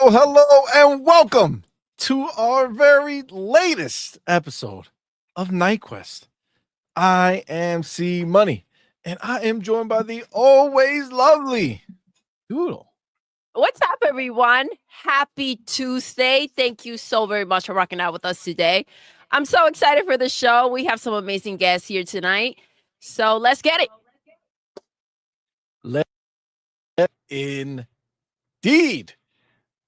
Hello, and welcome to our very latest episode of Night Quest. I am CMoney, and I am joined by the always lovely Doodle. What's up, everyone? Happy Tuesday. Thank you so very much for rocking out with us today. I'm so excited for the show. We have some amazing guests here tonight. So let's get it. Indeed.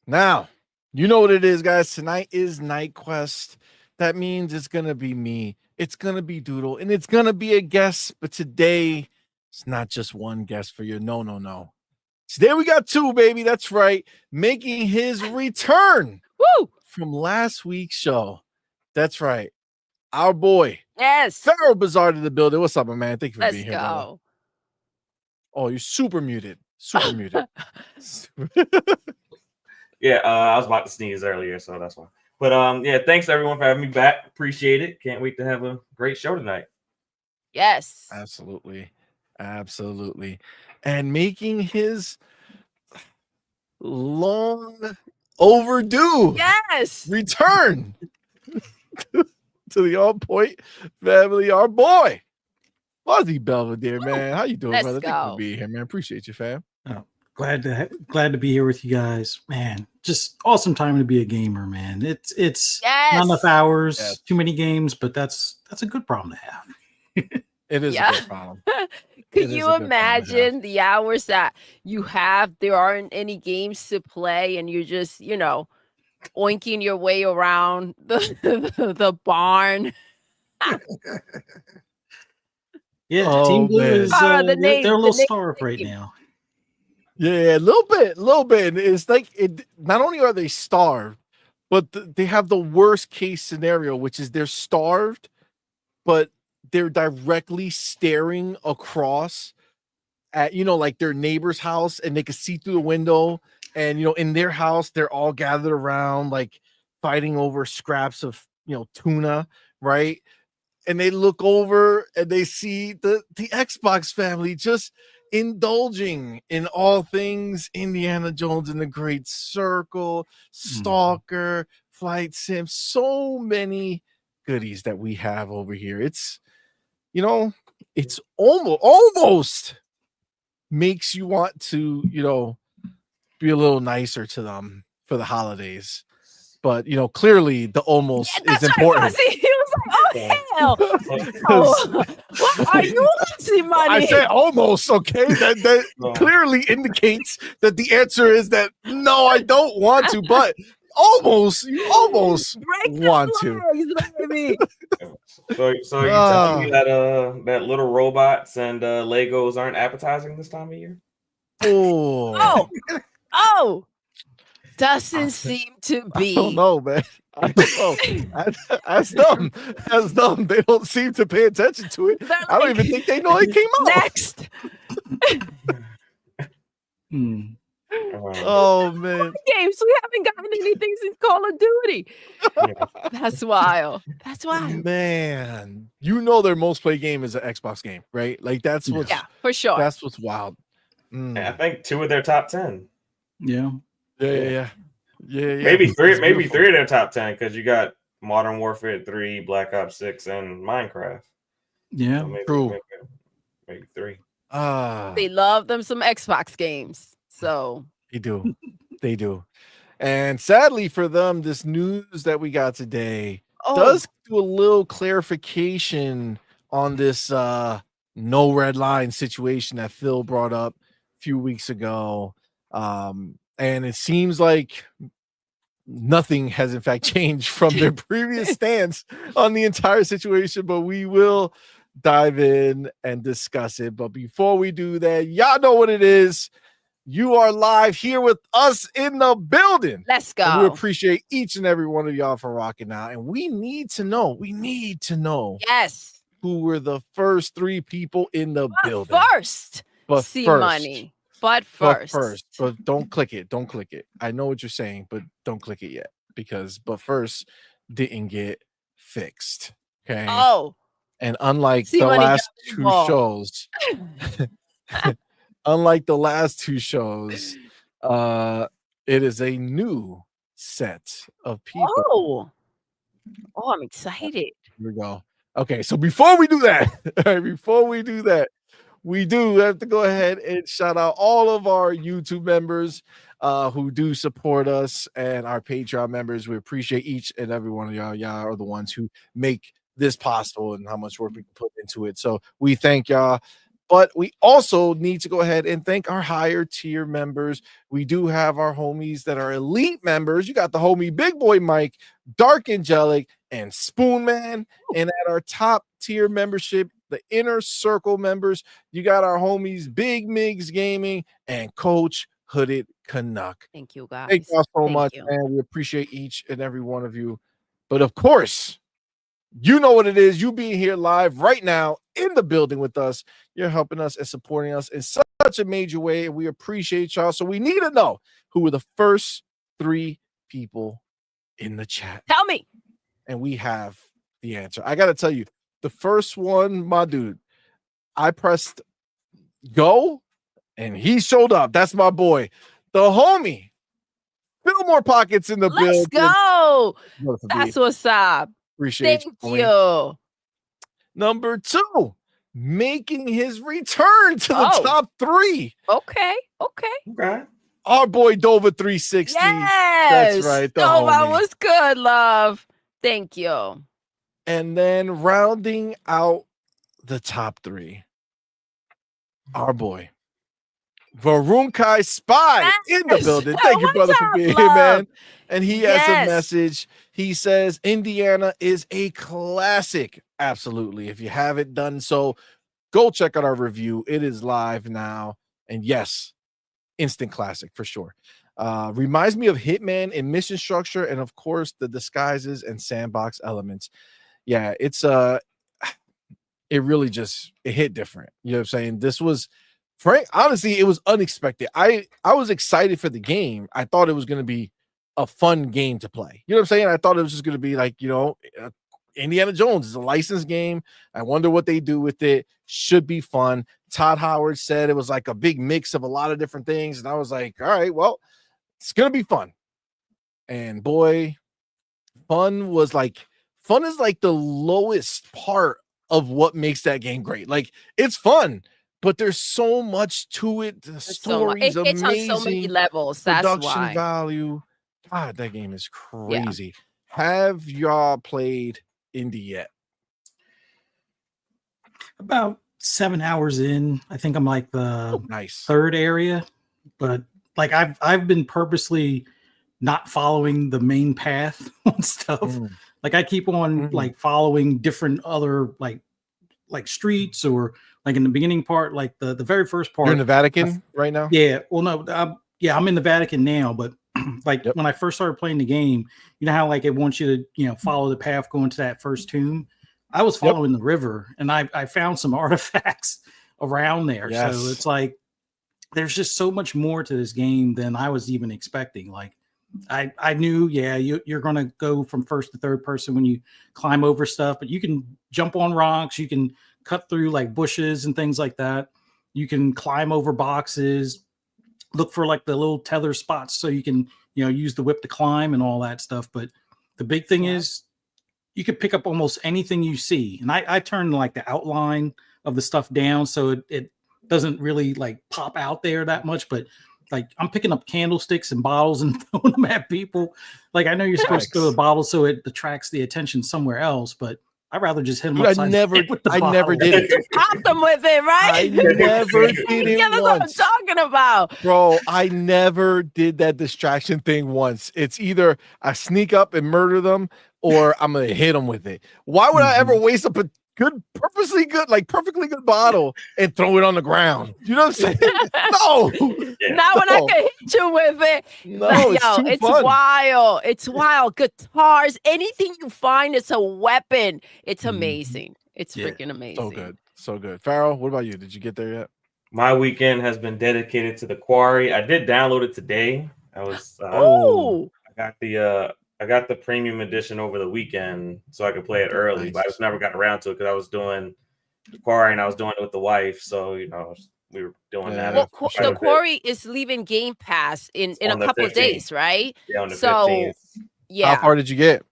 Now, you know what it is, guys. Tonight is Night Quest. That means it's going to be me. It's going to be Doodle, and it's going to be a guest. But today, it's not just one guest for you. No. Today we got two, baby. That's right. Making his return from last week's show. That's right. Our boy. Yes. Pharaoh Bizarre to the building. What's up, my man? Thank you for being here. Let's go. Oh, you're super muted. Super muted. Yeah, I was about to sneeze earlier, so that's why. But yeah, thanks everyone for having me back. Appreciate it. Can't wait to have a great show tonight. Yes. Absolutely. And making his long overdue return to the On Point family, our boy, Fuzzy Belvedere, man. How you doing, brother? Thank you for being here, man. Appreciate you, fam. Oh, glad to be here with you guys, man. Just awesome time to be a gamer, man. It's not enough hours, too many games, but that's a good problem to have. It is a good problem. Could you imagine the hours that you have? There aren't any games to play, and you're just, oinking your way around the barn. Yeah, Team Blue is they're a little starved right now. Yeah, a little bit. It's like not only are they starved, but they have the worst case scenario, which is they're starved, but they're directly staring across at, like their neighbor's house, and they can see through the window, and, in their house, they're all gathered around, like fighting over scraps of, tuna, right? And they look over and they see the Xbox family just indulging in all things Indiana Jones and the Great Circle, Stalker, Flight Sim, so many goodies that we have over here. It's, it's almost makes you want to, be a little nicer to them for the holidays. But, clearly the almost is important. He was like, oh, hell. What are you losing money? I said almost, okay? That clearly indicates that the answer is that, no, I don't want to, but you almost want to. So you telling me that little robots and Legos aren't appetizing this time of year? Oh, doesn't seem to be. I don't know, man. I don't know. Ask them. They don't seem to pay attention to it. I don't even think they know it came out. Next. Oh, man. Games, we haven't gotten anything since Call of Duty. That's wild. Man, their most played game is an Xbox game, right? Like that's what's for sure. That's what's wild. I think 2 of their top 10. Yeah. Maybe three of their top 10, because you got Modern Warfare 3, Black Ops 6, and Minecraft. Yeah, so true. Maybe 3. They love them some Xbox games. So they do. And sadly for them, this news that we got today does do a little clarification on this no red line situation that Phil brought up a few weeks ago. And it seems like nothing has in fact changed from their previous stance on the entire situation, but we will dive in and discuss it. But before we do that, y'all know what it is. You are live here with us in the building. Let's go. And we appreciate each and every one of y'all for rocking out. And we need to know. Yes. Who were the first 3 people in the building. But first. But don't click it. Don't click it. I know what you're saying, but don't click it yet. Because but first didn't get fixed. Okay. Oh. And unlike the last 2 shows. Unlike the last 2 shows, it is a new set of people. Oh, I'm excited. Here we go. Okay, so before we do that, we do have to go ahead and shout out all of our YouTube members who do support us and our Patreon members. We appreciate each and every one of y'all. Y'all are the ones who make this possible and how much work we can put into it. So we thank y'all. But we also need to go ahead and thank our higher tier members. We do have our homies that are elite members. You got the homie Big Boy Mike, Dark Angelic, and Spoon Man. And at our top tier membership, the Inner Circle members, you got our homies Big Migs Gaming and Coach Hooded Canuck. Thank you, guys. Thank y'all so much, man. We appreciate each and every one of you. But of course, you know what it is. You being here live right now in the building with us. You're helping us and supporting us in such a major way. And we appreciate y'all. So we need to know who were the first 3 people in the chat. Tell me. And we have the answer. I got to tell you, the first one, my dude, I pressed go and he showed up. That's my boy, the homie. Fillmore Pockets in the building. Let's go. That's what's up. Appreciate you. Number 2, making his return to the top 3. Okay. Our boy Dova 360. Yes. That's right. Dova was good, love. Thank you. And then rounding out the top 3, our boy Varunkai Spy in the building. Thank you, brother, for being here, man. And he has a message. He says, Indiana is a classic. Absolutely. If you haven't done so, go check out our review. It is live now. And yes, instant classic for sure. Reminds me of Hitman in mission structure and, of course, the disguises and sandbox elements. Yeah, it's it really just it hit different. You know what I'm saying? This was Frank, honestly, it was unexpected. I was excited for the game. I thought it was going to be a fun game to play. You know what I'm saying? I thought it was just going to be like, Indiana Jones is a licensed game. I wonder what they do with it. Should be fun. Todd Howard said it was like a big mix of a lot of different things. And I was like, all right, well, it's going to be fun. And boy, fun is like the lowest part of what makes that game great. Like, it's fun, but there's so much to it. The story's amazing. It's on so many levels. That's production why. value. God, that game is crazy. Yeah. Have y'all played Indy yet? About 7 hours in. I think I'm like the third area, but like I've been purposely not following the main path on stuff. Like I keep on like following different other like streets, or like in the beginning part, like the very first part. You're in the Vatican right now? Yeah. Well, no, I'm in the Vatican now, but like when I first started playing the game, you know how like it wants you to, follow the path going to that first tomb. I was following the river, and I found some artifacts around there. Yes. So it's like there's just so much more to this game than I was even expecting. Like I knew, you're going to go from first to third person when you climb over stuff, but you can jump on rocks, you can cut through like bushes and things like that. You can climb over boxes, look for like the little tether spots so you can, use the whip to climb and all that stuff. But the big thing is you could pick up almost anything you see. And I turned like the outline of the stuff down so it doesn't really like pop out there that much, but like I'm picking up candlesticks and bottles and throwing them at people. Like I know you're supposed to throw the bottle so it attracts the attention somewhere else, but I'd rather just hit him Dude, I upside the never- head with the I never bottle. did it. You popped them with it, right? I never did Yeah, it that's what I'm once. talking about. Bro, I never did that distraction thing once. It's either I sneak up and murder them or I'm going to hit them with it. Why would I ever waste up a perfectly good bottle and throw it on the ground? You know what I'm saying? No. Yeah. Not when I can hit you with it. No, it's too it's fun. wild. It's wild. Guitars, anything you find, it's a weapon. It's amazing. It's Yeah, freaking amazing. So good. So good. Farrell, what about you? Did you get there yet? My weekend has been dedicated to the Quarry. I did download it today. I was Oh, I got the premium edition over the weekend so I could play it early, Nice. but I just never got around to it because I was doing the Quarry and I was doing it with the wife. So we were doing Yeah. that. well, for the sure. Quarry is leaving Game Pass in a On the couple of 15th. days, right? Yeah, on the So 15th. yeah, How far did you get?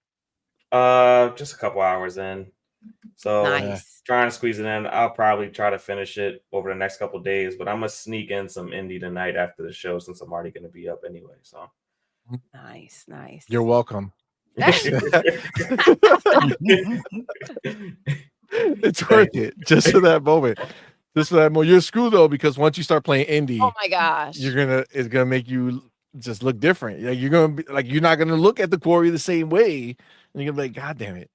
Just a couple hours in. So nice. trying to squeeze it in. I'll probably try to finish it over the next couple of days, but I'm gonna sneak in some Indy tonight after the show since I'm already gonna be up anyway. So Nice. You're welcome. It's worth it just for that moment. Just for that moment. You're screwed though, because once you start playing indie, Oh my gosh. it's gonna make you just look different. Like you're gonna be like you're not gonna look at the Quarry the same way, and you're gonna be like, God damn it.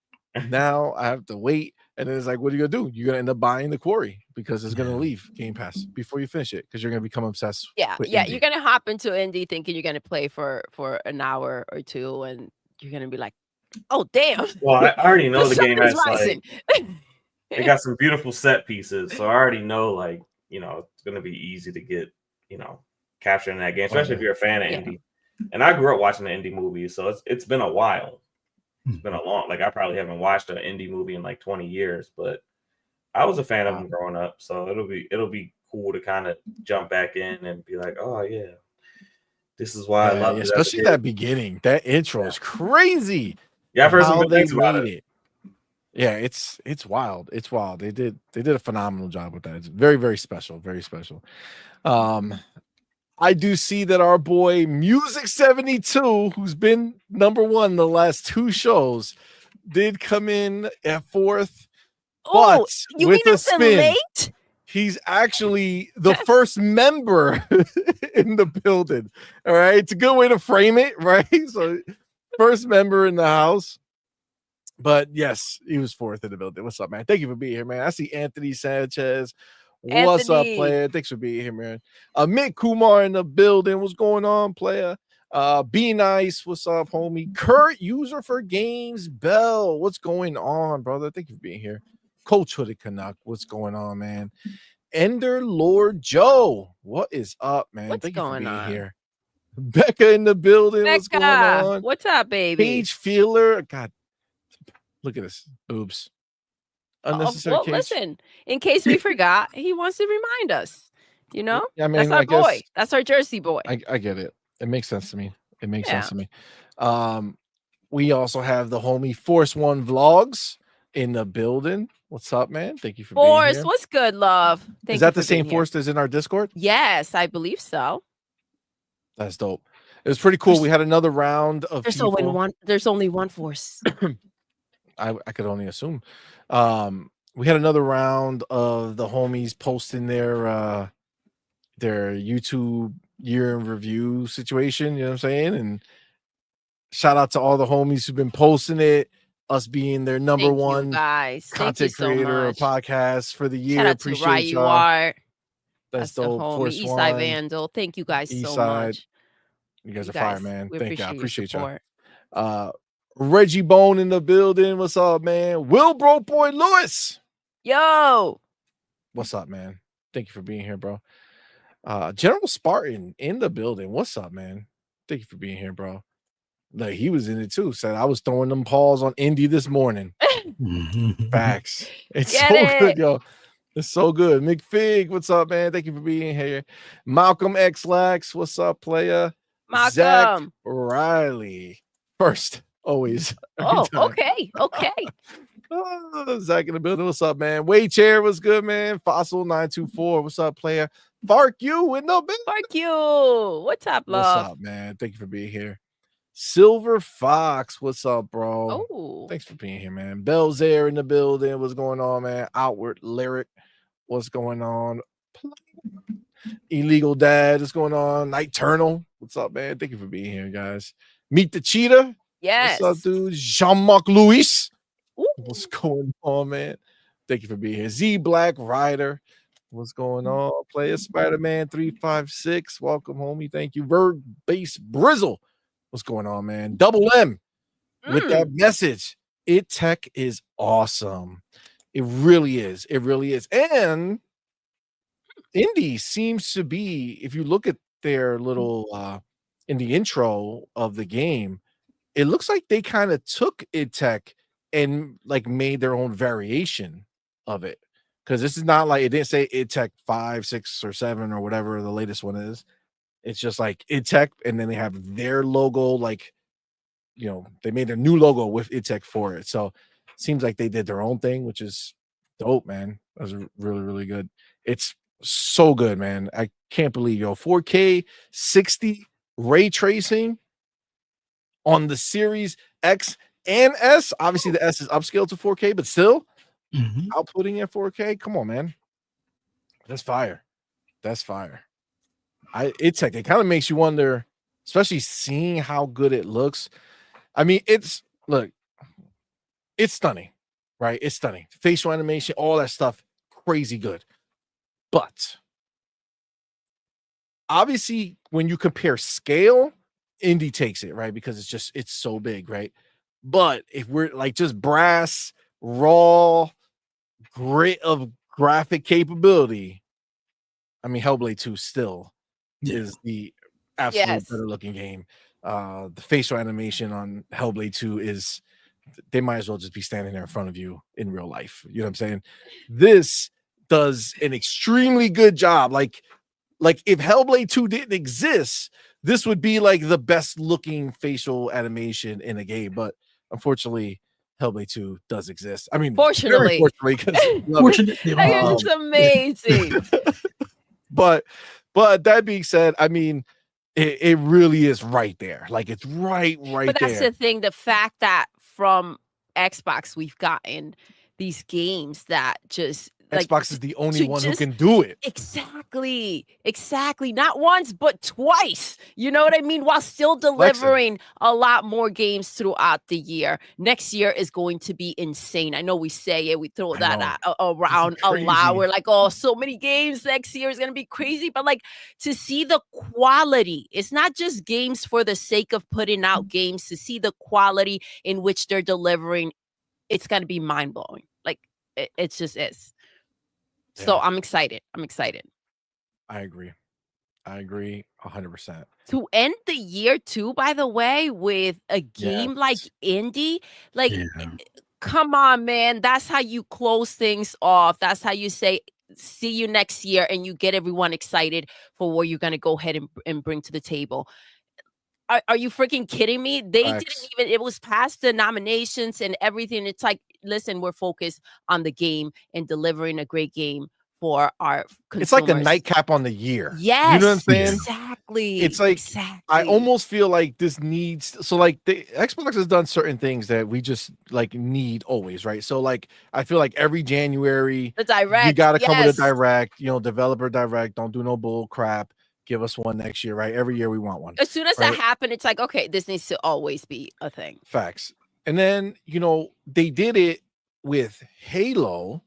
Now I have to wait. And then it's like, what are you gonna do? You're gonna end up buying the Quarry because it's gonna leave Game Pass before you finish it because you're gonna become obsessed. Yeah, with yeah. indie. You're gonna hop into Indy thinking you're gonna play for an hour or two, and you're gonna be like, "Oh, damn!" Well, I already know the game sun's has rising. it got some beautiful set pieces, so I already know it's gonna be easy to get captured in that game, especially if you're a fan of Yeah. indie. And I grew up watching the indie movies, so it's been a while. It's been a long, I probably haven't watched an indie movie in like 20 years, but I was a fan of them growing up, so it'll be cool to kind of jump back in and be like, oh yeah, this is why I love it. especially that beginning. That intro is crazy. Yeah, I've heard How some good they things about made it. it. Yeah, it's wild. It's wild. They did a phenomenal job with that. It's very, very special. Very special. I do see that our boy Music 72, who's been #1 the last 2 shows, did come in at 4th. Oh, But you with mean a it's been spin. late? He's actually the first member in the building. All right. It's a good way to frame it, right? So, first member in the house. But yes, he was 4th in the building. What's up, man? Thank you for being here, man. I see Anthony Sanchez. What's up, Anthony. player? Thanks for being here, man. Mick Kumar in the building. What's going on, player? Be nice. What's up, homie? Kurt, user for Games Bell. What's going on, brother? Thank you for being here. Coach Hooded Canuck. What's going on, man? Ender Lord Joe. What is up, man? What's Thank you for going being on? here. Becca in the building. What's going Becca, on? what's up, baby? Cage Feeler. God, look at this. Oops. Unnecessary well, cage. listen, in case we forgot, he wants to remind us. You know, I mean, that's our I guess boy. That's our Jersey boy. I get it. It makes sense to me. It makes Yeah. sense to me. We also have the homie Force One Vlogs in the building. What's up, man? Thank you for being Force, here. what's good, love? Thank Is you that the for same being here. Force that's in our Discord? Yes, I believe so. That's dope. It was pretty cool. We had another round of There's people. only one Force. I could only assume. We had another round of the homies posting their YouTube year in review situation, you know what I'm saying? And shout out to all the homies who've been posting it, us being their number Thank you, one guys. Thank you content so creator or much. podcast for the year. Shout out to Appreciate Ryu y'all. Art. That's the dope. homie. Force Eastside One. Vandal. Thank you guys so Eastside. much. You guys You are fire, guys, man. we Thank you. I appreciate appreciate your y'all. support. Reggie Bone in the building. What's up, man? Will Broke Boy Lewis. Yo, What's up, man? Thank you for being here, bro. General Spartan in the building. What's up, man? Thank you for being here, bro. Like he was in it too. Said I was throwing them paws on Indy this morning. Facts. It's Get so it. good, yo. It's so good. McFig, what's up, man? Thank you for being here. Malcolm X Lax, what's up, player? Zach Malcolm. Riley. First, always. every Oh, time. okay. Zach in the building. What's up, man? Way Chair, what's good, man? Fossil 924. What's up, player? Bark you in the building. Fuck you. What's up, love? What's up, man? Thank you for being here. Silver Fox, what's up, bro? Oh, Thanks for being here, man. Belzair in the building. What's going on, man? Outward Lyric. What's going on? Illegal Dad. What's going on? Nighturnal. What's up, man? Thank you for being here, guys. Meet the Cheetah. yes. What's up, dude? Jean-Marc Louis. Ooh. What's going on, man? Thank you for being here. Z Black Rider. What's going on? Player Spider-Man 356. Welcome, homie. Thank you. Verb Base Brizzle. What's going on, man? Double M with that message. It Tech is awesome. It really is. It really is. And Indy seems to be, if you look at their little in the intro of the game, it looks like they kind of took It Tech and like made their own variation of it. Because this is not like, it didn't say It Tech 5, 6, or 7 or whatever the latest one is. It's just like It Tech, and then they have their logo, like, you know, they made a new logo with It Tech for it. So it seems like they did their own thing, which is dope, man. That was really, really good. It's so good, man. I can't believe, 4K 60 ray tracing on the Series X and S. Obviously, the S is upscaled to 4K, but still outputting at 4K. Come on, man. That's fire. That's fire. It's like, it kind of makes you wonder, especially seeing how good it looks. I mean, it's stunning, right? It's stunning. Facial animation, all that stuff, crazy good. But obviously, when you compare scale, Indy takes it, right? Because it's so big, right? But if we're like just brass, raw, grit of graphic capability, I mean, Hellblade 2 still is the absolute better looking game. The facial animation on Hellblade 2 is, they might as well just be standing there in front of you in real life. You know what I'm saying? This does an extremely good job. Like if Hellblade 2 didn't exist, this would be like the best looking facial animation in a game. But unfortunately, Hellblade 2 does exist. I mean, fortunately, it's amazing. But that being said, I mean, it really is right there. Like, it's right there. But that's the thing, the fact that from Xbox we've gotten these games that just Xbox is the only one who can do it. Exactly. Not once, but twice. You know what I mean? While still delivering a lot more games throughout the year. Next year is going to be insane. I know we say it, we throw that around a lot. We're like, oh, so many games next year is going to be crazy. But like, to see the quality, it's not just games for the sake of putting out games, to see the quality in which they're delivering, it's going to be mind blowing. Like, it just is. So I'm excited. I agree 100%. To end the year too, by the way, with a game like Indy, like, come on, man. That's how you close things off. That's how you say, see you next year, and you get everyone excited for what you're going to go ahead and bring to the table. Are you freaking kidding me? They didn't even, it was past the nominations and everything. It's like, listen, we're focused on the game and delivering a great game for our consumers. It's like a nightcap on the year. Yes. You know what I'm saying? Exactly. It's like, I almost feel like this needs, so like the Xbox has done certain things that we just like need always, right? So like, I feel like every January, the direct, you got to come with a direct, developer direct, don't do no bull crap. Give us one next year, right? Every year we want one. As soon as that happened, it's like, okay, this needs to always be a thing. Facts. And then, they did it with Halo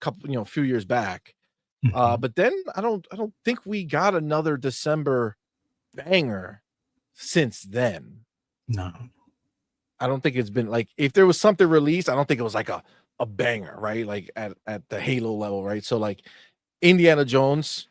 a few years back. But then I don't think we got another December banger since then. No. I don't think it's been like, if there was something released, I don't think it was like a banger, right? Like at the Halo level, right? So like Indiana Jones,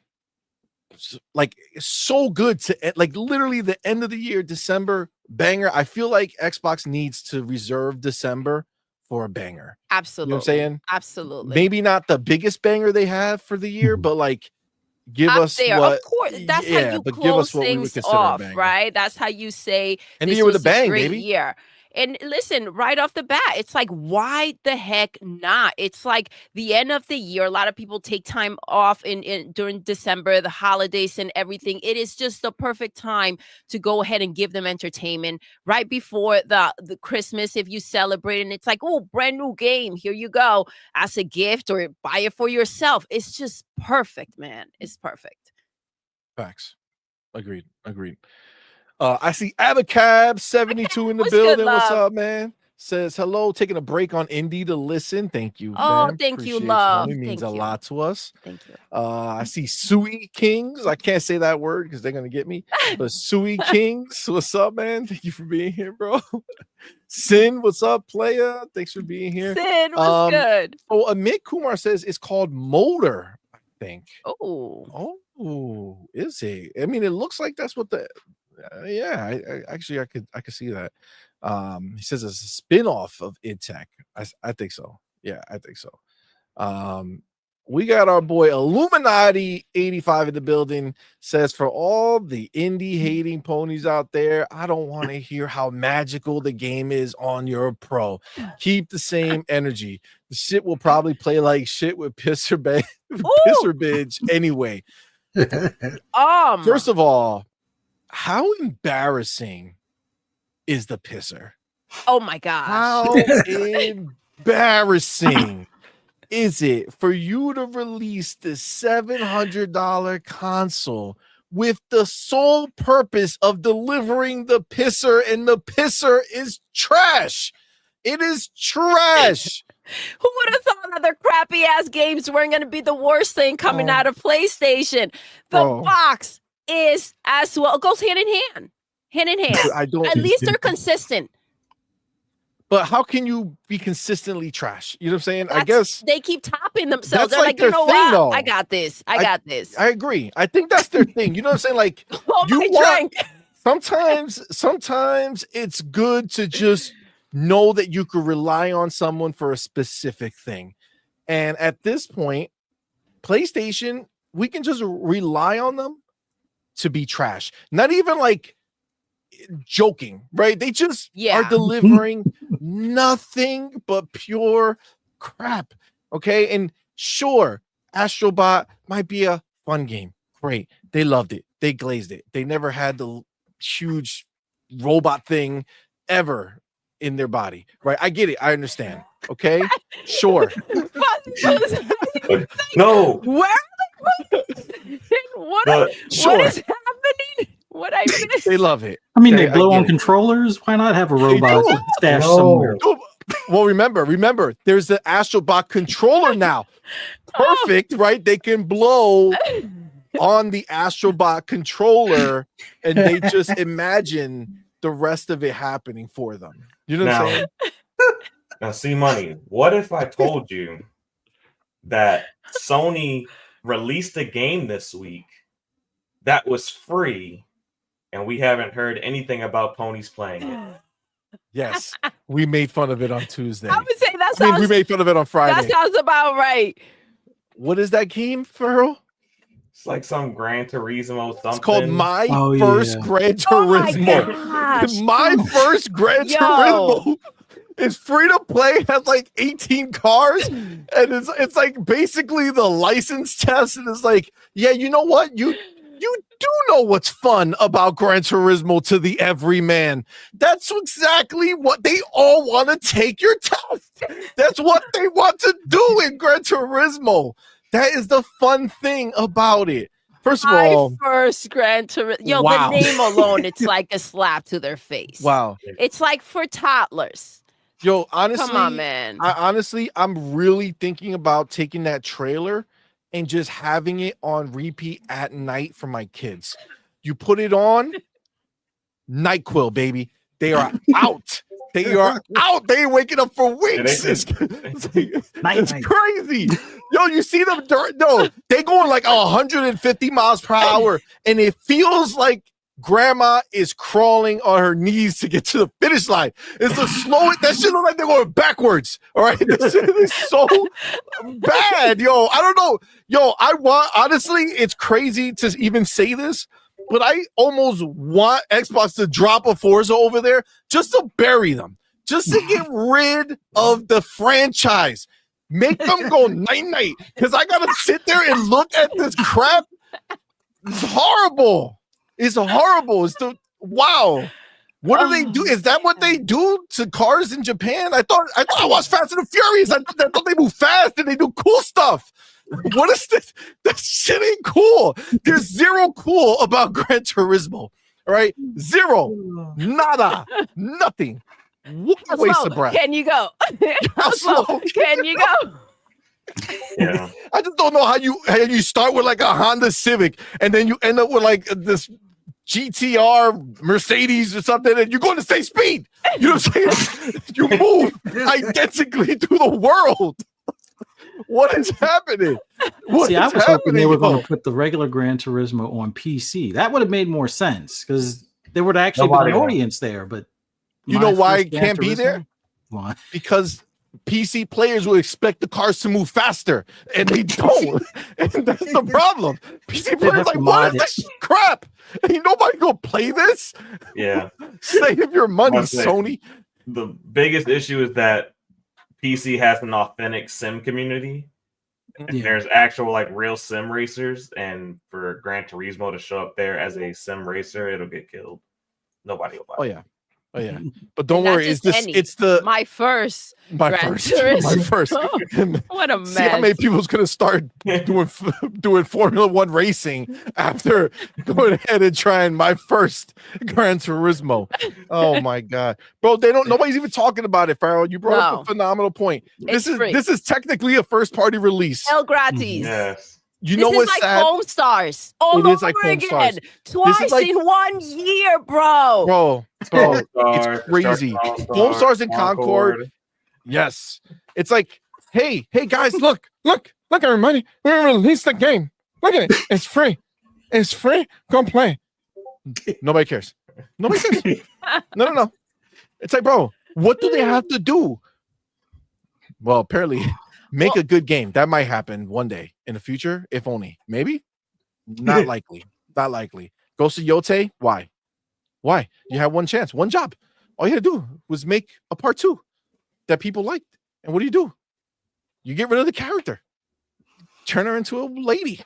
like, so good to like literally the end of the year, December banger. I feel like Xbox needs to reserve December for a banger. Absolutely. You know what I'm saying? Absolutely. Maybe not the biggest banger they have for the year, but like, give us what, of course, that's how you close things off, right? That's how you say, and the year with a bang, great baby. Year. And listen, right off the bat, it's like, why the heck not? It's like the end of the year. A lot of people take time off during December, the holidays and everything. It is just the perfect time to go ahead and give them entertainment right before the Christmas if you celebrate. And it's like, oh, brand new game. Here you go as a gift or buy it for yourself. It's just perfect, man. It's perfect. Facts. Agreed. I see Abacab 72 in the What's good, building. What's love? up, man? Says hello, taking a break on Indy to listen. Thank you. Oh, fam. thank you, Appreciate love. Homie. Means Thank a you. lot to us. Thank you. I see Sui Kings. I can't say that word because they're gonna get me. But Sui Kings, what's up, man? Thank you for being here, bro. Sin, what's up, playa? Thanks for being here. Sin, what's good? So Amit Kumar says it's called Motor, I think. Oh, Is it? I mean, it looks like that's what the I could see that. He says it's a spin-off of IdTech. I think so. Yeah, I think so. We got our boy Illuminati 85 in the building. Says for all the indie hating ponies out there, I don't want to hear how magical the game is on your pro. Keep the same energy. The shit will probably play like shit with Pisser Bitch anyway. First of all, how embarrassing is the Pisser? Oh my gosh. How embarrassing is it for you to release the $700 console with the sole purpose of delivering the Pisser, and the Pisser is trash? It is trash. Who would have thought that their crappy ass games weren't going to be the worst thing coming out of PlayStation? The box is as well. It goes hand in hand. Hand in hand. At least they're consistent. But how can you be consistently trash? You know what I'm saying? I guess they keep topping themselves. They're like, you know what? Though. I got this. I got this. I agree. I think that's their thing. You know what I'm saying? Like, sometimes it's good to just know that you could rely on someone for a specific thing. And at this point, PlayStation, we can just rely on them to be trash. Not even like joking, right? They just are delivering nothing but pure crap. Okay. And sure, Astrobot might be a fun game. Great. They loved it. They glazed it. They never had the huge robot thing ever in their body, right? I get it. I understand. Okay. Sure. No. Where are they? What is happening? What I missed? They love it. I mean, they blow on controllers. Why not have a robot stashed somewhere? Well, remember, there's the Astrobot controller now. Perfect, right? They can blow on the Astrobot controller, and they just imagine the rest of it happening for them. You know what I'm saying? Now, CMoney, what if I told you that Sony released a game this week that was free, and we haven't heard anything about ponies playing it? Yes, we made fun of it on Tuesday. I would say that sounds. we made fun of it on Friday. That sounds about right. What is that game, Ferrell? It's like some Gran Turismo something. It's called My First Gran Turismo. My First Gran Turismo. It's free to play, has like 18 cars, and it's like basically the license test, and it's like, yeah, you know what? You do know what's fun about Gran Turismo to the everyman. That's exactly what they all want to take your test. That's what they want to do in Gran Turismo. That is the fun thing about it. First of all, first Gran Turismo. The name alone, it's like a slap to their face. Wow. It's like for toddlers. Yo, honestly, come on, man. I'm really thinking about taking that trailer and just having it on repeat at night for my kids. You put it on, NyQuil, baby. They are out. They are out. They ain't waking up for weeks. It's crazy. Yo, you see them? They going like 150 miles per hour, and it feels like grandma is crawling on her knees to get to the finish line. It's the slowest. That shit look like they're going backwards. All right, this is so bad. Yo, I don't know. Yo, honestly, it's crazy to even say this. but I almost want Xbox to drop a Forza over there just to bury them, just to get rid of the franchise. Make them go night-night, because I gotta sit there and look at this crap. It's horrible. It's horrible. Wow. What do they do? Is that what they do to cars in Japan? I thought I watched Fast and the Furious. I thought they move fast and they do cool stuff. What is this? That shit ain't cool. There's zero cool about Gran Turismo. All right? Zero. Nada. Nothing. What a waste of breath. Can you go? How slow can you go? Yeah. I just don't know how you start with like a Honda Civic and then you end up with like this GTR Mercedes or something, and you're going the same speed. You know what I'm saying? You move identically through the world. What is happening? I was hoping they were going to put the regular Gran Turismo on PC. That would have made more sense because there would actually be an audience there. But you know why it can't be there? Why? Because PC players will expect the cars to move faster, and they don't. And that's the problem. PC players like, what is this crap? Ain't nobody gonna play this. Yeah. Save your money, Sony. The biggest issue is that PC has an authentic sim community. Yeah. There's actual like real sim racers, and for Gran Turismo to show up there as a sim racer, it'll get killed. Nobody will buy it. Oh yeah, but don't worry. It's my first. What a mess. See how many people's gonna start doing Formula One racing after going ahead and trying my first Gran Turismo. Oh my god, bro! Nobody's even talking about it, Farrell. You brought up a phenomenal point. This is technically a first party release. El gratis. Yes. You know what's like sad? Home Stars. All over again. Twice in 1 year, bro. Bro, it's crazy. Home Stars and Concord. Yes. It's like, hey guys, look, everybody. We released the game. Look at it. It's free. It's free. Go play. Nobody cares. Nobody cares. No. It's like, bro, what do they have to do? Well, apparently make a good game. That might happen one day in the future, if only. Maybe. Not likely. Not likely. Ghost of Yote. Why? You had one chance, one job. All you had to do was make a part 2 that people liked. And what do? You get rid of the character. Turn her into a lady.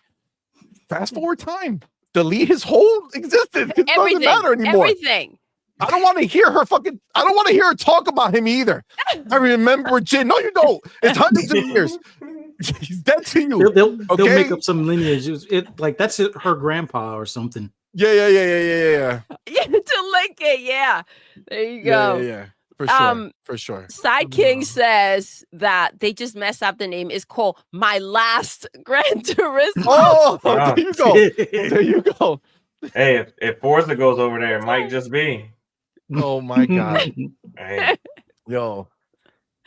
Fast forward time. Delete his whole existence. It doesn't matter anymore. Everything. I don't want to hear her I don't want to hear her talk about him either. I remember Jin. No, you don't. It's hundreds of years. He's dead to you. They'll make up some lineage. That's her grandpa or something. Yeah. Yeah, to link it. Yeah. There you go. Yeah. For sure. Side King says that they just messed up the name. It's called My Last Gran Turismo. Oh, there you go. There you go. Hey, if Forza goes over there, it might just be. Oh my god. Hey. Yo.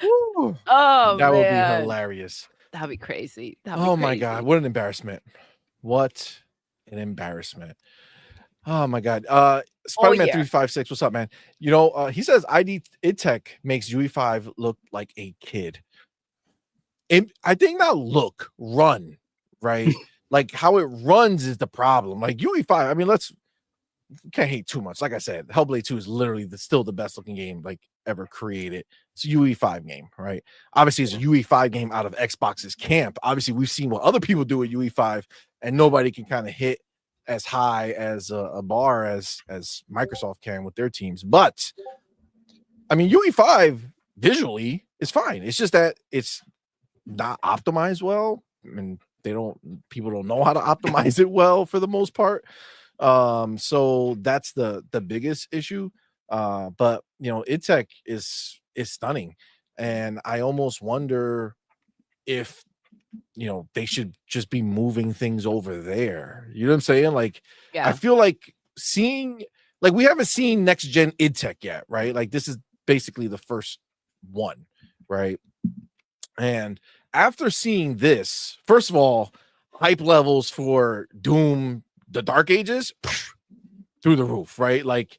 Oh, that would be hilarious. That'd be crazy. My god, what an embarrassment. What an embarrassment. Oh my god. Spider-Man 356, what's up, man? You know, he says IDTech makes UE5 look like a kid. I think not run, right? Like how it runs is the problem. Like UE5, I mean, can't hate too much. Like I said, Hellblade 2 is literally still the best looking game like ever created. It's a UE5 game, right? Obviously, it's a UE5 game out of Xbox's camp. Obviously, we've seen what other people do at UE5, and nobody can kind of hit as high as a bar as Microsoft can with their teams. But I mean, UE5 visually is fine. It's just that it's not optimized well. I mean, people don't know how to optimize it well for the most part. So that's the biggest issue. But you know, IDTech is stunning, and I almost wonder if they should just be moving things over there. You know what I'm saying? Like, I feel like we haven't seen next gen IDTech yet, right? Like this is basically the first one, right? And after seeing this, first of all, hype levels for Doom, the Dark Ages, through the roof, right? Like,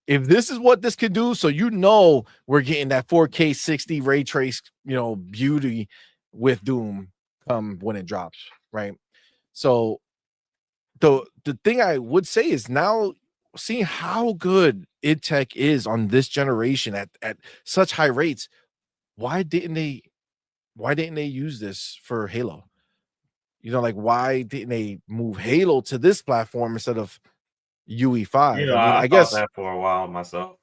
if this is what this can do, so we're getting that 4K 60 ray trace, beauty with Doom when it drops, right? So the thing I would say is now seeing how good id Tech is on this generation at such high rates, why didn't they use this for Halo? Like why didn't they move Halo to this platform instead of UE5? I I thought guess that for a while myself.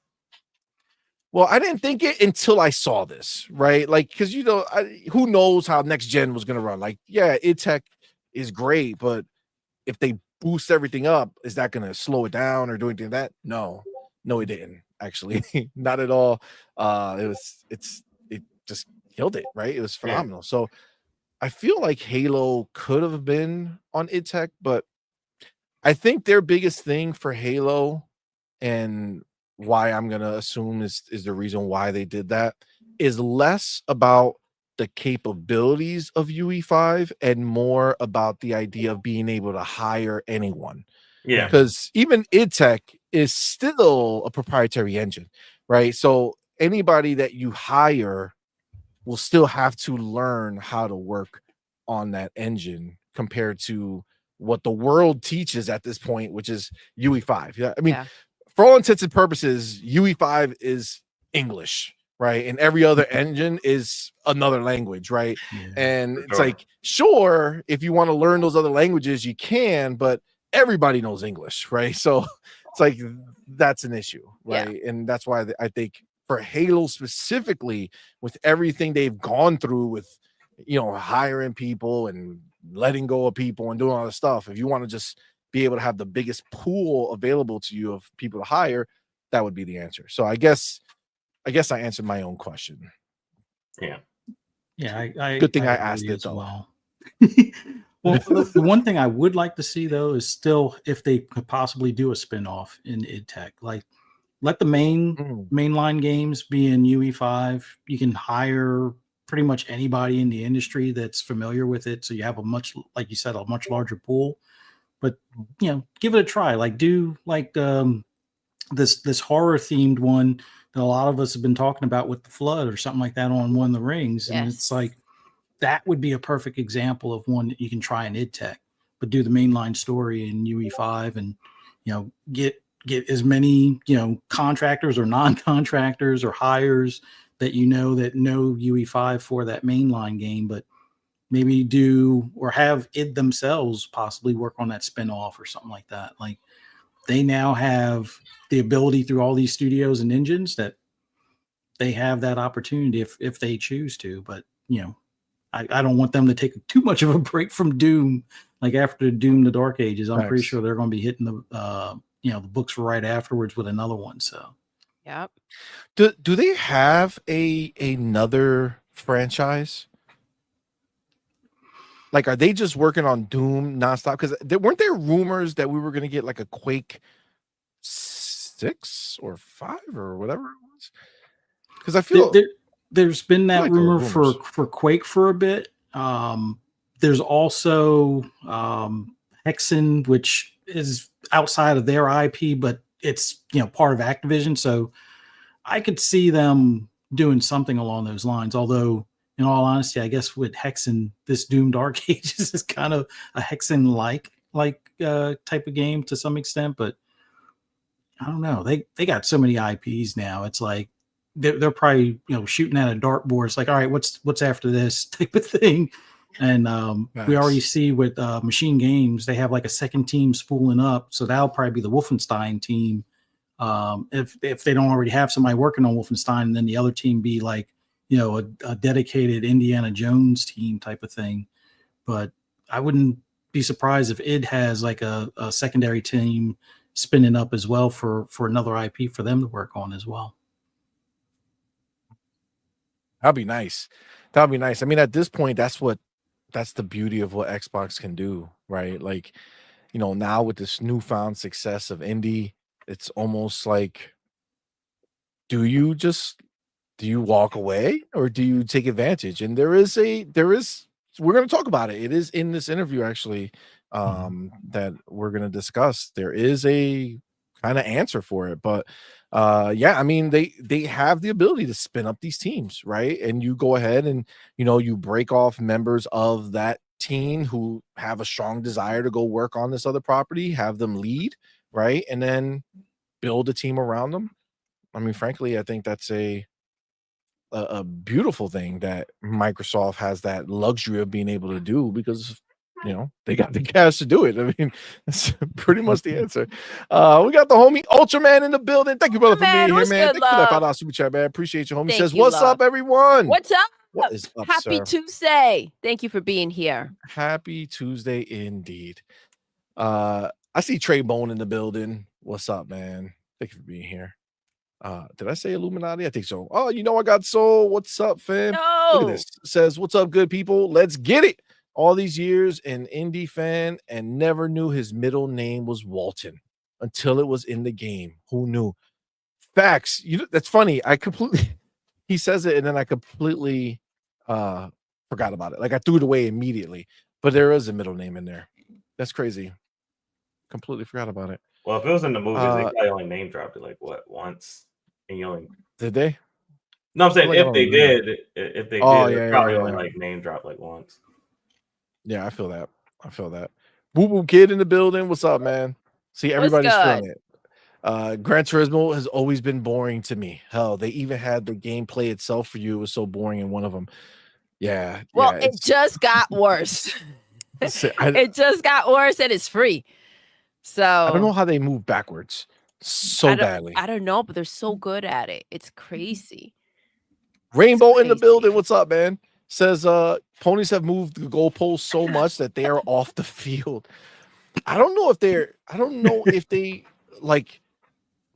well, I didn't think it until I saw this, right? Like, because who knows how next gen was gonna run? Like, yeah, id Tech is great, but if they boost everything up, is that gonna slow it down or do anything like that? No, it didn't actually, not at all. It just killed it, right? It was phenomenal. So I feel like Halo could have been on id Tech, but I think their biggest thing for Halo and why I'm gonna assume is the reason why they did that is less about the capabilities of UE5 and more about the idea of being able to hire anyone. Yeah. Because even id Tech is still a proprietary engine, right? So anybody that you hire will still have to learn how to work on that engine compared to what the world teaches at this point, which is UE5. Yeah, I mean, for all intents and purposes, UE5 is English, right? And every other engine is another language, right? Yeah. And it's like, sure, if you want to learn those other languages, you can, but everybody knows English, right? So it's like that's an issue, right? And that's why I think for Halo specifically, with everything they've gone through with hiring people and letting go of people and doing all this stuff, if you want to just be able to have the biggest pool available to you of people to hire, that would be the answer. So I guess I answered my own question. Yeah. Good thing I asked it though. Well. Well, the one thing I would like to see though is still if they could possibly do a spin-off in id Tech, like let the mainline games be in UE5. You can hire pretty much anybody in the industry that's familiar with it, so you have like you said, a much larger pool. But give it a try. Like do like this horror themed one that a lot of us have been talking about with the Flood or something like that on One of the Rings, and it's like that would be a perfect example of one that you can try in id Tech, but do the mainline story in UE5 and get as many contractors or non-contractors or hires that that know UE5 for that mainline game, but maybe do or have id themselves possibly work on that spin-off or something like that. Like they now have the ability through all these studios and engines that they have that opportunity if they choose to. But I don't want them to take too much of a break from Doom. Like after Doom the Dark Ages, I'm pretty sure they're going to be hitting the books right afterwards with another one. So do they have another franchise? Like, are they just working on Doom nonstop? Because weren't there rumors that we were going to get like a Quake 6 or 5 or whatever it was? Because I feel there's been that rumor for Quake for a bit. There's also Hexen, which is outside of their IP, but it's part of Activision. So I could see them doing something along those lines. Although, in all honesty, I guess with Hexen, this Doom Dark Ages is kind of a Hexen-like type of game to some extent. But I don't know. They got so many IPs now. It's like they're probably shooting at a dartboard. It's like, all right, what's after this type of thing. And we already see with Machine Games, they have like a second team spooling up. So that'll probably be the Wolfenstein team. If they don't already have somebody working on Wolfenstein, then the other team be like, a dedicated Indiana Jones team type of thing. But I wouldn't be surprised if id has like a secondary team spinning up as well for another IP for them to work on as well. That'd be nice. I mean, at this point, that's the beauty of what Xbox can do, right? Like, now with this newfound success of Indy, it's almost like, do you walk away or do you take advantage? And we're going to talk about it. It is in this interview actually that we're going to discuss. There is a kind of answer for it, but I mean, they have the ability to spin up these teams, right? And you go ahead and you break off members of that teen who have a strong desire to go work on this other property, have them lead, right? And then build a team around them. I mean, frankly, I think that's a beautiful thing that Microsoft has that luxury of being able to do because they got the cash to do it. I mean, that's pretty much the answer. We got the homie Ultraman in the building. Thank you, brother, for being here, man. Thank you for that $5 super chat, man. Appreciate you, homie. Says, what's up, everyone? What's up? What is up, Happy sir? Tuesday. Thank you for being here. Happy Tuesday indeed. I see Trey Bone in the building. What's up, man? Thank you for being here. Did I say Illuminati? I think so. Oh, I got soul. What's up, fam? No. Look at this. It says, what's up, good people? Let's get it. All these years an Indy fan and never knew his middle name was Walton until it was in the game. Who knew? Facts. That's funny. He says it and then I completely forgot about it. Like I threw it away immediately. But there is a middle name in there. That's crazy. Completely forgot about it. Well, if it was in the movies, they probably only name dropped it once. And you only did they? No, I'm saying if they did, probably only name dropped once. Yeah, I feel that. Boo Boo Kid in the building. What's up, man? See, everybody's feeling it. Gran Turismo has always been boring to me. Hell, they even had the gameplay itself for you. It was so boring in one of them. Yeah. Well, it just got worse. It just got worse and it's free. So I don't know how they move backwards so badly. I don't know, but they're so good at it. It's crazy. Rainbow in the building. What's up, man? Says ponies have moved the goalposts so much that they are off the field. I don't know if the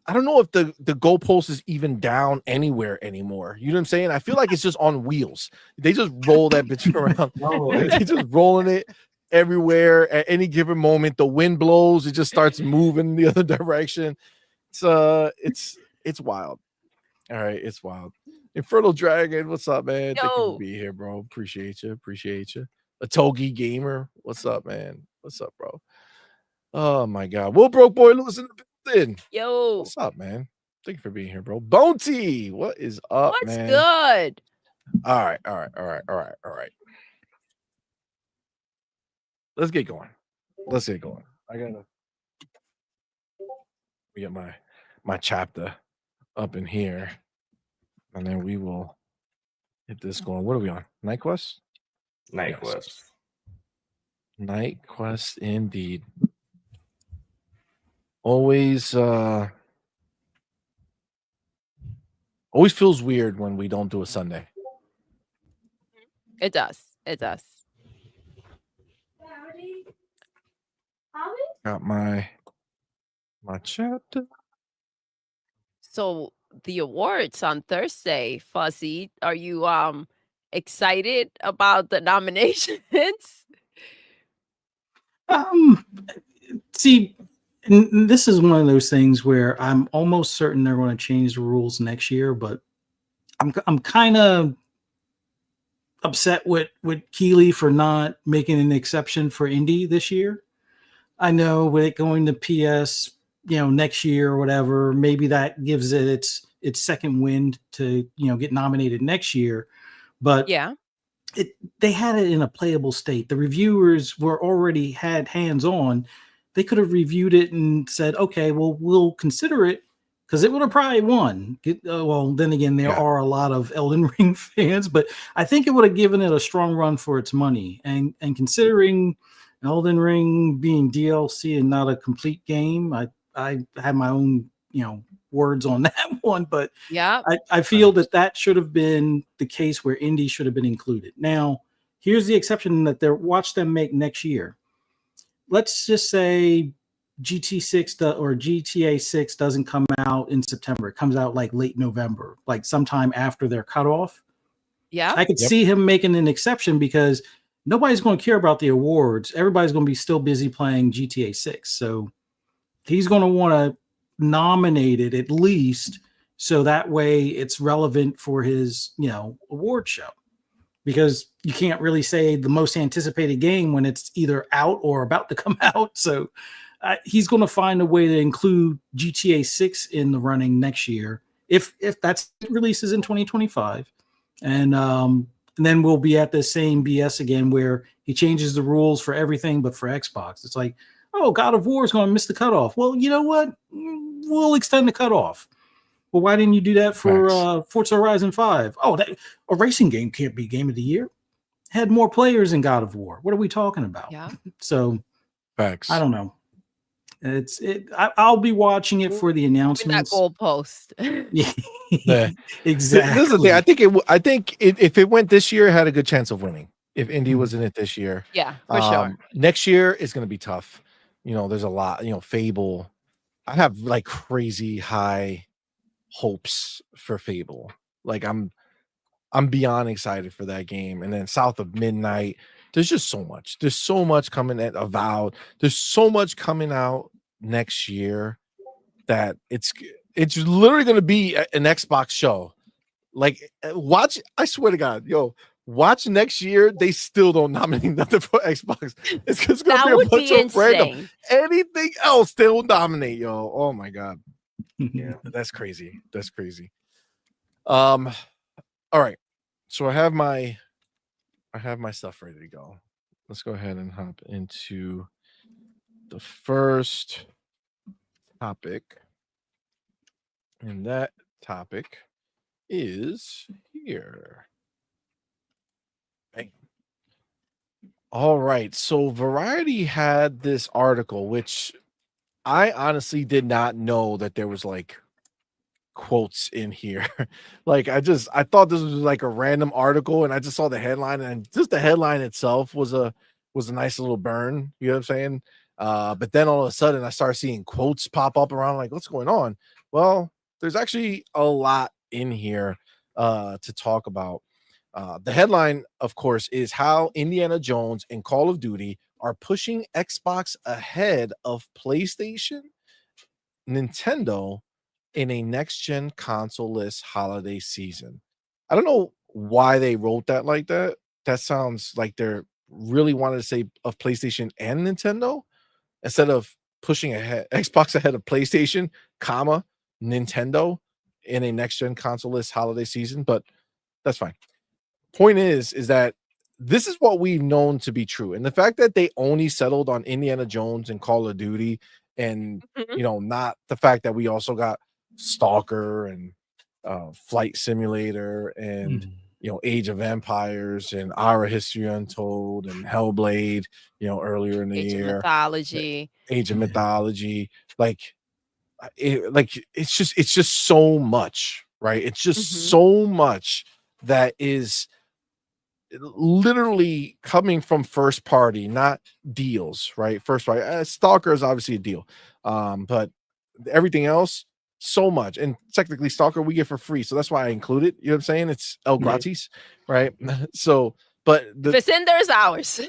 goalpost is even down anywhere anymore. You know what I'm saying? I feel like it's just on wheels. They just roll that bitch around. They just rolling it everywhere at any given moment. The wind blows, it just starts moving the other direction. It's wild. All right, it's wild. Infernal Dragon, what's up, man? Thank you for being here, bro. Appreciate you. A Togi Gamer, what's up, man? What's up, bro? Oh my God. Will Broke Boy Lewis in the building. Yo, what's up, man? Thank you for being here, bro. Bounty, what is up, man? What's good? All right. Let's get going. We got my chapter up in here, and then we will get this going. What are we on? Night Quest? Night Quest indeed. Always feels weird when we don't do a Sunday. It does. Got my chapter. So the awards on Thursday, Fuzzy. Are you excited about the nominations? See, and this is one of those things where I'm almost certain they're going to change the rules next year, but I'm kind of upset with Keeley for not making an exception for Indy this year. I know with it going to PS, next year or whatever, maybe that gives it its second wind to get nominated next year. But yeah, they had it in a playable state. The reviewers were already had hands on. They could have reviewed it and said, okay, well, we'll consider it, because it would have probably won. Well, then again, there are a lot of Elden Ring fans, but I think it would have given it a strong run for its money. And considering Elden Ring being DLC and not a complete game, I had my own, words on that one, but yeah, I feel that should have been the case where Indy should have been included. Now, here's the exception that watch them make next year. Let's just say GTA 6 doesn't come out in September. It comes out like late November, like sometime after their cutoff. Yeah, I could see him making an exception because nobody's going to care about the awards. Everybody's going to be still busy playing GTA 6. So he's going to want to nominate it at least, so that way it's relevant for his, award show. Because you can't really say the most anticipated game when it's either out or about to come out. So he's going to find a way to include GTA 6 in the running next year, if that's releases in 2025. And And then we'll be at the same BS again where he changes the rules for everything but for Xbox. It's like, oh, God of War is going to miss the cutoff. Well, you know what? We'll extend the cutoff. Well, why didn't you do that for Forza Horizon 5? Oh, a racing game can't be Game of the Year. Had more players than God of War. What are we talking about? Yeah. So, Facts. I don't know. I'll be watching it for the That announcements. goalpost. Yeah. Exactly. This is the thing. I think if it went this year, it had a good chance of winning. If Indy was in it this year, Yeah, for sure. Next year is going to be tough. You know, there's a lot. You know, Fable. I have like crazy high hopes for Fable. Like I'm beyond excited for that game. And then South of Midnight. There's just so much. There's so much coming at Avowed. There's so much coming out next year that it's literally going to be an Xbox show. Like watch, I swear to God, watch next year. They still don't nominate nothing for Xbox. It's going to be a bunch of random. Anything else they will nominate, yo. Oh my God. Yeah, that's crazy. That's crazy. All right. So I have my stuff ready to go. Let's go ahead and hop into the first topic. And that topic is here. Bang. All right. So Variety had this article, which I honestly did not know that there was like quotes in here. Like I thought this was like a random article, and I just saw the headline, and just the headline itself was a nice little burn. You know what I'm saying? But then all of a sudden I started seeing quotes pop up around, like, what's going on? Well, there's actually a lot in here to talk about. The headline, of course, is how Indiana Jones and Call of Duty are pushing Xbox ahead of PlayStation, Nintendo in a next-gen console-less holiday season. I don't know why they wrote that like that. That sounds like they're really wanted to say of PlayStation and Nintendo instead of pushing ahead Xbox ahead of PlayStation, comma, Nintendo in a next-gen console-less holiday season, but that's fine. Point is that this is what we've known to be true. And the fact that they only settled on Indiana Jones and Call of Duty and, not the fact that we also got Stalker and Flight Simulator and, Age of Empires and Our History Untold and Hellblade, earlier in the year. Age of Mythology. It's just so much, right? It's just so much that is literally coming from first party, not deals, right? First party. Stalker is obviously a deal, but everything else, so much. And technically, Stalker we get for free, so that's why I include it. You know what I'm saying? It's El Gratis, right? So, but if it's in there, it's ours.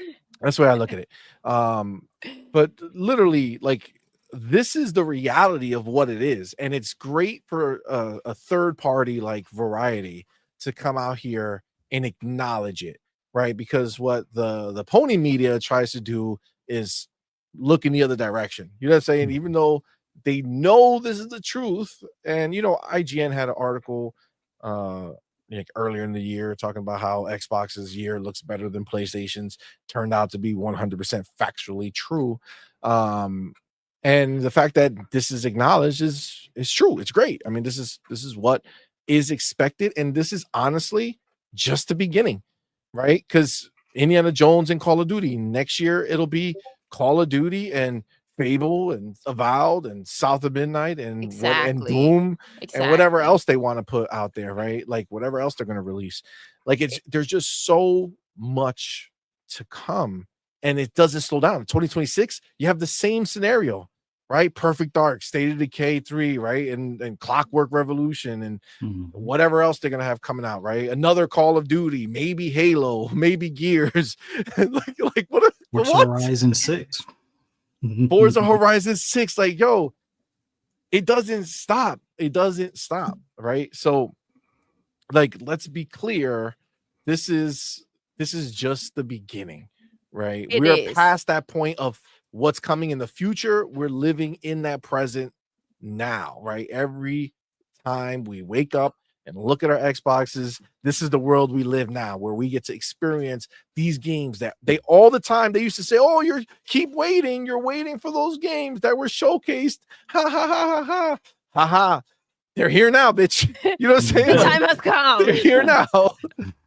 That's the way I look at it. But literally, like, this is the reality of what it is, and it's great for a third party like Variety to come out here and acknowledge it, right? Because what the pony media tries to do is look in the other direction. You know what I'm saying? Even though they know this is the truth, and IGN had an article like earlier in the year talking about how Xbox's year looks better than PlayStation's. Turned out to be 100% factually true. And the fact that this is acknowledged is true. It's great. I mean, this is what is expected, and this is honestly just the beginning, right? Because Indiana Jones and Call of Duty next year, it'll be Call of Duty and Fable and Avowed and South of Midnight and and Doom and whatever else they want to put out there, right? Like whatever else they're going to release. Like there's just so much to come, and it doesn't slow down. In 2026, you have the same scenario, right? Perfect Dark, State of Decay 3, right? And Clockwork Revolution and whatever else they're gonna have coming out, right? Another Call of Duty, maybe Halo, maybe Gears, like what? Horizon 6. Forza Horizon 6, like, yo, it doesn't stop. It doesn't stop, right? So, like, let's be clear. This is just the beginning, right? We're past that point of what's coming in the future. We're living in that present now, right? Every time we wake up and look at our Xboxes. This is the world we live now, where we get to experience these games that they all the time they used to say, "Oh, keep waiting. You're waiting for those games that were showcased." Ha ha ha ha ha ha ha. They're here now, bitch. You know what I'm saying? The time has come. They're here now.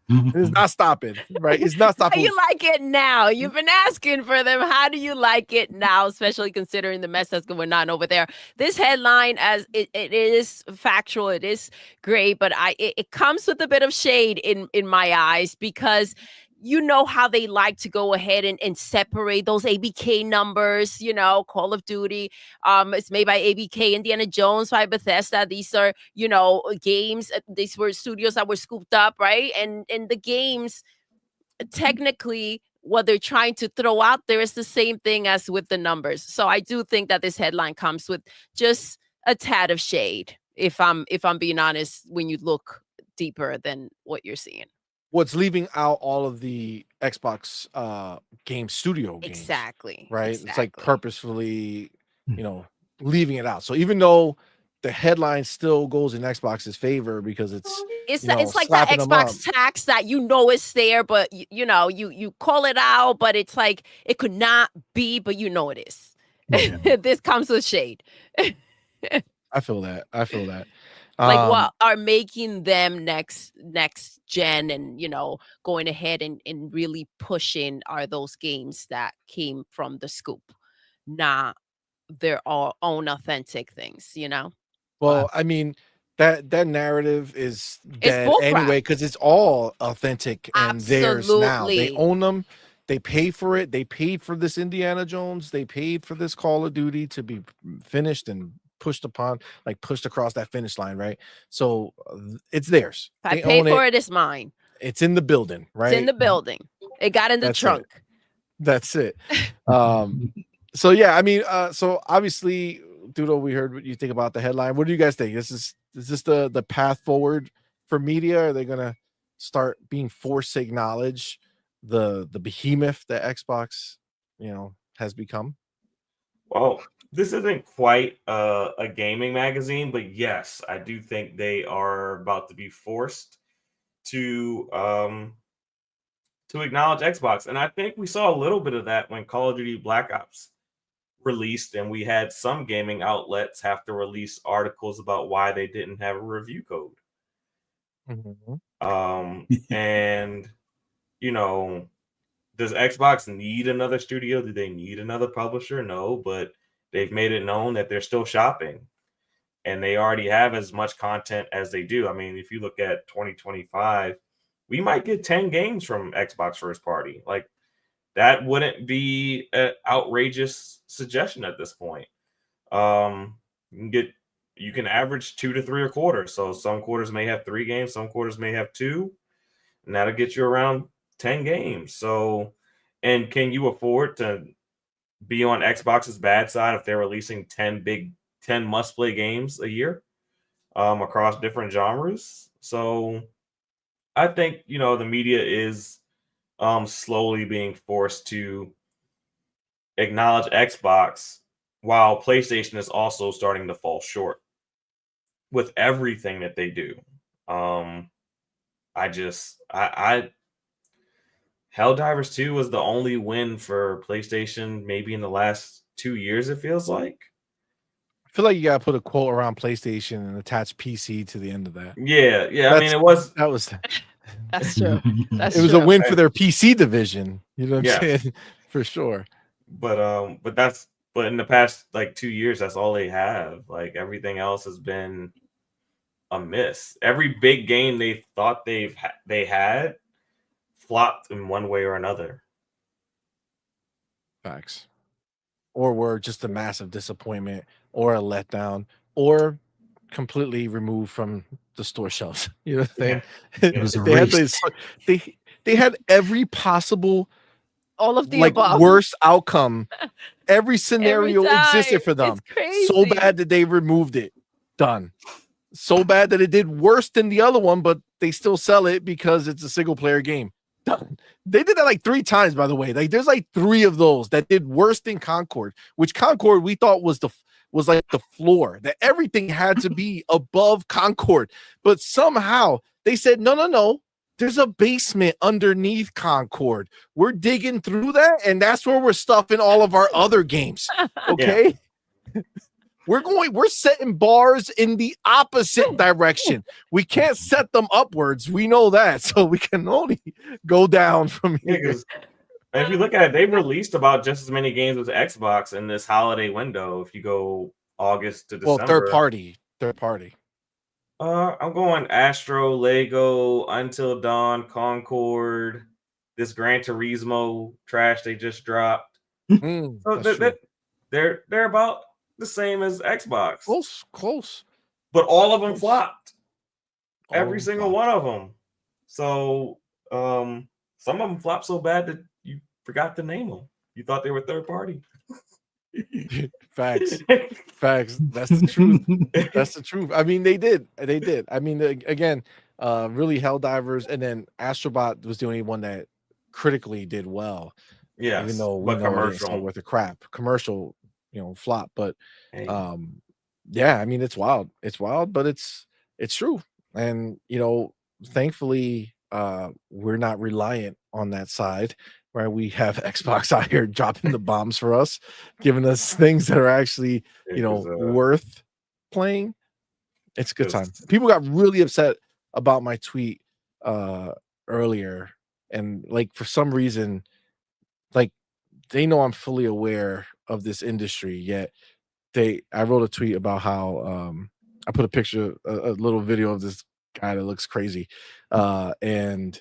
It's not stopping, right? It's not stopping. How you like it now? You've been asking for them. How do you like it now, especially considering the mess that's going on over there? This headline, as it is factual, it is great, but it comes with a bit of shade in my eyes, because you know how they like to go ahead and separate those ABK numbers, Call of Duty. It's made by ABK, Indiana Jones by Bethesda. These are, games. These were studios that were scooped up, right? And the games, technically, what they're trying to throw out there is the same thing as with the numbers. So I do think that this headline comes with just a tad of shade, if I'm being honest, when you look deeper than what you're seeing. What's leaving out all of the Xbox game studio games. Exactly. Right? Exactly. It's like purposefully, leaving it out. So even though the headline still goes in Xbox's favor because it's like that Xbox tax that is there, but you call it out, but it's like it could not be, but it is. Yeah. This comes with shade. I feel that. Like what are making them next gen, and going ahead and really pushing are those games that came from the scoop, not their own authentic things, Well, I mean, that narrative is dead anyway, because it's all authentic and theirs now. They own them. They pay for it. They paid for this Indiana Jones. They paid for this Call of Duty to be finished and pushed across that finish line, right? So it's theirs. If I pay for it, it's mine. It's in the building, right? It's in the building. It got in the trunk. That's it. So yeah, I mean, so obviously, Doodle, we heard what you think about the headline. What do you guys think? Is this the path forward for media? Are they gonna start being forced to acknowledge the behemoth that Xbox, has become? Well, this isn't quite a gaming magazine, but yes, I do think they are about to be forced to acknowledge Xbox. And I think we saw a little bit of that when Call of Duty Black Ops released, and we had some gaming outlets have to release articles about why they didn't have a review code. Mm-hmm. And does Xbox need another studio? Do they need another publisher? No, but they've made it known that they're still shopping, and they already have as much content as they do. I mean, if you look at 2025, we might get 10 games from Xbox first party. Like, that wouldn't be an outrageous suggestion at this point. You can average 2 to 3 a quarter. So some quarters may have 3 games, some quarters may have 2, and that'll get you around 10 games. So, and can you afford to be on Xbox's bad side if they're releasing 10 must-play games a year across different genres? So I think, the media is slowly being forced to acknowledge Xbox, while PlayStation is also starting to fall short with everything that they do. Helldivers 2 was the only win for PlayStation maybe in the last 2 years, it feels like. I feel like you gotta put a quote around PlayStation and attach PC to the end of that. Yeah. I mean, it was that's true. It was a win for their PC division. You know what I'm saying? For sure. But in the past 2 years, that's all they have. Like, everything else has been a miss. Every big game they thought they had flopped in one way or another. Facts. Or were just a massive disappointment, or a letdown, or completely removed from the store shelves. You know what I'm saying? Yeah. It was erased. They had every possible, all of the above, worst outcome. Every scenario existed for them. It's crazy. So bad that they removed it. Done. So bad that it did worse than the other one, but they still sell it because it's a single player game. Done. They did that 3 times, by the way. There's 3 of those that did worse than Concord, which Concord we thought was was like the floor, that everything had to be above Concord. But somehow they said, no. There's a basement underneath Concord. We're digging through that, and that's where we're stuffing all of our other games. Okay. Yeah. We're setting bars in the opposite direction. We can't set them upwards. We know that. So we can only go down from here. If you look at it, they've released about just as many games as Xbox in this holiday window. If you go August to December. Well, third party. I'm going Astro, Lego, Until Dawn, Concord, this Gran Turismo trash they just dropped. So they're about the same as Xbox. Close. But all of them flopped. Every single one of them. So some of them flopped so bad that you forgot to name them. You thought they were third party. Facts. That's the truth. I mean, they did. I mean, again, really Helldivers, and then Astrobot was the only one that critically did well. Yeah, even though we know commercial worth of crap, commercial, flop. But yeah, I mean, it's wild, but it's true. And thankfully, we're not reliant on that side. Right, we have Xbox out here dropping the bombs for us, giving us things that are actually, worth playing. It's a good time. People got really upset about my tweet earlier, and like for some reason, like they know I'm fully aware of this industry. Yet I wrote a tweet about how I put a picture, a little video of this guy that looks crazy, and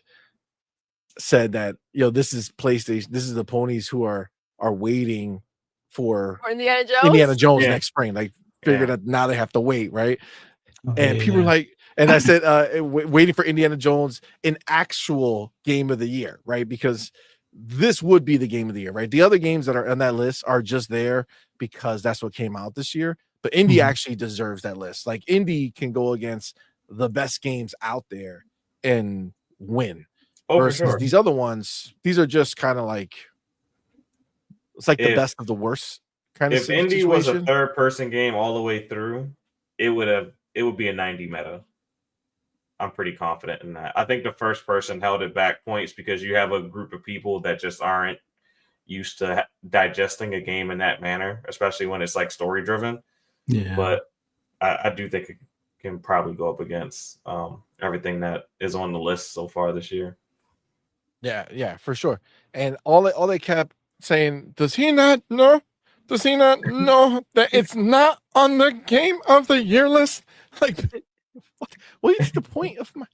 said that this is PlayStation, this is the ponies who are waiting for Indiana Jones next spring. Like figured that now they have to wait, right? And people were like, and I said waiting for Indiana Jones, an actual game of the year, right? Because this would be the game of the year, right? The other games that are on that list are just there because that's what came out this year. But Indy actually deserves that list. Like Indy can go against the best games out there and win. Versus these other ones, these are just kind of like, it's like the best of the worst kind of situation. If Indy was a third-person game all the way through, it would be a 90 meta. I'm pretty confident in that. I think the first person held it back points because you have a group of people that just aren't used to digesting a game in that manner, especially when it's like story-driven. Yeah. But I do think it can probably go up against everything that is on the list so far this year. Yeah, for sure. And all they kept saying, does he not know that it's not on the game of the year list? Like, what is the point of my?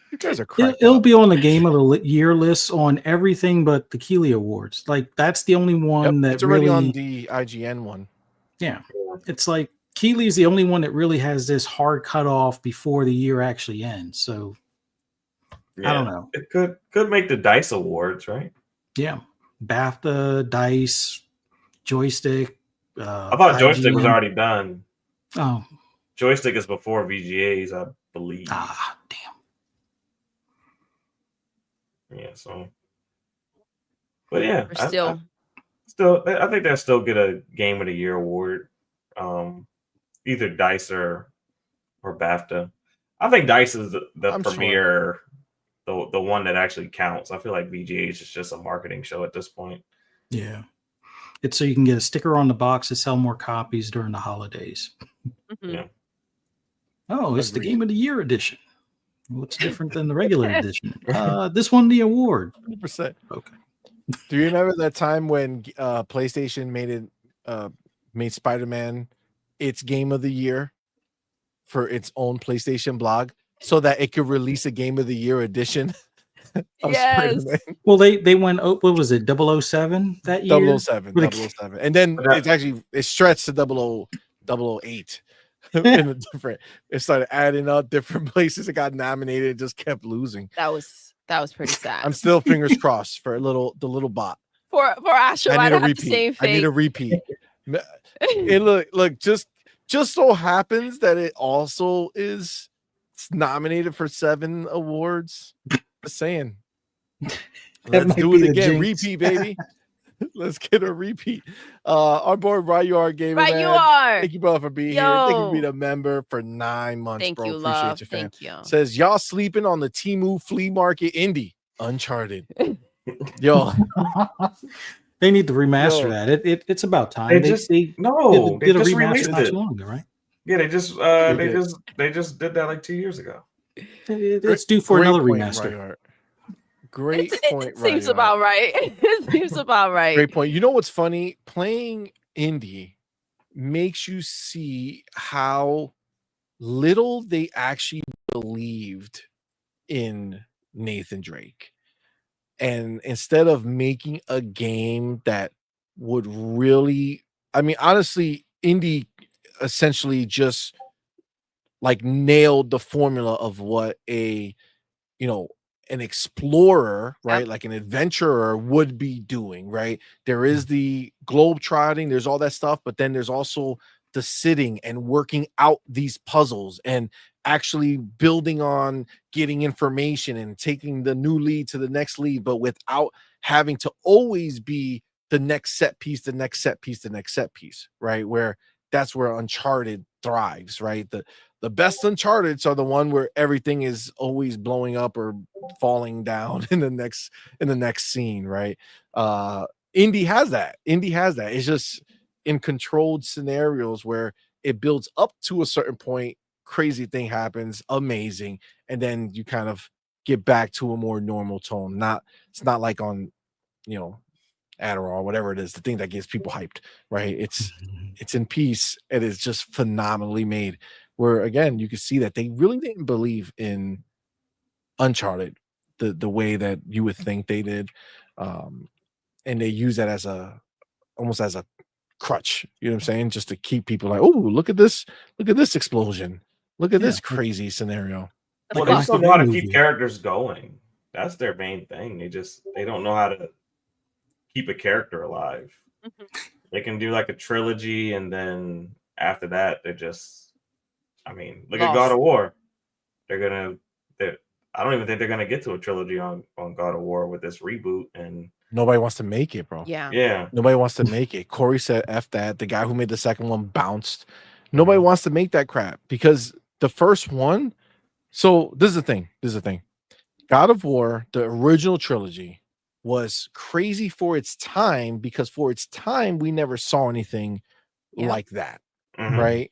You guys are crazy. It'll be on the game of the year list on everything but the Keeley Awards. Like that's the only one that it's already really on the IGN one. Yeah, it's like Keeley's the only one that really has this hard cutoff before the year actually ends. So. Yeah, I don't know. It could make the DICE Awards, right? Yeah. BAFTA, DICE, Joystick. I thought IGN. Joystick was already done. Oh. Joystick is before VGAs, I believe. Ah, damn. Yeah, so. But yeah. I think they'll still get a Game of the Year award. Either DICE or BAFTA. I think DICE is the premier... The one that actually counts. I feel like VGA is just a marketing show at this point. Yeah. It's so you can get a sticker on the box to sell more copies during the holidays. Mm-hmm. Yeah. Oh, it's the Game of the Year edition. What's different than the regular edition? This won the award. 100%. Okay. Do you remember that time when PlayStation made Spider-Man its Game of the Year for its own PlayStation blog? So that it could release a Game of the Year edition of Spider-Man. Well, they went, what was it, 007 that year? 007. And then it stretched to 008. It started adding up different places. It got nominated. It just kept losing. That was pretty sad. I'm still fingers crossed for the little bot. For Astro, I need a repeat. I need a repeat. It look just so happens that it also is nominated for 7 awards. Just saying. Let's do it again. Repeat, baby. Let's get a repeat. Our boy Ryu are gaming. Right, man. you are. Thank you, brother, for being here. Thank you for being a member for 9 months, Thank bro. you, Appreciate love. you, fam. Thank you. Says y'all sleeping on the Temu flea market indie Uncharted. Yo, they need to remaster Yo. that. It's about time. They They just did they a just remaster released not it. too long ago, right? Yeah, they just did that like 2 years ago. It's due for great another point, remaster. Ryu. Great point, It seems Ryu. about right. It seems about right. Great point. You know what's funny? Playing indie makes you see how little they actually believed in Nathan Drake. And instead of making a game that would really, I mean, honestly, indie essentially just like nailed the formula of what a, you know, an explorer, right? Like an adventurer would be doing, right? There is the globe trotting, there's all that stuff, but then there's also the sitting and working out these puzzles and actually building on getting information and taking the new lead to the next lead, but without having to always be the next set piece, the next set piece, the next set piece, right? Where that's where Uncharted thrives, right? The best Uncharted are the one where everything is always blowing up or falling down in the next scene, right? Indy has that. It's just in controlled scenarios where it builds up to a certain point, crazy thing happens, amazing, and then you kind of get back to a more normal tone. It's not like on, you know, Adderall, whatever it is, the thing that gets people hyped, right? It's in peace. It is just phenomenally made. Where again, you can see that they really didn't believe in Uncharted the way that you would think they did, and they use that as almost as a crutch. You know what I'm saying? Just to keep people like, oh, look at this explosion, look at this crazy scenario. Well, they just don't know how to keep characters going. That's their main thing. They don't know how to keep a character alive. They can do like a trilogy, and then after that, they're just. I mean, look at God of War. I don't even think they're gonna get to a trilogy on God of War with this reboot, and nobody wants to make it, bro. Yeah. Nobody wants to make it. Corey said F that. The guy who made the second one bounced. Nobody wants to make that crap because the first one. So this is the thing. God of War, the original trilogy, was crazy for its time because for its time we never saw anything like that, right?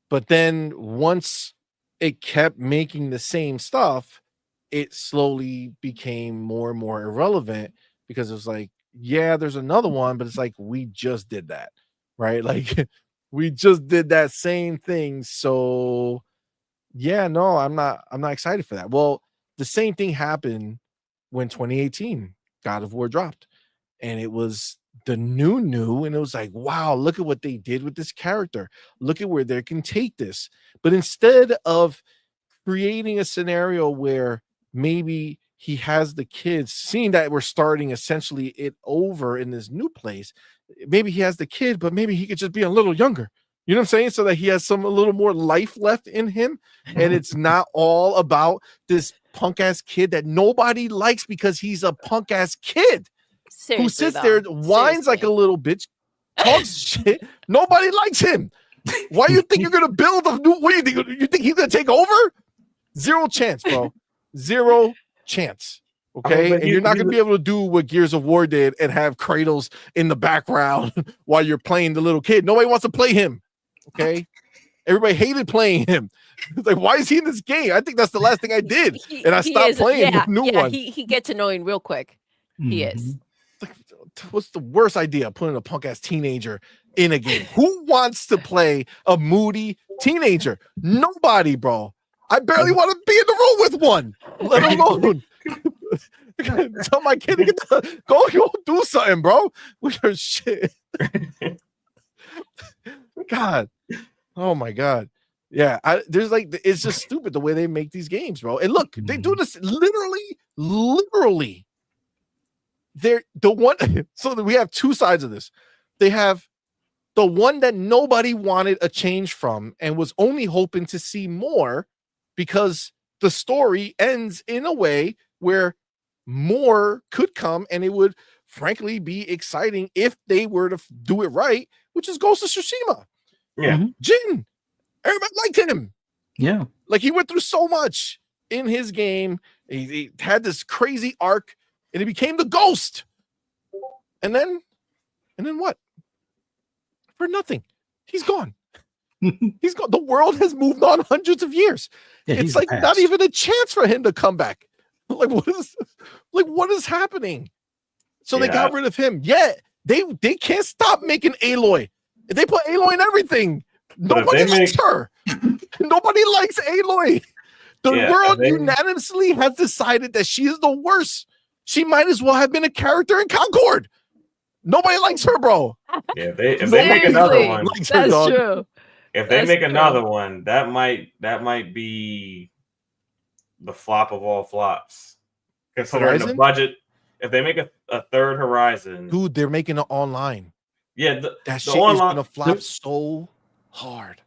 But then once it kept making the same stuff, it slowly became more and more irrelevant because it was like, yeah, there's another one, but it's like we just did that, right? Like we just did that same thing. So yeah, no, I'm not excited for that. Well, the same thing happened when 2018 God of War dropped, and it was the new, and it was like, wow, look at what they did with this character. Look at where they can take this. But instead of creating a scenario where maybe he has the kids, seeing that we're starting essentially it over in this new place, maybe he has the kid, but maybe he could just be a little younger. You know what I'm saying? So that he has a little more life left in him. And it's not all about this punk ass kid that nobody likes because he's a punk ass kid. Seriously, who sits there, whines like a little bitch, talks shit. Nobody likes him. Why you think you're gonna build a new? What do you think? You think he's gonna take over? Zero chance, bro. Zero chance. Okay, and you're not gonna be able to do what Gears of War did and have Kratos in the background while you're playing the little kid. Nobody wants to play him. Okay, everybody hated playing him. Like, why is he in this game? I think that's the last thing I did, and I stopped playing the new one. He gets annoying real quick. He is. What's the worst idea? Putting a punk ass teenager in a game. Who wants to play a moody teenager? Nobody, bro. I barely want to be in the room with one, let alone tell my kid to go do something, bro. With your shit. God. Oh my God. Yeah, there's like, it's just stupid the way they make these games, bro. And look, they do this literally. They're the one. So we have two sides of this. They have the one that nobody wanted a change from and was only hoping to see more because the story ends in a way where more could come and it would frankly be exciting if they were to do it right, which is Ghost of Tsushima. Yeah. Jin, everybody liked him. Yeah. Like he went through so much in his game. He had this crazy arc and he became the Ghost. And then what? For nothing. He's gone. He's gone. The world has moved on hundreds of years. Yeah, it's like not even a chance for him to come back. Like what is happening? So they got rid of him. Yeah, they can't stop making Aloy. They put Aloy in everything. Nobody likes her. Nobody likes Aloy. The world unanimously has decided that she is the worst. She might as well have been a character in Concord. Nobody likes her, bro. Yeah, if they make another one, that's true. If they make another one, that might be the flop of all flops. Considering the budget, if they make a third Horizon, dude, they're making it online. Yeah, that shit is gonna flop so hard.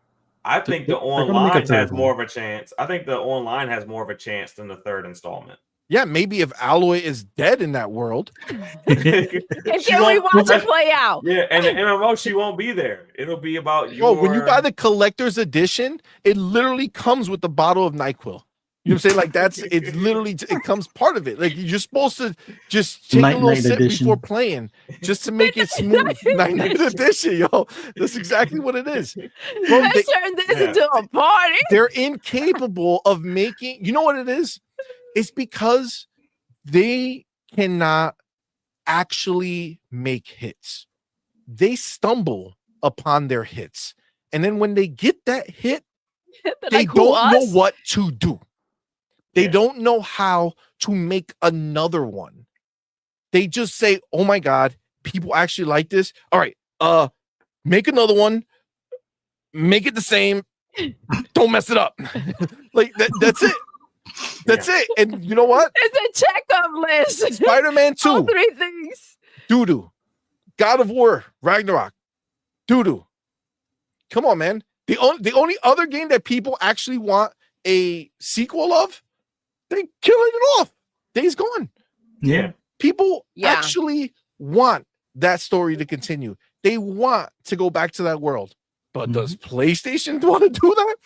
I think the online has more of a chance. I think the online has more of a chance than the third installment. Yeah, maybe if Aloy is dead in that world. And can we watch it play out? Yeah, and the MMO, she won't be there. It'll be about you. When you buy the collector's edition, it literally comes with a bottle of NyQuil. You know what I'm saying? Like it's literally, it comes part of it. Like you're supposed to just take a little sip before playing just to make it smooth. Night edition, yo. That's exactly what it is. Bro, they turned this into a party. They're incapable of making, you know what it is? It's because they cannot actually make hits. They stumble upon their hits. And then when they get that hit, they don't know what to do. They don't know how to make another one. They just say, oh my God, people actually like this. All right, make another one. Make it the same. Don't mess it up. Like that's it. That's it. And you know what? It's a checkup list. Spider-Man 2. All 3 things. Doodle. God of War. Ragnarok. Doodle. Come on, man. The only other game that people actually want a sequel of, they're killing it off. Days Gone. Yeah. People actually want that story to continue. They want to go back to that world. But does PlayStation want to do that?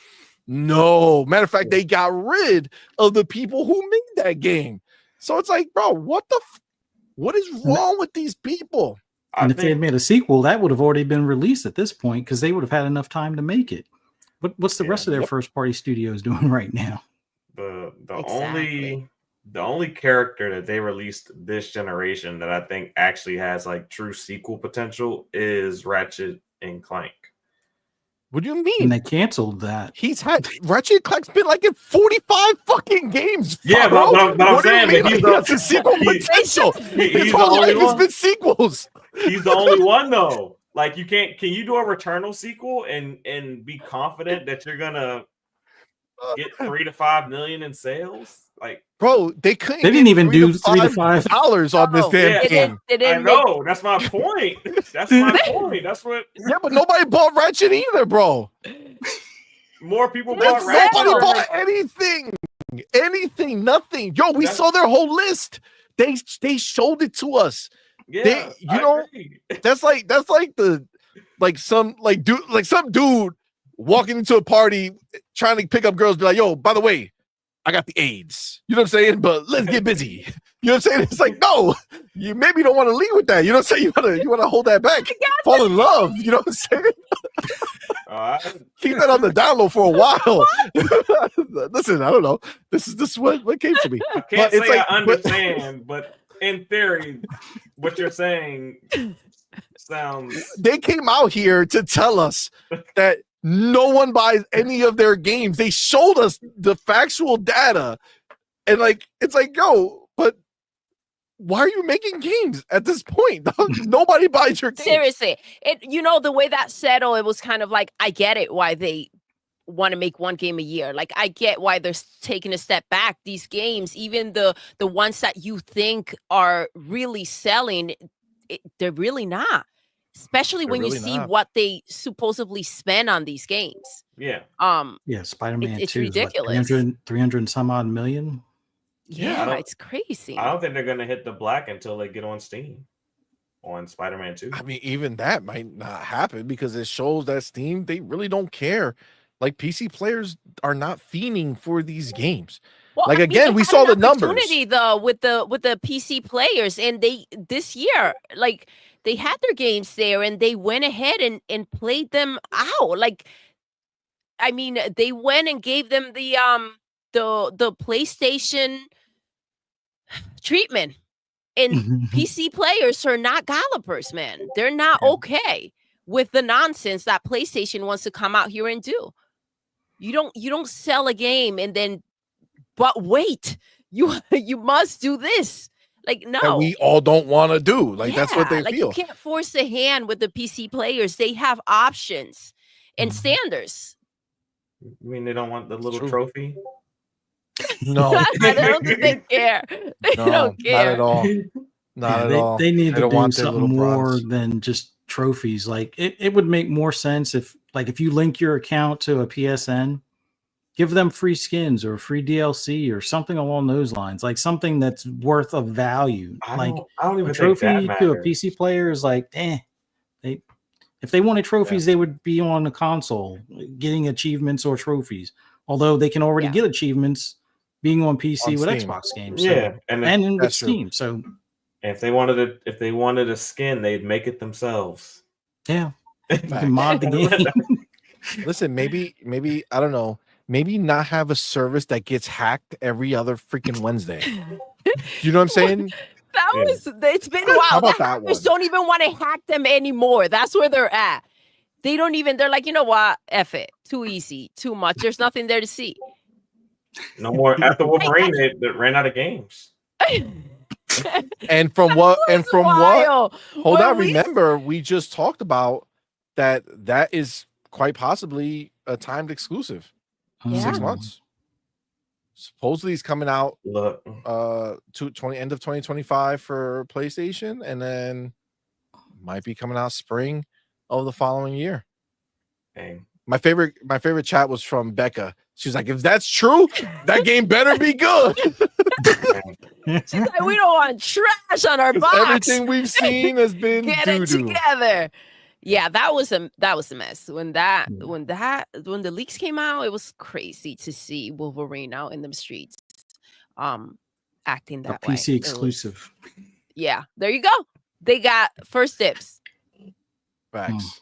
No. Matter of fact, they got rid of the people who made that game. So it's like, bro, what is wrong with these people? And if they had made a sequel, that would have already been released at this point because they would have had enough time to make it. What's the rest of their first party studios doing right now? The only character that they released this generation that I think actually has like true sequel potential is Ratchet and Clank. What do you mean? And they canceled that. He's had Ratchet & Clank's been like in 45 fucking games. Yeah, but I'm saying that he has a sequel potential. His whole life has been sequels. He's the only one though. Like can you do a Returnal sequel and be confident that you're gonna get $3 to $5 million in sales? Like, bro, they couldn't. They didn't even do $3 to $5 on this damn game. I know. That's my point. That's my point. That's what. Yeah, but nobody bought Ratchet either, bro. More people bought Ratchet. Nobody bought anything, nothing. Yo, we saw their whole list. They showed it to us. Yeah, that's like some dude walking into a party trying to pick up girls, be like, yo, by the way, I got the AIDS. You know what I'm saying? But let's get busy. You know what I'm saying? It's like, no, you maybe don't want to lead with that. You know what I'm saying? You want to hold that back. Fall in love. You know what I'm saying? Keep that on the download for a while. Listen, I don't know. This is what came to me. I can't say I understand, but in theory, what you're saying sounds. They came out here to tell us that no one buys any of their games. They showed us the factual data, and it's like, yo, but why are you making games at this point? Nobody buys your games. Seriously, the way that settled, it was kind of like, I get it why they want to make one game a year. Like, I get why they're taking a step back. These games, even the ones that you think are really selling, they're really not. Especially when you see what they supposedly spend on these games. Yeah. Spider-Man 2 it's ridiculous. Like 300 and some odd million. Yeah, it's crazy. I don't think they're gonna hit the black until they get on Steam. on Spider-Man 2. I mean, even that might not happen because it shows that Steam, they really don't care. Like PC players are not fiending for these games. Well, Like I mean, again, they we had saw an the numbers. opportunity, though, with the PC players, and they this year, like they had their games there, and they went ahead and played them out. Like, I mean, they went and gave them the PlayStation treatment. And PC players are not gallopers, man. They're not okay with the nonsense that PlayStation wants to come out here and do. You don't sell a game and then, but wait, you must do this. Like, no. That we all don't want to do. Like, that's what they like feel. You can't force the hand with the PC players. They have options and standards. You mean they don't want the little trophy? No. I don't think they care. They don't care. Not at all. Not at all. They need to do want something more than just trophies. Like it would make more sense if you link your account to a PSN, give them free skins or free DLC or something along those lines. Like something that's worth of value. I don't even a trophy think that to a matters. PC player is like, if they wanted trophies, they would be on the console getting achievements or trophies. Although they can already get achievements being on PC with Steam. Xbox games. So, Yeah, and with Steam. So if they wanted a skin, they'd make it themselves. Yeah. You can mod the game. Listen, maybe I don't know. Maybe not have a service that gets hacked every other freaking Wednesday. You know what I'm saying? It's been a while. How about the that hackers one? don't even want to hack them anymore. That's where they're at. They're like, you know what? F it. Too easy. Too much. There's nothing there to see. No more. After Wolverine, they ran out of games. And from what? Hold on. We- Remember, we just talked about that is quite possibly a timed exclusive. 6 months. Supposedly, it's coming out Look, end of 2025 for PlayStation, and then might be coming out spring of the following year. dang. My favorite chat was from Becca. She was like, "If that's true, that game better be good." She's like, we don't want trash on our 'Cause box. everything we've seen has been Get doo-doo. it together. Yeah, that was a mess. When the leaks came out, it was crazy to see Wolverine out in the streets, acting that A way. PC exclusive. Yeah, there you go. They got first dibs. Facts.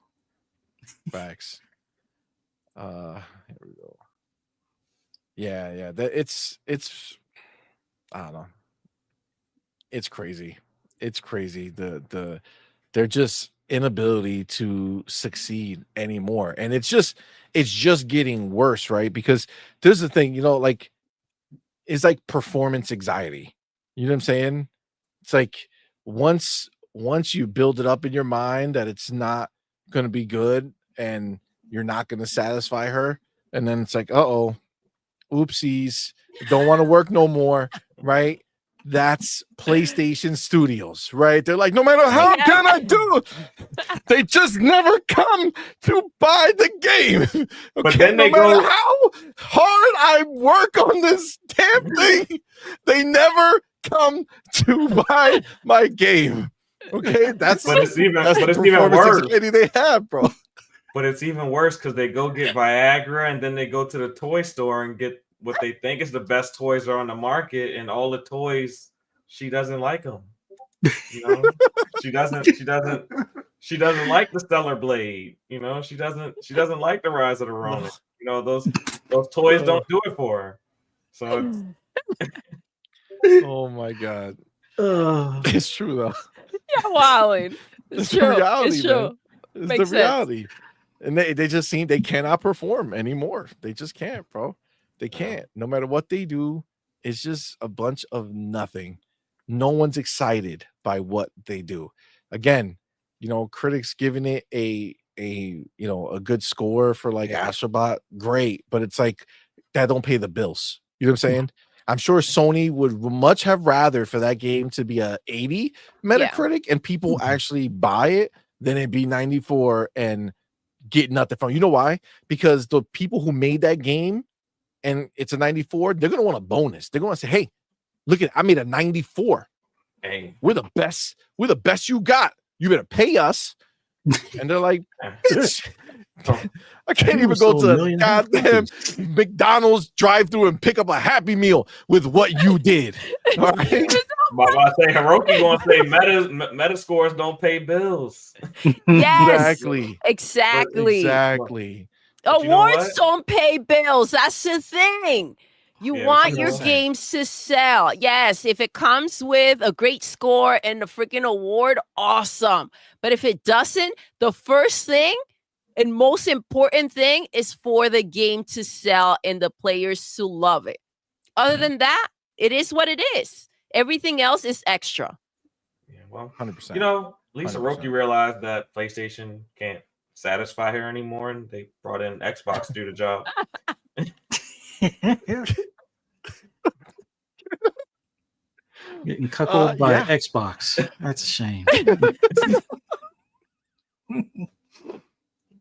Facts. Here we go. Yeah. It's I don't know. It's crazy. It's crazy. They're just inability to succeed anymore. And it's just getting worse, right? Because there's the thing, like it's like performance anxiety. You know what I'm saying? It's like once you build it up in your mind that it's not going to be good and you're not going to satisfy her, and then it's like, oopsies, don't want to work no more, right? That's PlayStation Studios, right? They're like, no matter how can I do, they just never come to buy the game. Okay? But then no they matter go- how hard I work on this damn thing, they never come to buy my game. Okay, that's But it's even the performance worse. anxiety they have, bro. But it's even worse because they go get Viagra and then they go to the toy store and get what they think is the best toys are on the market, and all the toys, she doesn't like them. She doesn't like the Stellar Blade. She doesn't like the Rise of the Ronin. Those toys don't do it for her. So Oh my god, it's true though. Yeah, wilding. It's It's the true. reality, It's man. true. It's Makes the sense. reality. And they just seem they cannot perform anymore. They just can't, bro. They can't. No matter what they do, it's just a bunch of nothing. No one's excited by what they do. Again, critics giving it a good score for like Astrobot, great, but it's like that don't pay the bills. You know what I'm saying? I'm sure Sony would much have rather for that game to be a 80 Metacritic and people actually buy it than it be 94 and get nothing from. You know why? Because the people who made that game and it's a 94, they're gonna want a bonus. They're gonna say, "Hey, look at I made a 94. hey, We're the best you got. You better pay us. And they're like, bitch, I can't You even go sold to the millions of goddamn copies. McDonald's drive-through and pick up a Happy Meal with what you did. All right? I say Hiroki gonna say meta scores don't pay bills. Yes, Exactly. exactly. But you know Awards what? don't pay bills. That's the thing. You Yeah, want you your know. games to sell. Yes, if it comes with a great score and the freaking award, awesome. But if it doesn't, the first thing and most important thing is for the game to sell and the players to love it. Other than that, it is what it is. Everything else is extra. Yeah, well, 100%. you know, at least 100%. Hiroki realized that PlayStation can't satisfy her anymore, and they brought in Xbox to do the job. Getting cuckolded by yeah. Xbox. That's a shame.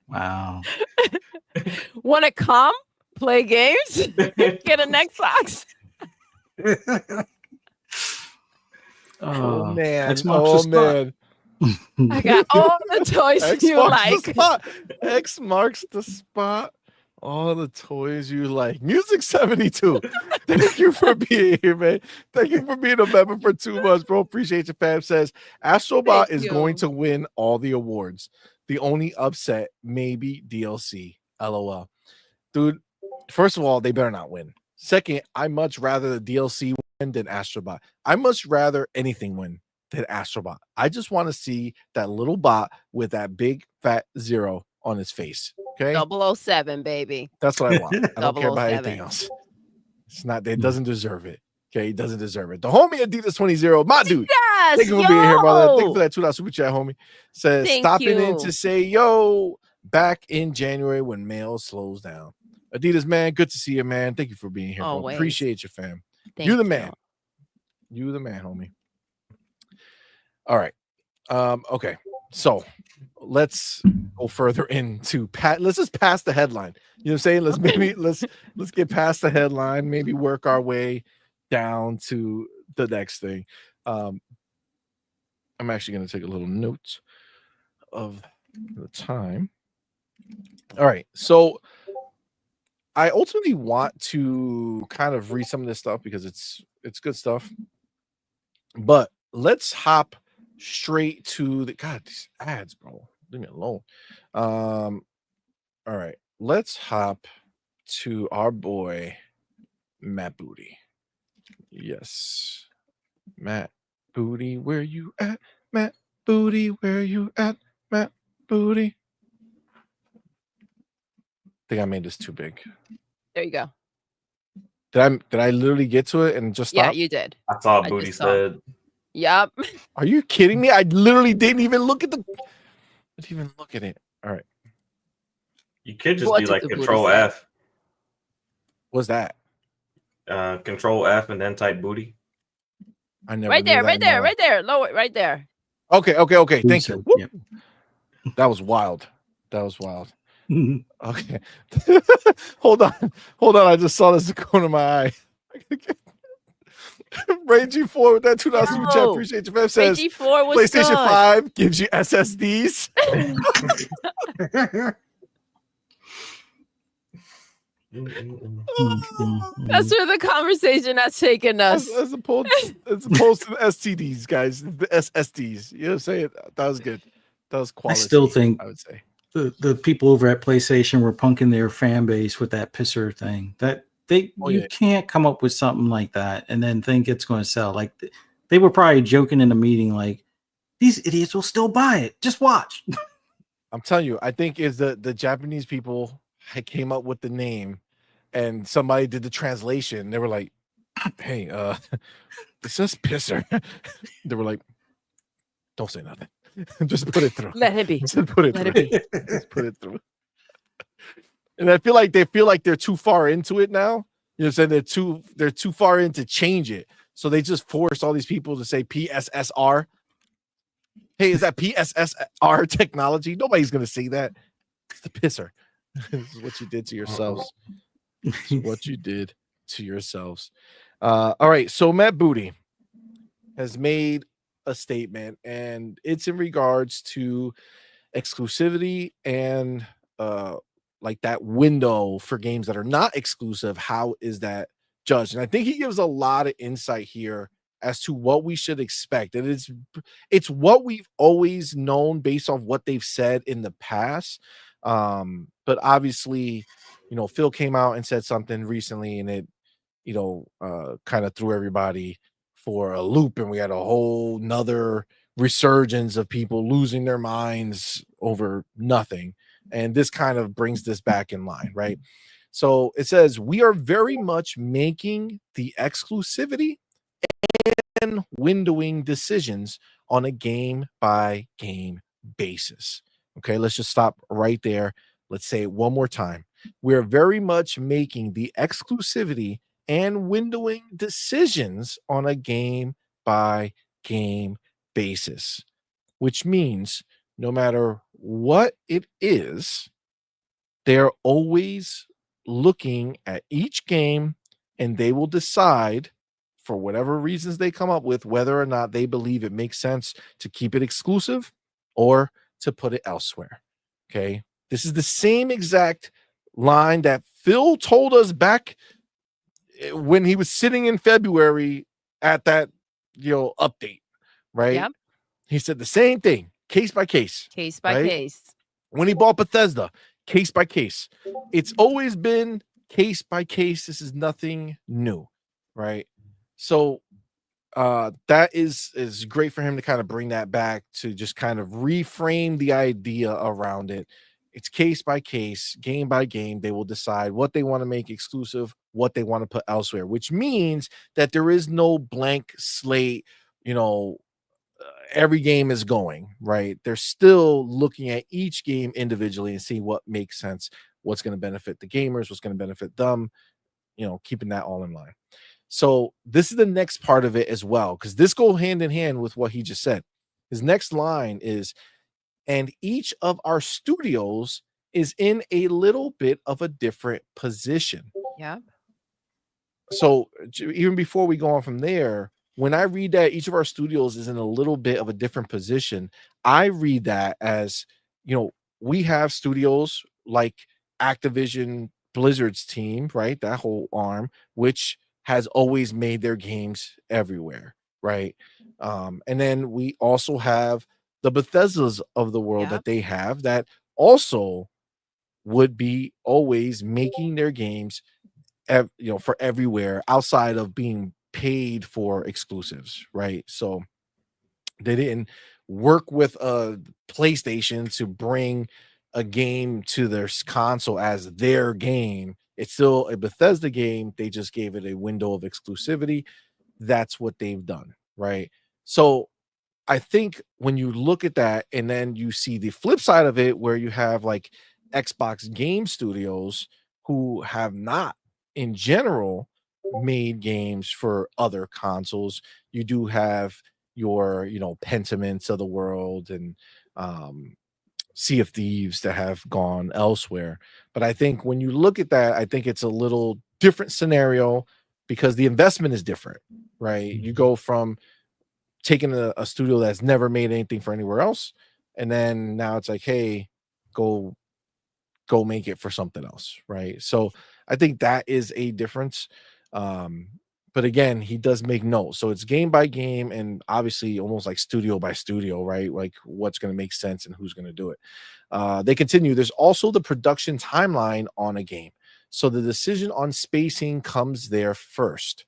Wow. Want to come play games? Get an Xbox. Oh man. X marks Oh the spot. man. I got all the toys X you marks like. the spot. X marks the spot. All the toys you like. Music 72. Thank you for being here, man. Thank you for being a member for 2 months, bro. Appreciate you, fam. Says Astrobot Thank is you. going to win all the awards. The only upset, maybe DLC. LOL. Dude, first of all, they better not win. Second, I much rather the DLC win than Astrobot. I much rather anything win than Astrobot. I just want to see that little bot with that big fat 0 on his face. Okay. 007, baby. That's what I want. I don't care about 007. anything else. It's not, it doesn't deserve it. Okay, he doesn't deserve it. The homie Adidas 20, my dude. Yes, Thank you for being here, brother. Thank you for that $2 super chat, homie. Says Thank stopping in you. to say, yo, back in January when mail slows down. Adidas, man, good to see you, man. Thank you for being here, bro. Always. Appreciate you, fam. Thank You the you. man. You the man, homie. All right. Okay. So let's go further into let's just pass the headline. You know what I'm saying? Let's get past the headline, maybe work our way down to the next thing. I'm actually going to take a little note of the time. All right. So I ultimately want to kind of read some of this stuff because it's good stuff. But let's hop straight to these ads, bro. Leave me alone. All right. Let's hop to our boy Matt Booty. Yes. Matt Booty, where you at? Matt Booty, where you at? Matt Booty. I think I made this too big. There you go. Did I literally get to it and just stop? Yeah, you did. I saw I Booty just saw. said. Yep. Are you kidding me? I literally didn't even look at it. All right. You could just What be did like the Booty Control say? F. What's that? Control F and then type booty. I never Right knew there, that right in there, my life. right there. Lower, right there. Okay. Thank you. Whoop. Yep. That was wild. Okay. Hold on. I just saw this go to my eye. Ray G4 with that $2 super chat. Yo, Appreciate you, fam. Says G4 was PlayStation good. 5 gives you SSDs. That's where the conversation has taken us. as opposed to the STDs, guys. The SSDs. You know what I'm saying? That was good. That was I quality. still think I would say the people over at PlayStation were punking their fan base with that pisser thing. That you can't come up with something like that and then think it's going to sell. Like they were probably joking in a meeting, like these idiots will still buy it. Just watch. I'm telling you, I think is the Japanese people came up with the name and somebody did the translation. They were like, hey, it says pisser. They were like, don't say nothing. Just put it through. Let it be. Just put it Let through. it be. Just put it through. And I feel like they're too far into it now. You know what I'm saying? They're too far in to change it. So they just force all these people to say PSSR. Hey, is that PSSR technology? Nobody's gonna say that. It's the pisser. This is what you did to yourselves. This is what you did to yourselves. All right. So Matt Booty has made a statement, and it's in regards to exclusivity and like that window for games that are not exclusive. How is that judged? And I think he gives a lot of insight here as to what we should expect. And it's what we've always known based off what they've said in the past. But obviously, Phil came out and said something recently, and it kind of threw everybody for a loop, and we had a whole nother resurgence of people losing their minds over nothing. And this kind of brings this back in line, right? So it says, we are very much making the exclusivity and windowing decisions on a game by game basis. Okay, let's just stop right there. Let's say it one more time. We're very much making the exclusivity and windowing decisions on a game by game basis, which means no matter what it is, they're always looking at each game, and they will decide, for whatever reasons they come up with, whether or not they believe it makes sense to keep it exclusive or to put it elsewhere. Okay, this is the same exact line that Phil told us back when he was sitting in February at that update, right? Yep. He said the same thing, case by case. Case by right? case. When he bought Bethesda, case by case. It's always been case by case. This is nothing new, right? So that is great for him to kind of bring that back, to just kind of reframe the idea around it. It's case by case, game by game. They will decide what they want to make exclusive, what they want to put elsewhere, which means that there is no blank slate, every game is going, right? They're still looking at each game individually and see what makes sense, what's going to benefit the gamers, what's going to benefit them, keeping that all in line. So this is the next part of it as well, because this goes hand in hand with what he just said. His next line is, and each of our studios is in a little bit of a different position. Yeah. So even before we go on from there, when I read that each of our studios is in a little bit of a different position, I read that as, we have studios like Activision Blizzard's team, right? That whole arm, which has always made their games everywhere, right? And then we also have the Bethesdas of the world that they have that also would be always making their games, for everywhere outside of being paid for exclusives, right? So they didn't work with a PlayStation to bring a game to their console as their game. It's still a Bethesda game. They just gave it a window of exclusivity. That's what they've done, right? So I think when you look at that and then you see the flip side of it, where you have like Xbox Game Studios who have not in general made games for other consoles. You do have your, Pentiments of the world and Sea of Thieves that have gone elsewhere. But I think when you look at that, I think it's a little different scenario because the investment is different, right? You go from taking a studio that's never made anything for anywhere else, and then now it's like, hey, go make it for something else, right? So I think that is a difference. But again, he does make notes, so it's game by game and obviously almost like studio by studio, right? Like what's going to make sense and who's going to do it. They continue. There's also the production timeline on a game, so the decision on spacing comes there first.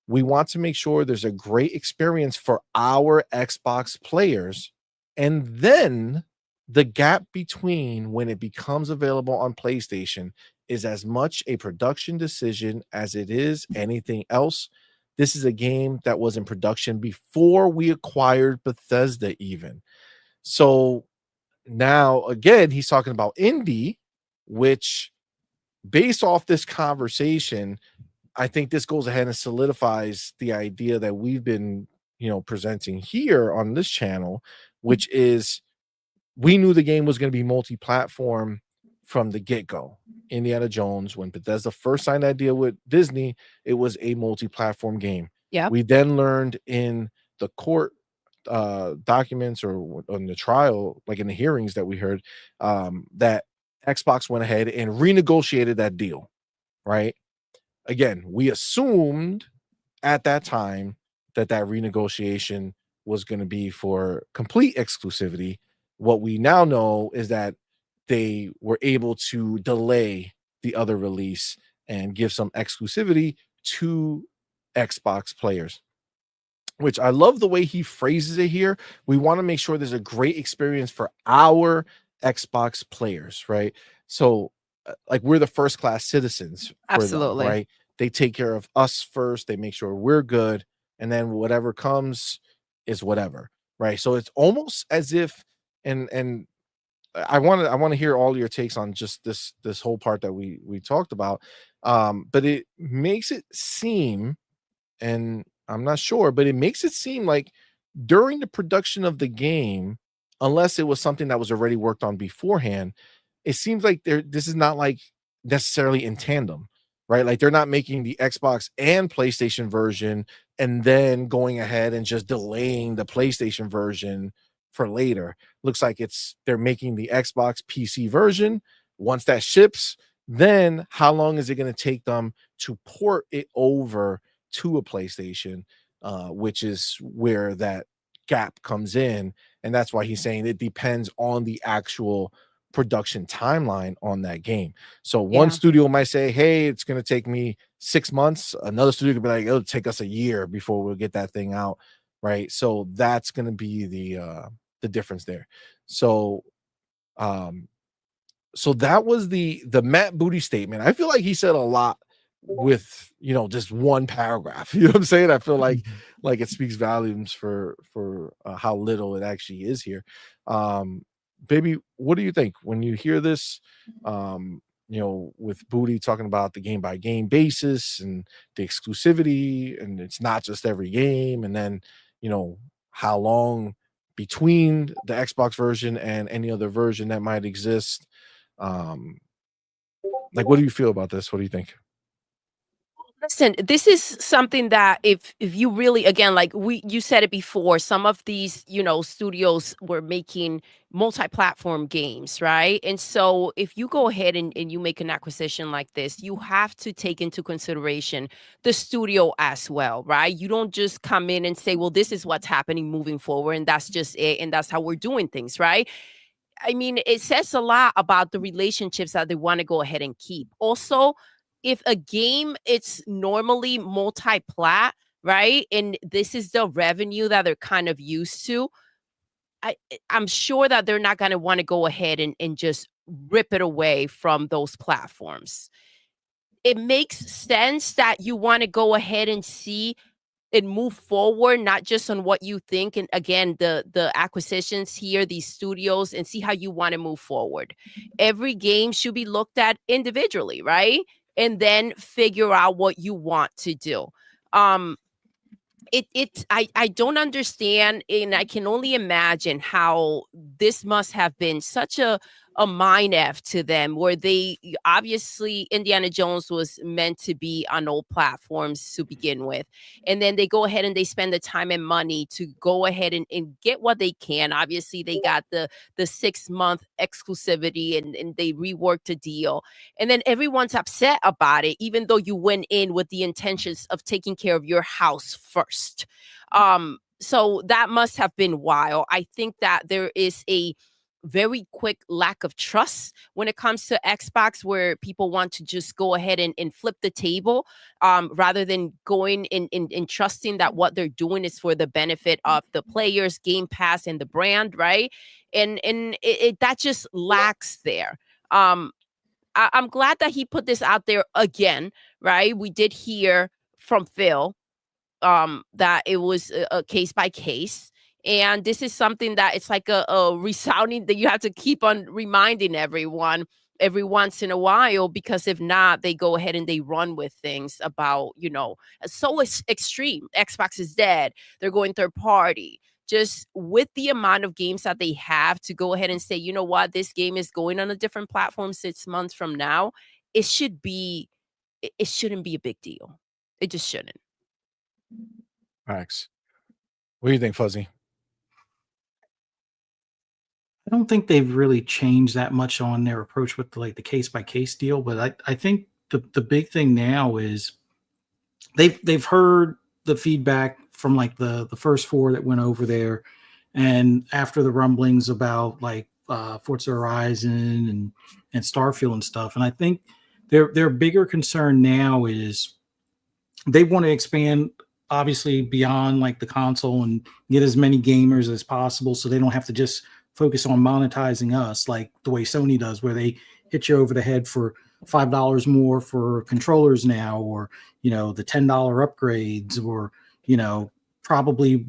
We want to make sure there's a great experience for our Xbox players, and then the gap between when it becomes available on PlayStation is as much a production decision as it is anything else. This is a game that was in production before we acquired Bethesda even. So now, again, he's talking about Indy, which based off this conversation, I think this goes ahead and solidifies the idea that we've been, presenting here on this channel, which is we knew the game was going to be multi-platform from the get-go. Indiana Jones, when Bethesda first signed that deal with Disney, it was a multi-platform game. Yeah. We then learned in the court documents or on the trial, like in the hearings that we heard, that Xbox went ahead and renegotiated that deal, right? Again, we assumed at that time that renegotiation was going to be for complete exclusivity. What we now know is that they were able to delay the other release and give some exclusivity to Xbox players, which I love the way he phrases it here. We want to make sure there's a great experience for our Xbox players, right? So, like, we're the first class citizens for them, right? They take care of us first. They make sure we're good, and then whatever comes is whatever, right? So it's almost as if, and I want to hear all your takes on just this whole part that we talked about. But it makes it seem, and I'm not sure, but it makes it seem like during the production of the game, unless it was something that was already worked on beforehand, it seems like this is not like necessarily in tandem, right? Like they're not making the Xbox and PlayStation version and then going ahead and just delaying the PlayStation version for later. Looks like they're making the Xbox PC version. Once that ships, then how long is it going to take them to port it over to a PlayStation, which is where that gap comes in. And that's why he's saying it depends on the actual production timeline on that game. So one studio might say, hey, it's going to take me 6 months. Another studio could be like, it'll take us a year before we'll get that thing out. Right. So that's going to be the difference there. So, so that was the Matt Booty statement. I feel like he said a lot with, just one paragraph. You know what I'm saying? I feel like it speaks volumes for how little it actually is here. Baby, what do you think when you hear this? With Booty talking about the game by game basis and the exclusivity, and it's not just every game, and then how long between the Xbox version and any other version that might exist. Like, what do you feel about this? What do you think? Listen, this is something that if you really, again, like you said it before, some of these, studios were making multi-platform games, right? And so if you go ahead and you make an acquisition like this, you have to take into consideration the studio as well, right? You don't just come in and say, well, this is what's happening moving forward, and that's just it, and that's how we're doing things, right? I mean, it says a lot about the relationships that they want to go ahead and keep. Also, if a game it's normally multi-plat, right? And this is the revenue that they're kind of used to, I'm sure that they're not going to want to go ahead and just rip it away from those platforms. It makes sense that you want to go ahead and see and move forward, not just on what you think. And again, the acquisitions here, these studios, and see how you want to move forward. Every game should be looked at individually, right? And then figure out what you want to do. I don't understand, and I can only imagine how this must have been such a mind F to them, where they obviously Indiana Jones was meant to be on old platforms to begin with. And then they go ahead and they spend the time and money to go ahead and get what they can. Obviously, they got the 6-month exclusivity and they reworked the deal. And then everyone's upset about it, even though you went in with the intentions of taking care of your house first. So that must have been wild. I think that there is a very quick lack of trust when it comes to Xbox, where people want to just go ahead and flip the table, rather than going and trusting that what they're doing is for the benefit of the players, Game Pass, and the brand, right? And that just lacks there. I'm glad that he put this out there again, right? We did hear from Phil that it was a case by case. And this is something that it's like a resounding that you have to keep on reminding everyone every once in a while, because if not, they go ahead and they run with things about, so extreme. Xbox is dead. They're going third party. Just with the amount of games that they have to go ahead and say, you know what, this game is going on a different platform 6 months from now, it shouldn't be a big deal. It just shouldn't. Max, what do you think, Fuzzy? I don't think they've really changed that much on their approach with the case by case deal, but I think the big thing now is they've heard the feedback from like the first four that went over there, and after the rumblings about like Forza Horizon and Starfield and stuff, and I think their bigger concern now is they want to expand obviously beyond like the console and get as many gamers as possible, so they don't have to just focus on monetizing us like the way Sony does, where they hit you over the head for $5 more for controllers now, or the $10 upgrades, or probably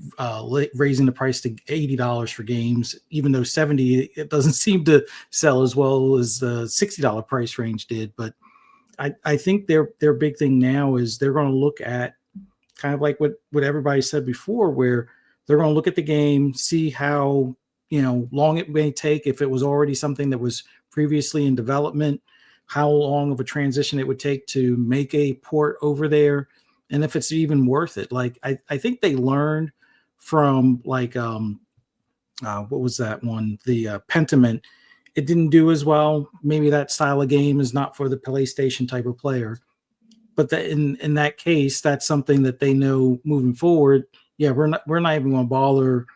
raising the price to $80 for games, even though 70 it doesn't seem to sell as well as the $60 price range did. But I think their big thing now is they're going to look at kind of like what everybody said before, where they're going to look at the game, see how long it may take if it was already something that was previously in development, how long of a transition it would take to make a port over there, and if it's even worth it. Like I think they learned from like what was that one, the Pentiment. It didn't do as well. Maybe that style of game is not for the PlayStation type of player. But in that case, that's something that they know moving forward. Yeah, we're not even going to bother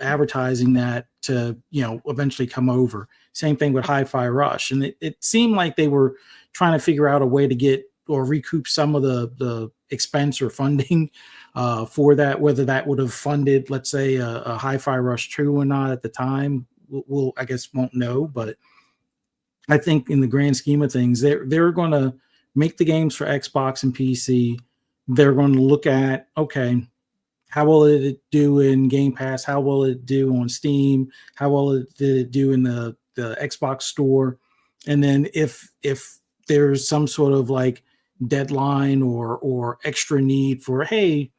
advertising that to eventually come over. Same thing with Hi-Fi Rush, and it seemed like they were trying to figure out a way to get or recoup some of the expense or funding for that. Whether that would have funded, let's say, a Hi-Fi Rush 2 or not at the time, we'll I guess won't know. But I think in the grand scheme of things, they're going to make the games for Xbox and PC. They're going to look at, okay, how will it do in Game Pass? How will it do on Steam? How will did it do in the Xbox store? And then if there's some sort of like deadline or extra need for, hey,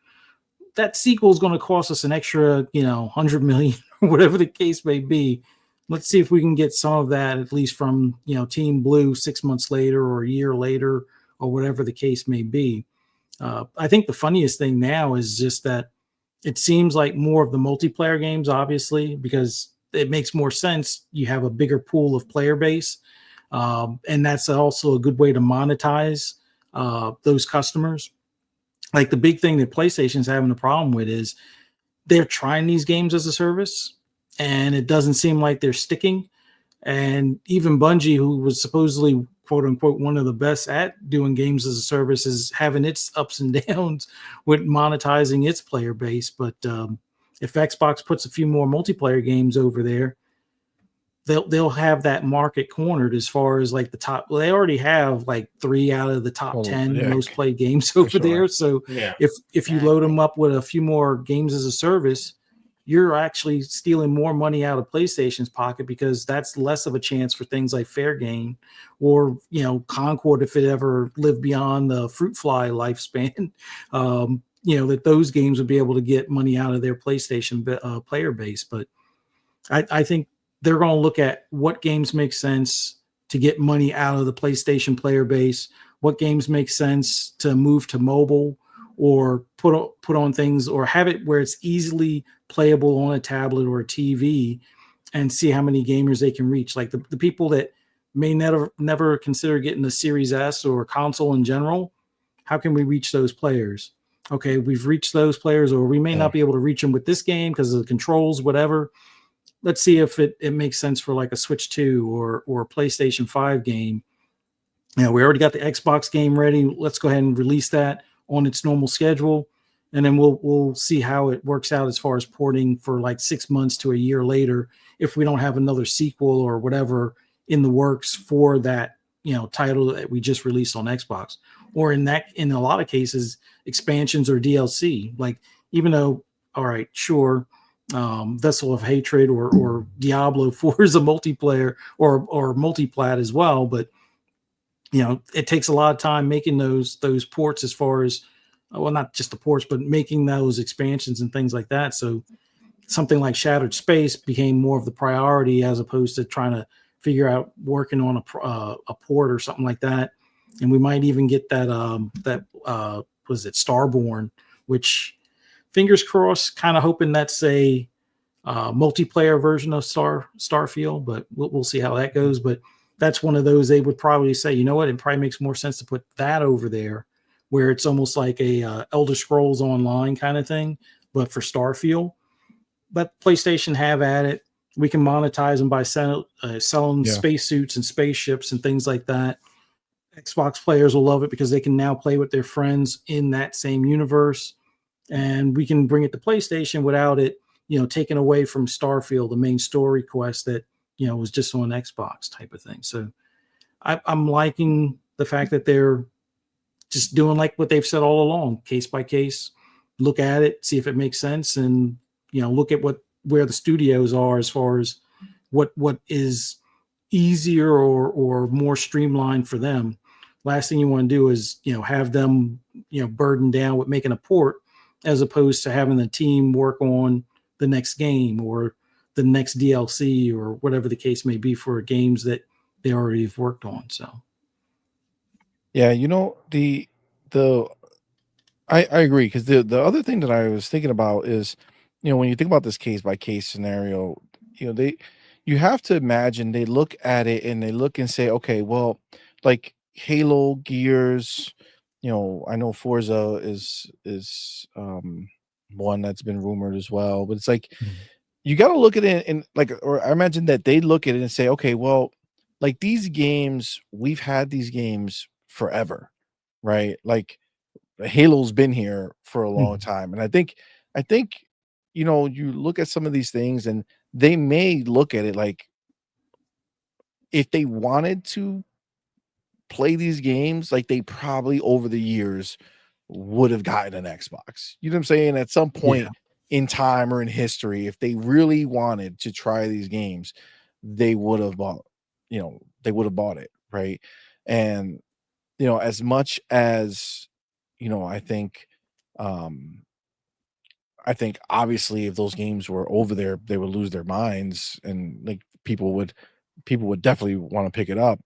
that sequel is going to cost us an extra, $100 million or whatever the case may be. Let's see if we can get some of that, at least from, Team Blue 6 months later or a year later or whatever the case may be. I think the funniest thing now is just that it seems like more of the multiplayer games, obviously, because it makes more sense. You have a bigger pool of player base. And that's also a good way to monetize those customers. Like the big thing that PlayStation's having a problem with is they're trying these games as a service, and it doesn't seem like they're sticking. And even Bungie, who was supposedly, quote unquote, one of the best at doing games as a service, is having its ups and downs with monetizing its player base. But if Xbox puts a few more multiplayer games over there, they'll have that market cornered as far as like the top. Well, they already have like 3 out of the top 10 most played games over there. So if you load them up with a few more games as a service, you're actually stealing more money out of PlayStation's pocket, because that's less of a chance for things like Fair Game or, Concord, if it ever lived beyond the Fruit Fly lifespan, that those games would be able to get money out of their PlayStation player base. But I think they're going to look at what games make sense to get money out of the PlayStation player base, what games make sense to move to mobile or put on things, or have it where it's easily playable on a tablet or a TV, and see how many gamers they can reach. Like the people that may never consider getting the Series S or console in general, how can we reach those players? Okay, we've reached those players, or we may not be able to reach them with this game because of the controls, whatever. Let's see if it makes sense for like a Switch 2 or a PlayStation 5 game. We already got the Xbox game ready. Let's go ahead and release that on its normal schedule, and then we'll see how it works out as far as porting for like 6 months to a year later, if we don't have another sequel or whatever in the works for that title that we just released on Xbox, or in a lot of cases expansions or DLC. Like, even though, all right, sure, Vessel of Hatred or Diablo 4 is a multiplayer or multiplat as well, but it takes a lot of time making those ports, as far as, well, not just the ports, but making those expansions and things like that. So something like Shattered Space became more of the priority, as opposed to trying to figure out working on a port or something like that. And we might even get that was it Starborn, which, fingers crossed, kind of hoping that's a multiplayer version of Starfield, but we'll see how that goes. But that's one of those they would probably say, you know what, it probably makes more sense to put that over there, where it's almost like a Elder Scrolls Online kind of thing, but for Starfield. But PlayStation have at it. We can monetize them by selling spacesuits and spaceships and things like that. Xbox players will love it because they can now play with their friends in that same universe, and we can bring it to PlayStation without it, taken away from Starfield, the main story quest that was just on Xbox type of thing. So I'm liking the fact that they're just doing like what they've said all along, case by case. Look at it, see if it makes sense, and look at where the studios are as far as what is easier or more streamlined for them. Last thing you want to do is have them burdened down with making a port, as opposed to having the team work on the next game or the next DLC or whatever the case may be for games that they already have worked on. So yeah, I agree, because the other thing that I was thinking about is, when you think about this case by case scenario, you have to imagine they look at it and they look and say, okay, well, like Halo, Gears, I know Forza is one that's been rumored as well, but it's like you got to look at it and like, or I imagine that they look at it and say, okay, well, like these games, we've had these games forever, right? Like Halo's been here for a long time, and I think you look at some of these things and they may look at it like, if they wanted to play these games, like they probably over the years would have gotten an Xbox. You know what I'm saying? At some point in time or in history, if they really wanted to try these games, they would have bought it, right? And as much as I think obviously if those games were over there, they would lose their minds, and like people would definitely want to pick it up.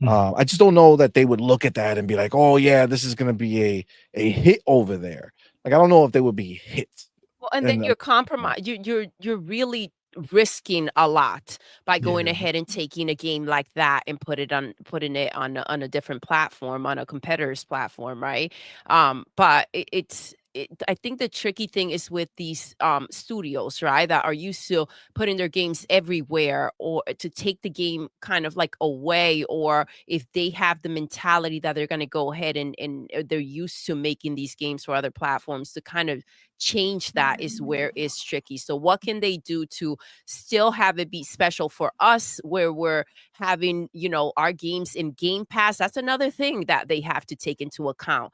I just don't know that they would look at that and be like, "Oh yeah, this is going to be a hit over there." Like I don't know if they would be hits. Well, and then you're compromise. You're really risking a lot by going ahead and taking a game like that and putting it on a different platform, on a competitor's platform, right? But I think the tricky thing is with these studios, right, that are used to putting their games everywhere, or to take the game kind of like away, or if they have the mentality that they're going to go ahead and they're used to making these games for other platforms, to kind of change that is where it's tricky. So what can they do to still have it be special for us, where we're having our games in Game Pass? That's another thing that they have to take into account.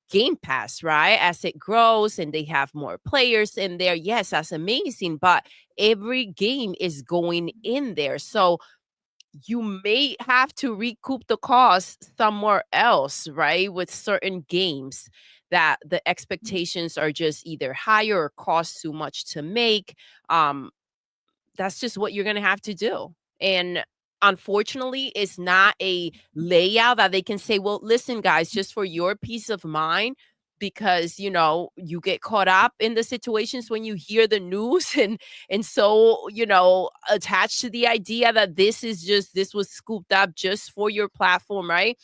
Game Pass, right? As it grows and they have more players in there, yes, that's amazing, but every game is going in there. So you may have to recoup the cost somewhere else, right? With certain games that the expectations are just either higher or cost too much to make. That's just what you're going to have to do. And unfortunately, it's not a layout that they can say, well, listen, guys, just for your peace of mind, because you get caught up in the situations when you hear the news and so attached to the idea that this was scooped up just for your platform, right?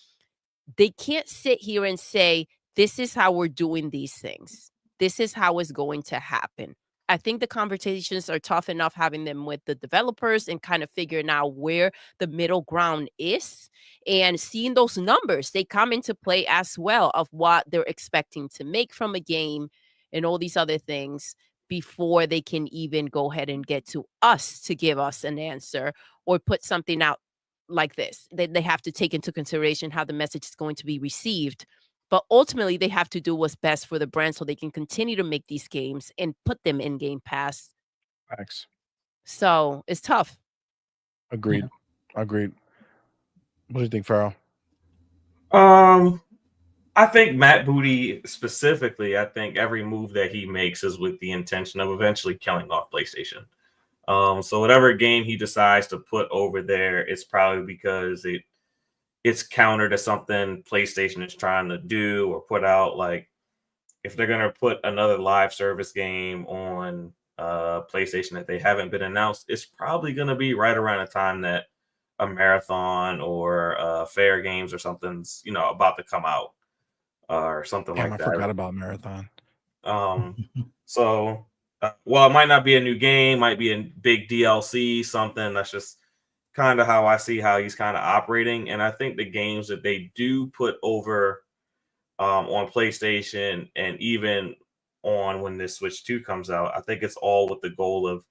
They can't sit here and say, this is how we're doing these things, this is how it's going to happen. I think the conversations are tough enough having them with the developers and kind of figuring out where the middle ground is, and seeing those numbers. They come into play as well, of what they're expecting to make from a game and all these other things, before they can even go ahead and get to us to give us an answer or put something out like this. They have to take into consideration how the message is going to be received. But ultimately, they have to do what's best for the brand so they can continue to make these games and put them in Game Pass. Facts. So it's tough. Agreed. Agreed. What do you think, Farrell? I think Matt Booty specifically, I think every move that he makes is with the intention of eventually killing off PlayStation. So whatever game he decides to put over there, it's probably because it's counter to something PlayStation is trying to do or put out. Like if they're going to put another live service game on PlayStation that they haven't been announced, it's probably going to be right around the time that a Marathon or Fair Games or something's about to come out or something like I that. forgot about Marathon. So well, it might not be a new game, might be a big DLC, something. That's just kind of how I see how he's kind of operating. And I think the games that they do put over on PlayStation and even on when this Switch 2 comes out, I think it's all with the goal of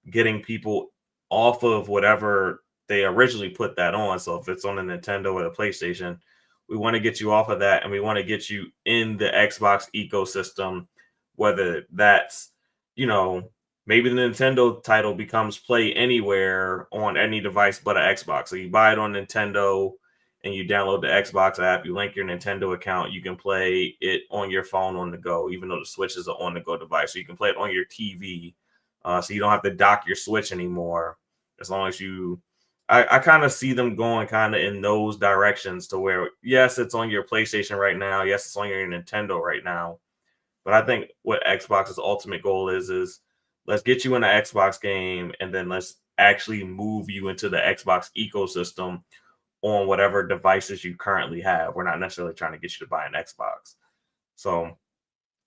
getting people off of whatever they originally put that on. So if it's on a Nintendo or the PlayStation, we want to get you off of that and we want to get you in the Xbox ecosystem, whether that's, maybe the Nintendo title becomes play anywhere on any device but an Xbox. So you buy it on Nintendo and you download the Xbox app, you link your Nintendo account, you can play it on your phone on the go, even though the Switch is an on-the-go device. So you can play it on your TV. So you don't have to dock your Switch anymore. As long as I kind of see them going kind of in those directions to where, yes, it's on your PlayStation right now. Yes, it's on your Nintendo right now. But I think what Xbox's ultimate goal is let's get you in an Xbox game and then let's actually move you into the Xbox ecosystem on whatever devices you currently have. We're not necessarily trying to get you to buy an Xbox. So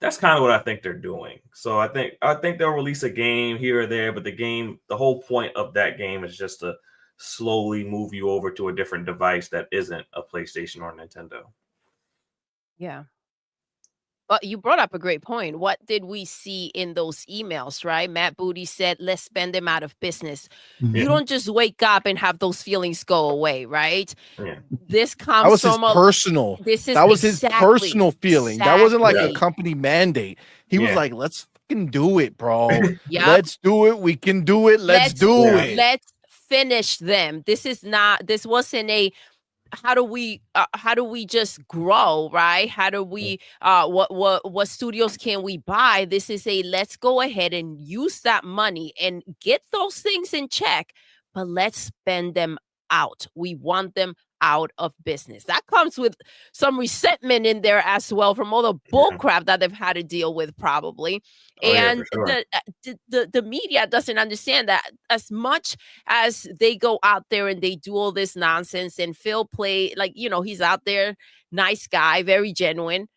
that's kind of what I think they're doing. So I think they'll release a game here or there, but the whole point of that game is just to slowly move you over to a different device that isn't a PlayStation or Nintendo. Yeah. Well, you brought up a great point. What did we see in those emails, right? Matt Booty said, let's spend them out of business. Mhm. You don't just wake up and have those feelings go away, right? Yeah. This comes That was his from a personal. This is That was his exactly- personal feeling. That wasn't like a exactly. company mandate. He was Yeah. like, "Let's fucking do it, bro. Yep. Let's do it. We can do it. Let's do it." Let's finish them. This wasn't a how do we just grow, right? How do we what studios can we buy? This is a let's go ahead and use that money and get those things in check, but let's spend them out. We want them out of business. That comes with some resentment in there as well from all the bull crap that they've had to deal with probably. And the media doesn't understand that as much as they go out there and they do all this nonsense and Phil play like, he's out there, nice guy, very genuine,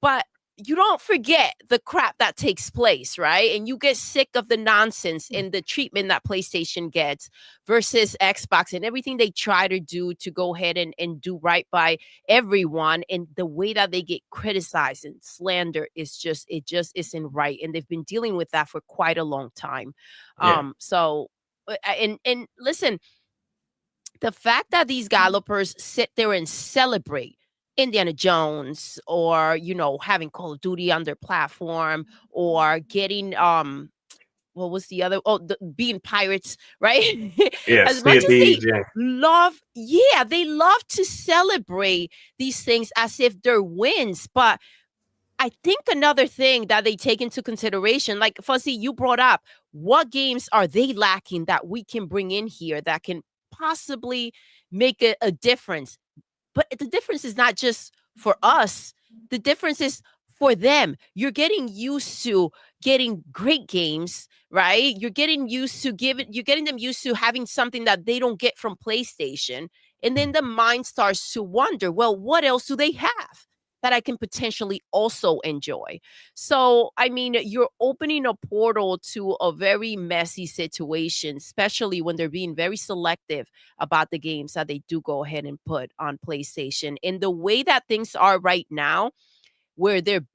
but you don't forget the crap that takes place, right? And you get sick of the nonsense and the treatment that PlayStation gets versus Xbox and everything they try to do to go ahead and do right by everyone. And the way that they get criticized and slander is it just isn't right. And they've been dealing with that for quite a long time. So, and listen, the fact that these gallopers sit there and celebrate Indiana Jones or, having Call of Duty on their platform or getting, what was the other? Oh, being pirates, right? Yeah, as much as they love, they love to celebrate these things as if they're wins. But I think another thing that they take into consideration, like Fuzzy, you brought up, what games are they lacking that we can bring in here that can possibly make a difference? But the difference is not just for us. The difference is for them. You're getting used to getting great games, right? You're getting them used to having something that they don't get from PlayStation. And then the mind starts to wonder, well, what else do they have that I can potentially also enjoy? So, I mean, you're opening a portal to a very messy situation, especially when they're being very selective about the games that they do go ahead and put on PlayStation. In the way that things are right now, where they're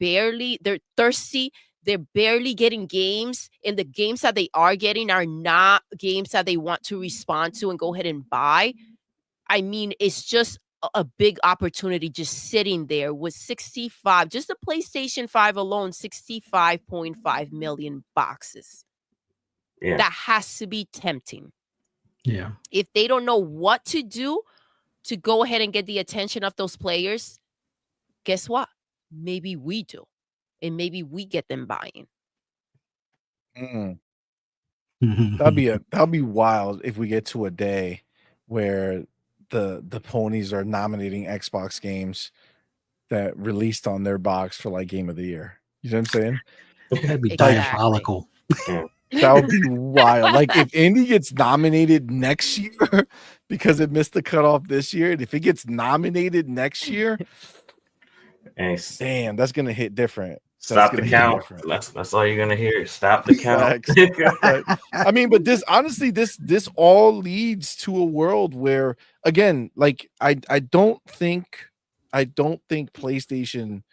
thirsty, they're barely getting games, and the games that they are getting are not games that they want to respond to and go ahead and buy. I mean, it's just a big opportunity just sitting there with 65, just the PlayStation 5 alone, 65.5 million boxes. Yeah. That has to be tempting. Yeah. If they don't know what to do to go ahead and get the attention of those players, guess what? Maybe we do. And maybe we get them buying. That'd be wild if we get to a day where the ponies are nominating Xbox games that released on their box for like game of the year. You know what I'm saying? That'd be Exactly. diabolical. That would be wild. Like if Indy gets nominated next year because it missed the cutoff this year, and if it gets nominated next year, damn, that's gonna hit different. Stop the count. That's all you're gonna hear. Stop the count. I mean, but this honestly, this all leads to a world where, again, like I don't think PlayStation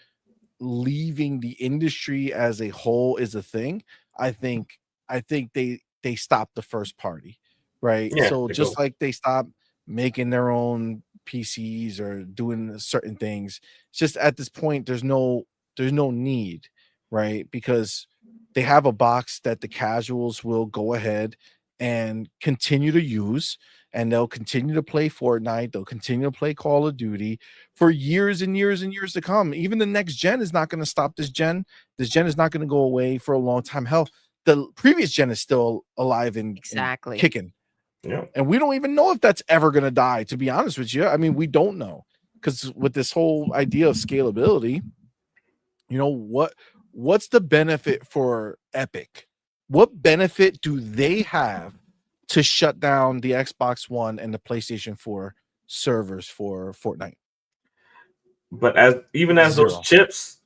leaving the industry as a whole is a thing. I think they stopped the first party, right? Yeah, so just like they stopped making their own PCs or doing certain things, it's just at this point there's no need, right? Because they have a box that the casuals will go ahead and continue to use, and they'll continue to play Fortnite, they'll continue to play Call of Duty for years and years and years to come. Even the next gen is not going to stop this gen. This gen is not going to go away for a long time. Hell, the previous gen is still alive and kicking. Yeah. And we don't even know if that's ever going to die, to be honest with you. I mean, we don't know, because with this whole idea of scalability, you know, what's the benefit for Epic? What benefit do they have to shut down the Xbox One and the PlayStation 4 servers for Fortnite? But as those chips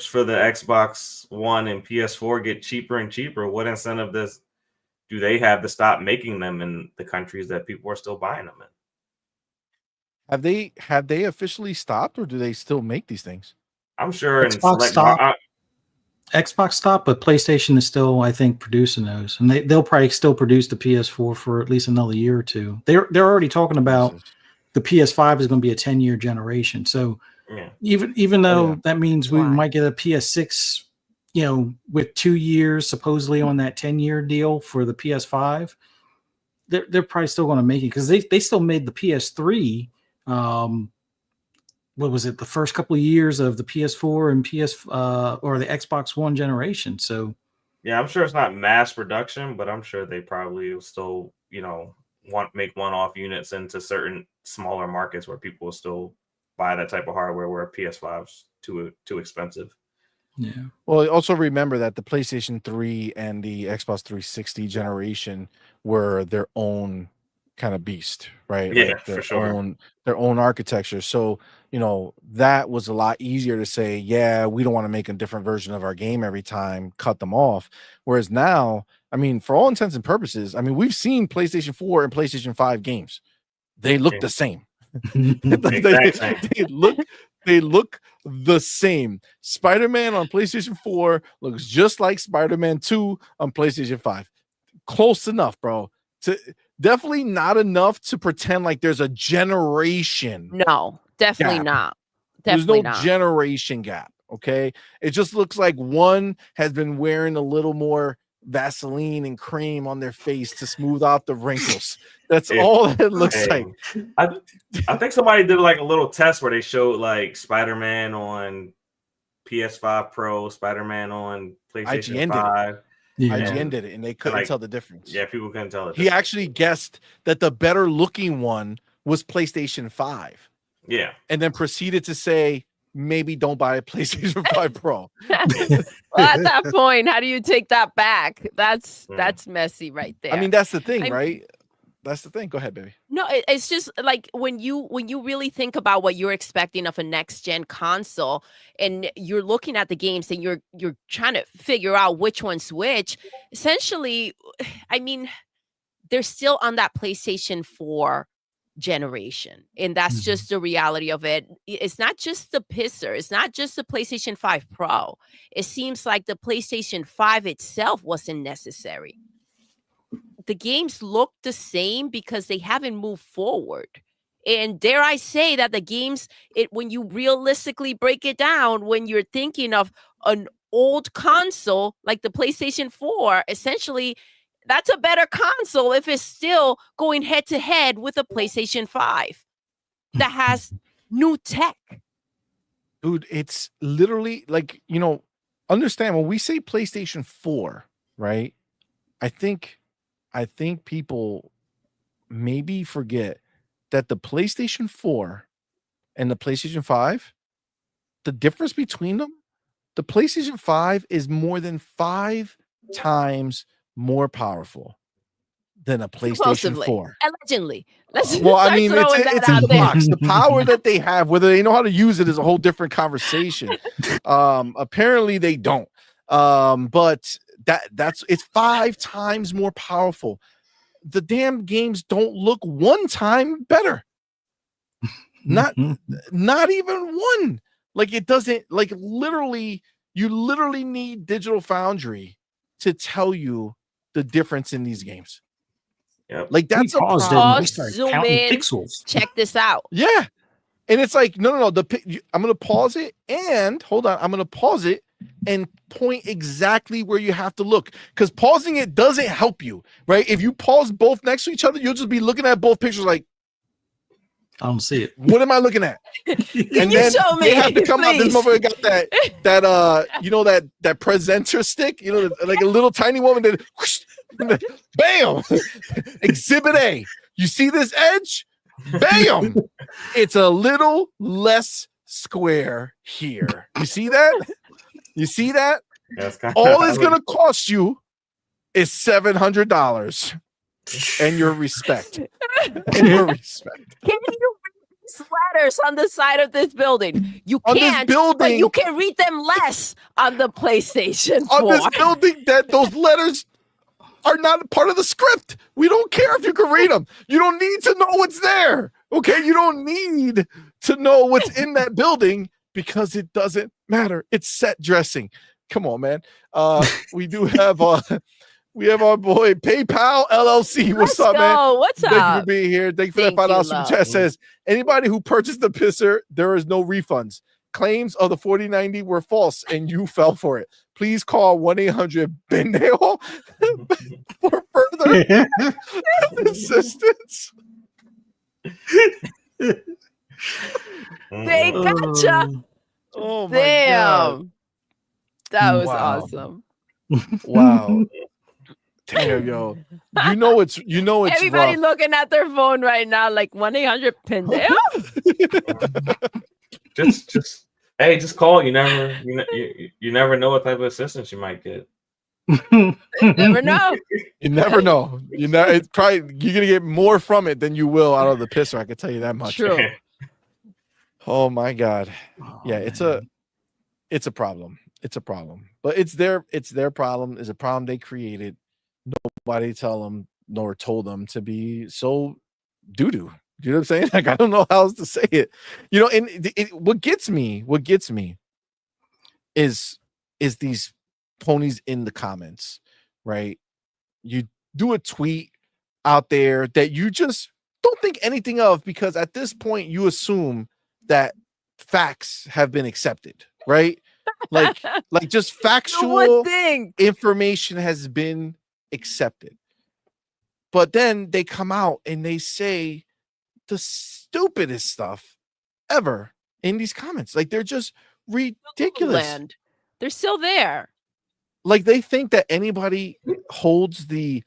for the Xbox One and PS4 get cheaper and cheaper, what incentive do they have to stop making them in the countries that people are still buying them in? Have they officially stopped, or do they still make these things? I'm sure Xbox stopped, but PlayStation is still, I think, producing those, and they'll probably still produce the PS4 for at least another year or two. They're already talking about the PS5 is going to be a 10-year generation. So even though that means we might get a PS6, you know, with 2 years supposedly on that 10-year deal for the PS5, they're probably still going to make it, because they still made the PS3. What was it? The first couple of years of the PS4 and or the Xbox One generation. So, yeah, I'm sure it's not mass production, but I'm sure they probably will still, you know, make one-off units into certain smaller markets where people will still buy that type of hardware, where a PS5's too expensive. Yeah. Well, also remember that the PlayStation 3 and the Xbox 360 generation were their own kind of beast, right? Yeah, like for sure. Their own architecture. So, you know, that was a lot easier to say, yeah, we don't want to make a different version of our game every time, cut them off. Whereas now, I mean, for all intents and purposes, I mean, we've seen PlayStation 4 and PlayStation 5 games. They look the same. They look the same. Spider-Man on PlayStation 4 looks just like Spider-Man 2 on PlayStation 5. Close enough, bro. Definitely not enough to pretend like there's a generation. No, definitely gap. not. There's no generation gap. Okay. It just looks like one has been wearing a little more Vaseline and cream on their face to smooth out the wrinkles. That's all it looks like. I think somebody did like a little test where they showed like Spider-Man on PS5 Pro, Spider-Man on PlayStation 5. IGN did it, and they couldn't tell the difference. Yeah, people couldn't tell it. He actually guessed that the better looking one was PlayStation 5. Yeah. And then proceeded to say, maybe don't buy a PlayStation 5 Pro. Well, at that point, how do you take that back? That's messy right there. I mean, that's the thing, right? That's the thing. Go ahead, baby. No, it's just like when you really think about what you're expecting of a next gen console, and you're looking at the games and you're trying to figure out which one's which. Essentially, I mean, they're still on that PlayStation 4 generation, and that's just the reality of it. It's not just the pisser, it's not just the PlayStation 5 Pro. It seems like the PlayStation 5 itself wasn't necessary. The games look the same because they haven't moved forward. And dare I say that the games, when you realistically break it down, when you're thinking of an old console like the PlayStation 4, essentially that's a better console if it's still going head to head with a PlayStation 5 that has new tech. Dude, it's literally like, you know, understand when we say PlayStation 4, right? I think people maybe forget that the PlayStation 4 and the PlayStation 5, the difference between them, the PlayStation 5 is more than $5 times more powerful than a PlayStation Supposedly. 4. Allegedly. Let's Well, I start mean, throwing it's that in out the there. box. The power that they have, whether they know how to use it, is a whole different conversation. Apparently, they don't. But it's 5 times more powerful. The damn games don't look 1 time better. Not even one. Like it doesn't. Like literally, you literally need Digital Foundry to tell you the difference in these games. Yep. Like that's a paused problem. it. We started Zoom counting in. pixels. Check this out. Yeah. And it's like, no. I'm going to pause it and hold on. I'm going to pause it and point exactly where you have to look, because pausing it doesn't help you, right? If you pause both next to each other, you'll just be looking at both pictures like, I don't see it. what am I looking at? Can And you then show me? they have to come out. This Please? motherfucker got that presenter stick, like a little tiny woman that whoosh, bam, exhibit A. You see this edge? Bam. It's a little less square here. You see that? You see that? That's kind All it's gonna cost you is $700 and your respect. And your respect. Can you read these letters on the side of this building? You On this can't, building- but you can read them less on the PlayStation 4. On this building, that those letters are not part of the script. We don't care if you can read them. You don't need to know what's there. Okay, you don't need to know what's in that building because it doesn't matter. It's set dressing. Come on, man. We do have we have our boy PayPal LLC. What's up, man? What's Thank you for up? being here. Thank you for Thank that $5 you, super love. chat. Says anybody who purchased the pisser, there is no refunds. Claims of the 4090 were false and you fell for it. Please call 1-800-BENDALE for further assistance. They gotcha. Oh my god. Damn. That was Wow. awesome. Wow. Damn, yo. You know it's Everybody rough. looking at their phone right now, like 1-800-PENDALE. just call. You never know what type of assistance you might get. Never know. You never know. It's probably you're gonna get more from it than you will out of the pisser. I can tell you that much. True. Oh my god. Yeah, man. it's a problem. It's a problem. But it's their problem. It's a problem they created. Nobody tell them nor told them to be so doo-doo. Do you know what I'm saying? Like I don't know how else to say it. And what gets me is these ponies in the comments, right? You do a tweet out there that you just don't think anything of because at this point you assume that facts have been accepted, right? Like just factual thing. information has been accepted. But then they come out and they say the stupidest stuff ever in these comments. Like they're just ridiculous. Land. They're still there. Like they think that anybody holds the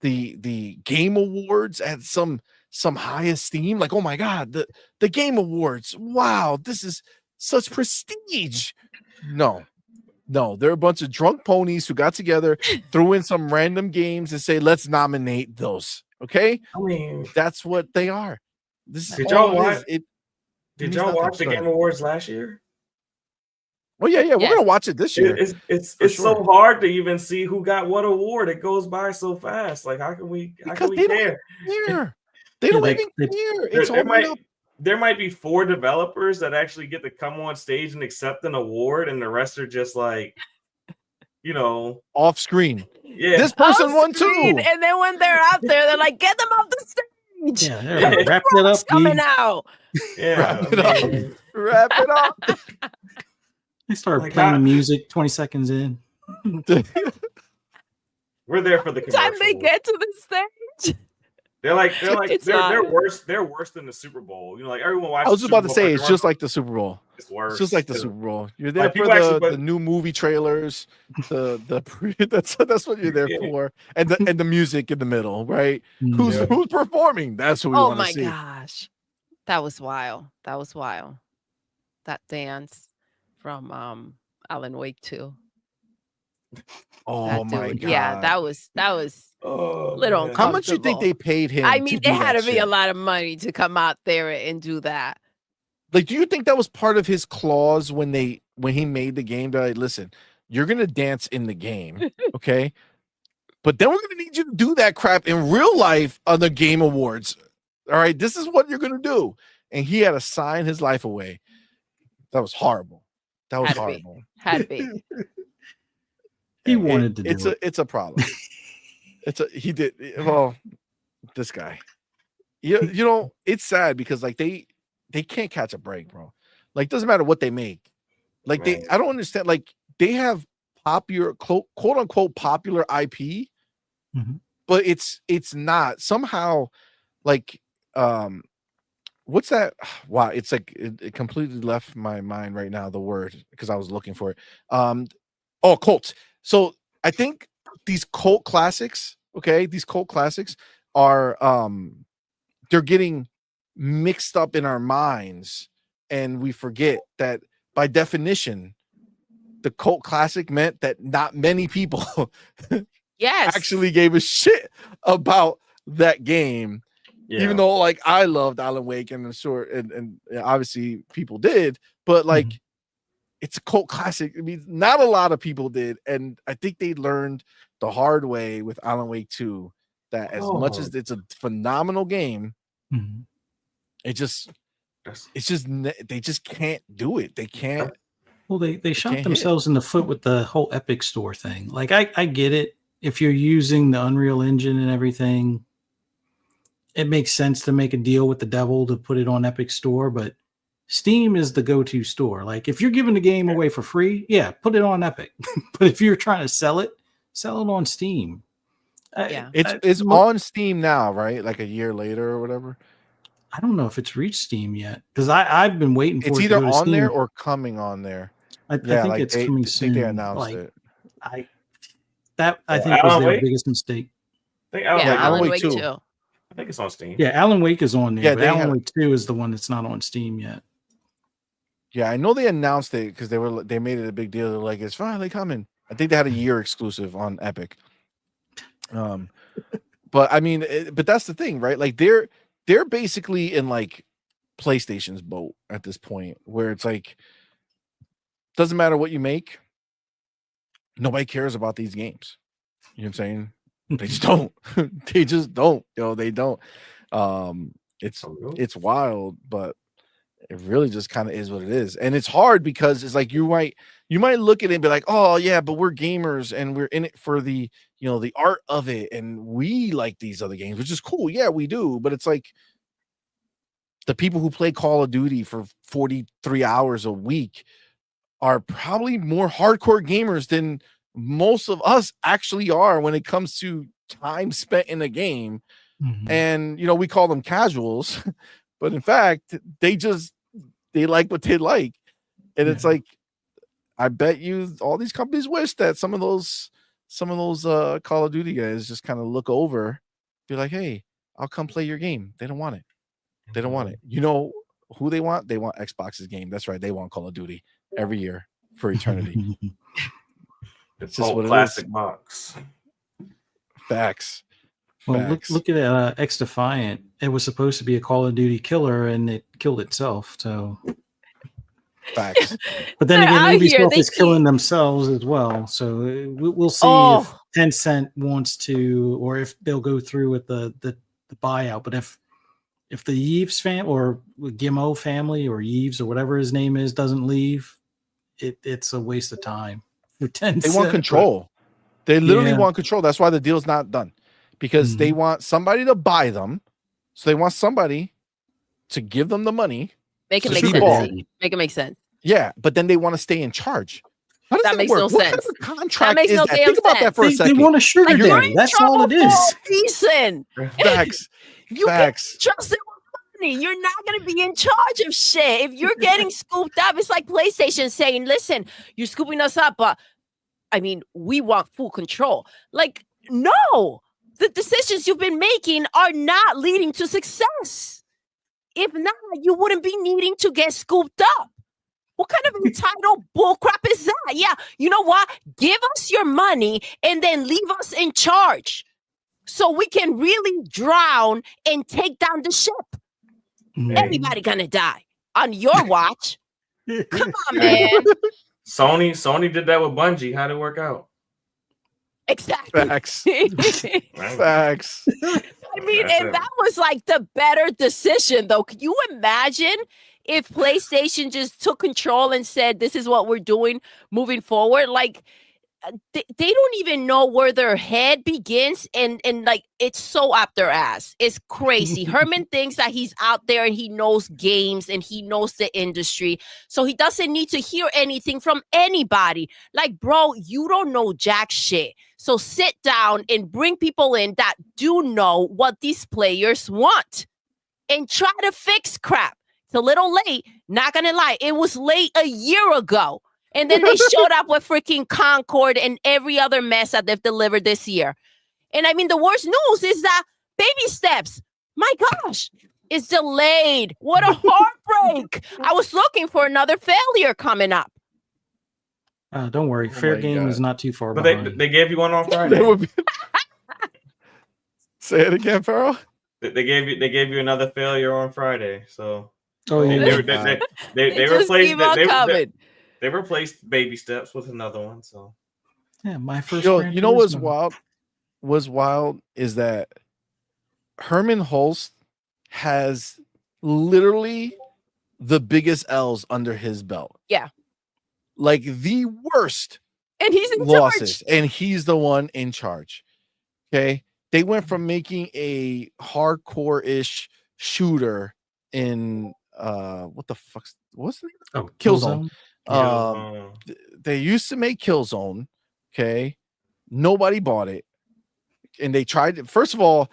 game awards at some high esteem. Like, oh my god, the game awards. Wow, this is such prestige. No, they're a bunch of drunk ponies who got together, threw in some random games and say, let's nominate those. Okay, I mean, that's what they are. This is Did all y'all it watch- is. It did means y'all nothing. watch the Go Game ahead. Awards last year? Oh yeah, we're Yes. gonna watch it this year. It's For so sure. hard to even see who got what award. It goes by so fast. Like how can we Because they care? don't care. They Yeah, don't they- even they- care. There, It's there all might made up. there might be 4 developers that actually get to come on stage and accept an award, and the rest are just like, Off screen. yeah. This person Off won screen, too. And then when they're out there, they're like, get them off the stage. Yeah, everybody wrap it up. It's coming B. out. Yeah, Wrap it up. man. Wrap it up. They started Like, playing how- the music 20 seconds in. We're there for the Time they commercials. get to the stage. They're It's they're not. worse. They're worse than the Super Bowl. Like everyone watches. I was just about to say it's just like like the Super Bowl. it's worse. It's just like the It's- Super Bowl. You're there Like, for people actually the put- new movie trailers. That's what you're there Yeah. for, and the music in the middle, right? Who's Yeah. who's performing? That's who we Oh want to my see. gosh. That was wild. That dance from Alan Wake 2. Oh my god! Yeah, that was little uncomfortable. How much you think they paid him? I mean, to do it had that to be shit? a lot of money to come out there and do that. Like, do you think that was part of his clause when he made the game? They're like, listen, you're gonna dance in the game, okay? But then we're gonna need you to do that crap in real life on the Game Awards. All right, this is what you're gonna do. And he had to sign his life away. That was horrible. That was horrible. Had to be. He wanted to do it. It's a problem. He did. Well, this guy. You know, it's sad because like they can't catch a break, bro. Like, doesn't matter what they make. Like, I don't understand. Like, they have popular, quote unquote, popular IP, but it's not somehow like, what's that? Wow, it's like it completely left my mind right now, the word, because I was looking for it. Cults. So I think these cult classics, these cult classics are they're getting mixed up in our minds, and we forget that by definition the cult classic meant that not many people actually gave a shit about that game. Even though like I loved Alan Wake, and I'm sure and obviously people did, but like it's a cult classic. I mean, not a lot of people did, and I think they learned the hard way with Alan Wake 2 that as much as it's a phenomenal game, they just can't do it. They can't. Well, they shot themselves in the foot with the whole Epic Store thing. Like, I get it. If you're using the Unreal Engine and everything, it makes sense to make a deal with the devil to put it on Epic Store, but Steam is the go-to store. Like, if you're giving the game away for free, put it on Epic. But if you're trying to sell it on Steam. It's on Steam now, right? Like a year later or whatever. I don't know if it's reached Steam yet, because I've been waiting for it. It's either either on Steam. there or coming on there. I think it's coming soon. I think they announced it. I think was their biggest mistake. I think Alan Wake 2. I think it's on Steam. Yeah, Alan Wake is on there. Yeah, but Alan Wake 2 is the one that's not on Steam yet. Yeah, I know they announced it because they made it a big deal. They're like, it's finally coming. I think they had a year exclusive on Epic. But I mean, but that's the thing, right? Like they're basically in like PlayStation's boat at this point, where it's like, doesn't matter what you make, nobody cares about these games. You know what I'm saying? They just don't. They just don't. They don't. It's wild, but it really just kind of is what it is. And it's hard because it's like you might look at it and be like, oh yeah, but we're gamers and we're in it for the the art of it, and we like these other games, which is cool. Yeah, we do. But it's like the people who play Call of Duty for 43 hours a week are probably more hardcore gamers than most of us actually are when it comes to time spent in a game. And we call them casuals, but in fact they like what they like. And it's like, I bet you all these companies wish that some of those Call of Duty guys just kind of look over, be like, hey, I'll come play your game. They don't want it. They don't want it. You know who they want? They want Xbox's game. That's right. They want Call of Duty every year for eternity. It's just what classic box. Facts. Well, look at X Defiant. It was supposed to be a Call of Duty killer, and it killed itself. So, facts. But then again, Ubisoft is killing themselves as well. So we'll see if Tencent wants to, or if they'll go through with the buyout. But if the Yves or Guillemot family or Yves or whatever his name is doesn't leave, it's a waste of time. For Tencent, they want control. They literally want control. That's why the deal's not done. Because they want somebody to buy them. So they want somebody to give them the money. Make it make sense. Make it make sense. Yeah, but then they want to stay in charge. How does that makes work? no What sense. Kind of contract that makes is no that? damn Think about sense. that for a second. They want a sugar daddy. That's all it is. Reason. Facts. You Facts. can't trust it with money. You're not going to be in charge of shit. If you're getting scooped up, it's like PlayStation saying, listen, you're scooping us up, but I mean, we want full control. Like, no. The decisions you've been making are not leading to success. If not, you wouldn't be needing to get scooped up. What kind of entitled bullcrap is that? Yeah, you know what? Give us your money and then leave us in charge so we can really drown and take down the ship. Everybody gonna die on your watch. Come on, man. Sony did that with Bungie. How'd it work out? Exactly. Facts. Right. Facts. I mean, and that was like the better decision, though. Could you imagine if PlayStation just took control and said, this is what we're doing moving forward? Like, they don't even know where their head begins, and like, it's so up their ass. It's crazy. Herman thinks that he's out there and he knows games and he knows the industry, so he doesn't need to hear anything from anybody. Like, bro, you don't know jack shit. So sit down and bring people in that do know what these players want and try to fix crap. It's a little late, not gonna lie. It was late a year ago. And then they showed up with freaking Concord and every other mess that they've delivered this year. And I mean, the worst news is that Baby Steps, my gosh, is delayed. What a heartbreak. I was looking for another failure coming up. Don't worry. Fair game is not too far But behind. they gave you one on Friday. Say it again, Pharaoh. They gave you another failure on Friday. So yeah. they replaced they replaced Baby Steps with another one. So yeah, my first. You know what's wild? What's wild is that Herman Holst has literally the biggest L's under his belt. Yeah, like the worst. And he's in losses, charge. And he's the one in charge. Okay, they went from making a hardcore-ish shooter in what the fuck's what's the name? Oh, Killzone. Killzone. They used to make Killzone. Okay, nobody bought it, and they tried it. First of all,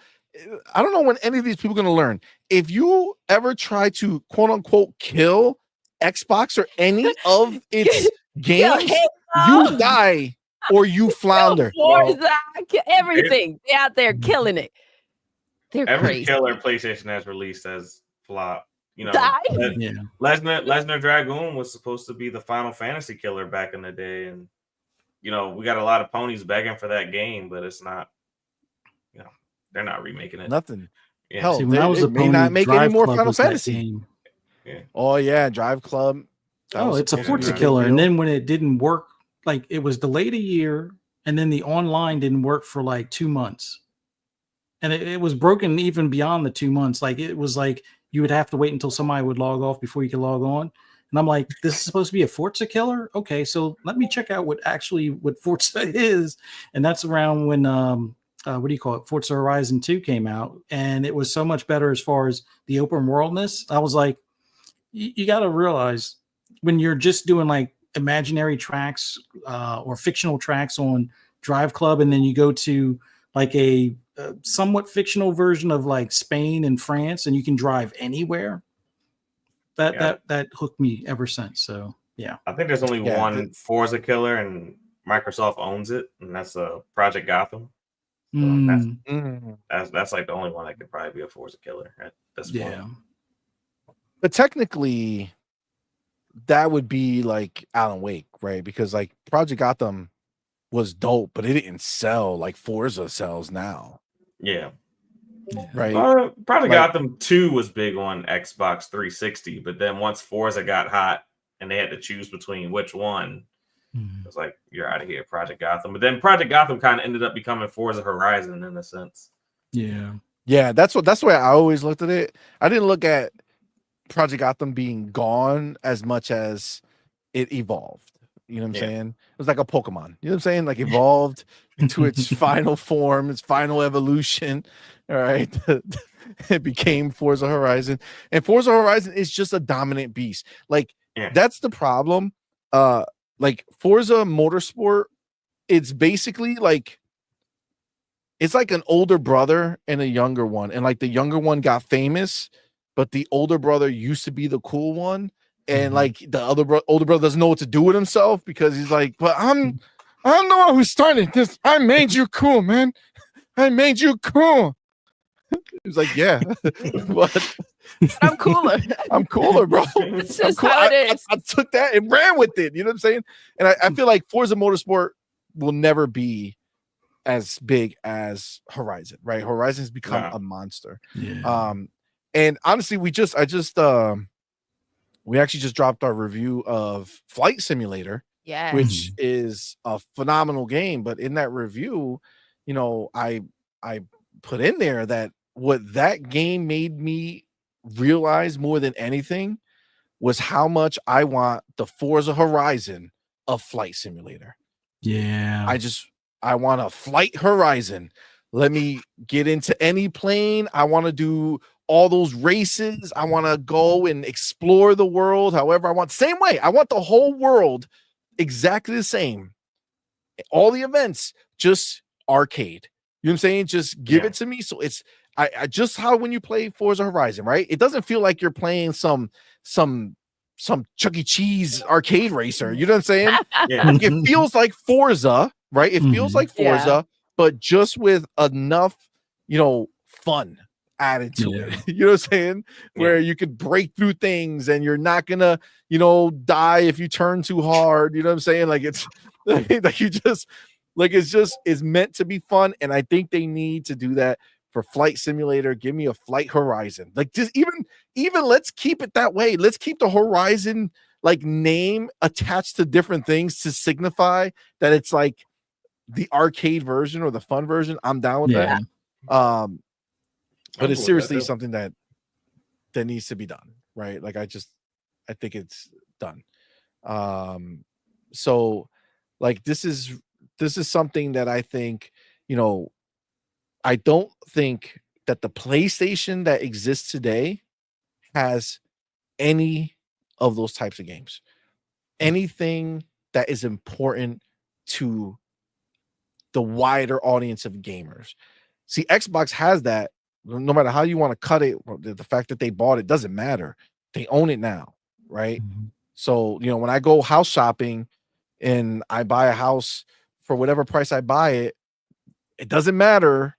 I don't know when any of these people are going to learn. If you ever try to quote unquote kill Xbox or any of its games, you die or you flounder. Everything. They're out there killing it. They're every crazy. killer PlayStation has released has flopped. You know, Lesnar Dragoon was supposed to be the Final Fantasy killer back in the day, and you know, we got a lot of ponies begging for that game, but it's not. You know, they're not remaking it. Nothing. Yeah. Hell, See, when I was a may pony, not make any Drive more Club Final was that Fantasy. game. Yeah. Oh yeah, Drive Club. Oh, it's a Forza killer. And then when it didn't work, like it was delayed a year, and then the online didn't work for like 2 months. And it was broken even beyond the 2 months. Like it was like you would have to wait until somebody would log off before you could log on. And I'm like, this is supposed to be a Forza killer? Okay, so let me check out what Forza is. And that's around when what do you call it? Forza Horizon 2 came out, and it was so much better as far as the open worldness. I was like, you got to realize when you're just doing like imaginary tracks or fictional tracks on Drive Club, and then you go to like a somewhat fictional version of like Spain and France, and you can drive anywhere. That hooked me ever since. So yeah, I think there's only one Forza killer, and Microsoft owns it, and that's Project Gotham. So that's like the only one that could probably be a Forza killer at this point. Yeah. But technically, that would be like Alan Wake, right? Because like Project Gotham was dope, but it didn't sell like Forza sells now. Yeah. Right. Project Gotham 2 was big on Xbox 360, but then once Forza got hot and they had to choose between which one, it was like, you're out of here, Project Gotham. But then Project Gotham kind of ended up becoming Forza Horizon in a sense. Yeah. Yeah, that's the way I always looked at it. I didn't look at Project Gotham being gone as much as it evolved. You know what I'm saying? It was like a Pokemon. You know what I'm saying? Like evolved into its final form, its final evolution. All right. It became Forza Horizon. And Forza Horizon is just a dominant beast. Like that's the problem. Like Forza Motorsport, it's basically like it's like an older brother and a younger one. And like the younger one got famous, but the older brother used to be the cool one. And like the older brother doesn't know what to do with himself because he's like, but I'm the one who started this. I made you cool, man. I made you cool. He was like, yeah, but I'm cooler. I'm cooler, bro. It's just cool. how it is. I took that and ran with it. You know what I'm saying? And I feel like Forza Motorsport will never be as big as Horizon, right? Horizon has become a monster. Yeah. And honestly, we actually just dropped our review of Flight Simulator, Yeah. which is a phenomenal game. But in that review, you know, I put in there that what that game made me realize more than anything was how much I want the Forza Horizon of Flight Simulator. Yeah. I want a Flight Horizon. Let me get into any plane. I want to do all those races. I want to go and explore the world however I want. Same way. I want the whole world exactly the same. All the events, just arcade. You know what I'm saying? Just give it to me. So it's I just how when you play Forza Horizon, right? It doesn't feel like you're playing some Chuck E. Cheese arcade racer. You know what I'm saying? Yeah. It feels like Forza, right? It feels like Forza, but just with enough, fun added to it. You know what I'm saying? Where you could break through things and you're not gonna, die if you turn too hard. You know what I'm saying? Like it's like it's meant to be fun. And I think they need to do that for Flight Simulator. Give me a Flight Horizon. Like just even let's keep it that way. Let's keep the Horizon like name attached to different things to signify that it's like the arcade version or the fun version. I'm down with that. But it's seriously something that needs to be done, right? Like I think it's done. So like this is something that I think, I don't think that the PlayStation that exists today has any of those types of games. Anything that is important to the wider audience of gamers. See, Xbox has that. No matter how you want to cut it, the fact that they bought it doesn't matter. They own it now, right? So, when I go house shopping and I buy a house for whatever price I buy it, it doesn't matter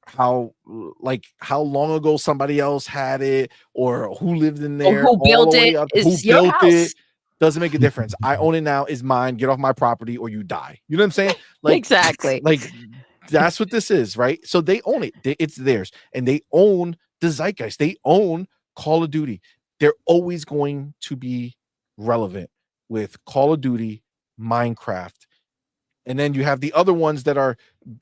how long ago somebody else had it or who lived in there, or who built it. It's your house. Doesn't make a difference. I own it now. Is mine. Get off my property or you die. You know what I'm saying? Like exactly. Like that's what this is, right? So they own it. It's theirs, and they own the zeitgeist. They own Call of Duty. They're always going to be relevant with Call of Duty, Minecraft, and then you have the other ones that are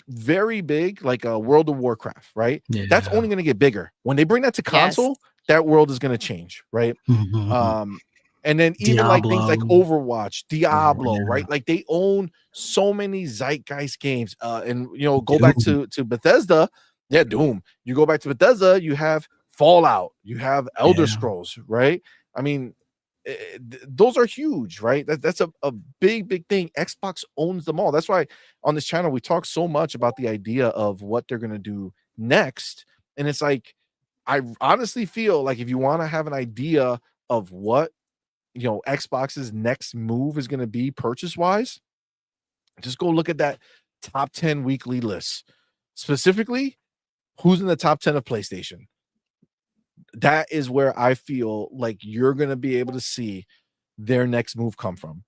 very big, like World of Warcraft, right? Yeah. That's only going to get bigger when they bring that to console. That world is going to change, right? And then even Diablo. like things like Overwatch, Diablo, right? Like they own so many zeitgeist games. And go back to Bethesda, Doom. You go back to Bethesda, you have Fallout, you have Elder Scrolls, right? I mean, those are huge, right? That's a big thing. Xbox owns them all. That's why on this channel we talk so much about the idea of what they're gonna do next. And it's like, I honestly feel like if you want to have an idea of what Xbox's next move is going to be purchase wise, just go look at that top 10 weekly list. Specifically, who's in the top 10 of PlayStation. That is where I feel like you're going to be able to see their next move come from.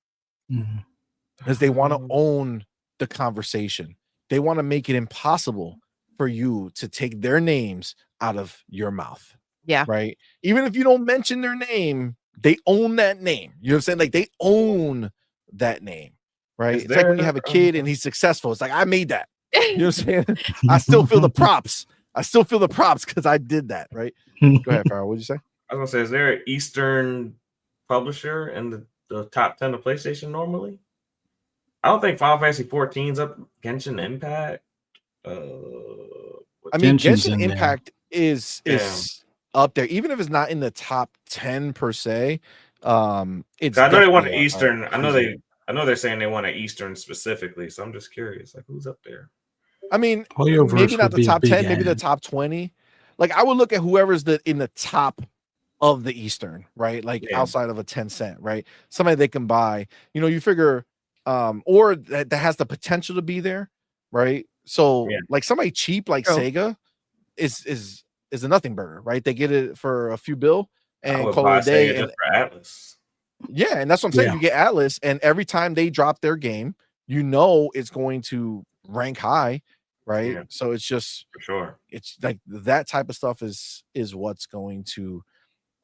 Because they want to own the conversation. They want to make it impossible for you to take their names out of your mouth. Yeah. Right. Even if you don't mention their name, they own that name. You know what I'm saying? Like they own that name, right? It's like when you have a kid and he's successful. It's like, I made that. You know what I'm saying? I still feel the props. Because I did that, right? Go ahead, Farrell. What'd you say? I was gonna say, is there an Eastern publisher in the top 10 of PlayStation normally? I don't think Final Fantasy 14's up. Genshin Impact. I mean, Genshin Impact is up there, even if it's not in the top 10 per se. It's I know they want an Eastern. I know they're saying they want an Eastern specifically. So I'm just curious, like who's up there? I mean, maybe not the top 10, maybe the top 20. Like I would look at whoever's in the top of the Eastern, right? Like outside of a 10 cent, right? Somebody they can buy. You figure, or that has the potential to be there, right? So like somebody cheap like Sega is is a nothing burger, right? They get it for a few bill and call buy it a day. Sega And just for Atlas. yeah, and that's what I'm saying. Yeah. You get Atlas, and every time they drop their game, you know it's going to rank high, right? Yeah. So it's just For sure. it's like that type of stuff is what's going to,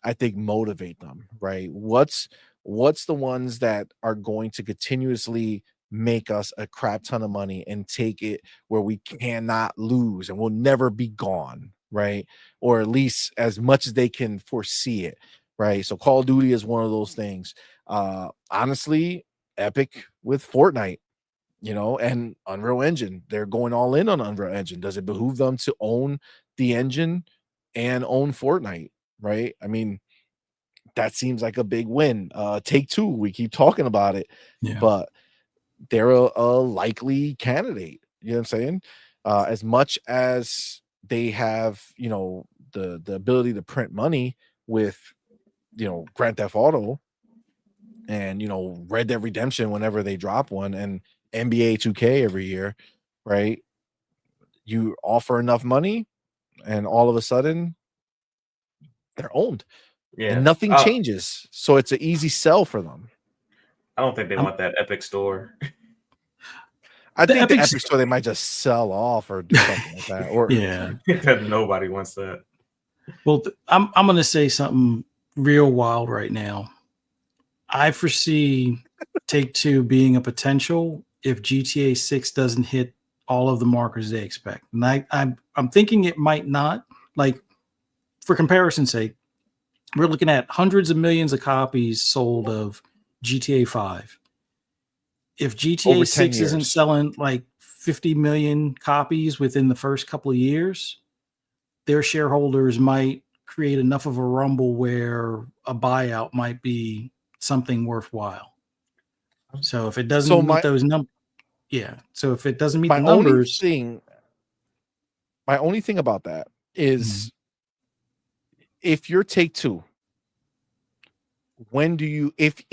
I think, motivate them, right? What's the ones that are going to continuously make us a crap ton of money and take it where we cannot lose and will never be gone, right? Or at least as much as they can foresee it, right? So Call of Duty is one of those things. Honestly, Epic with Fortnite, and Unreal Engine. They're going all in on Unreal Engine. Does it behoove them to own the engine and own Fortnite, right? I mean, that seems like a big win. Take-Two, we keep talking about it, but they're a likely candidate. You know what I'm saying? As much as they have, the ability to print money with, Grand Theft Auto and, Red Dead Redemption whenever they drop one, and NBA 2K every year, right? You offer enough money and all of a sudden they're owned. Yeah. And nothing changes. So it's an easy sell for them. I don't think they want that Epic store. I think the Epic store they might just sell off or do something like that. Or Nobody wants that. Well, I'm going to say something real wild right now. I foresee Take-Two being a potential if GTA 6 doesn't hit all of the markers they expect. And I'm thinking it might not. Like, for comparison's sake, we're looking at hundreds of millions of copies sold of GTA 5. If GTA 6 isn't selling like 50 million copies within the first couple of years, their shareholders might create enough of a rumble where a buyout might be something worthwhile. So if it doesn't meet those numbers, so if it doesn't meet the numbers, my only thing about that is if you're Take-Two, when do you, if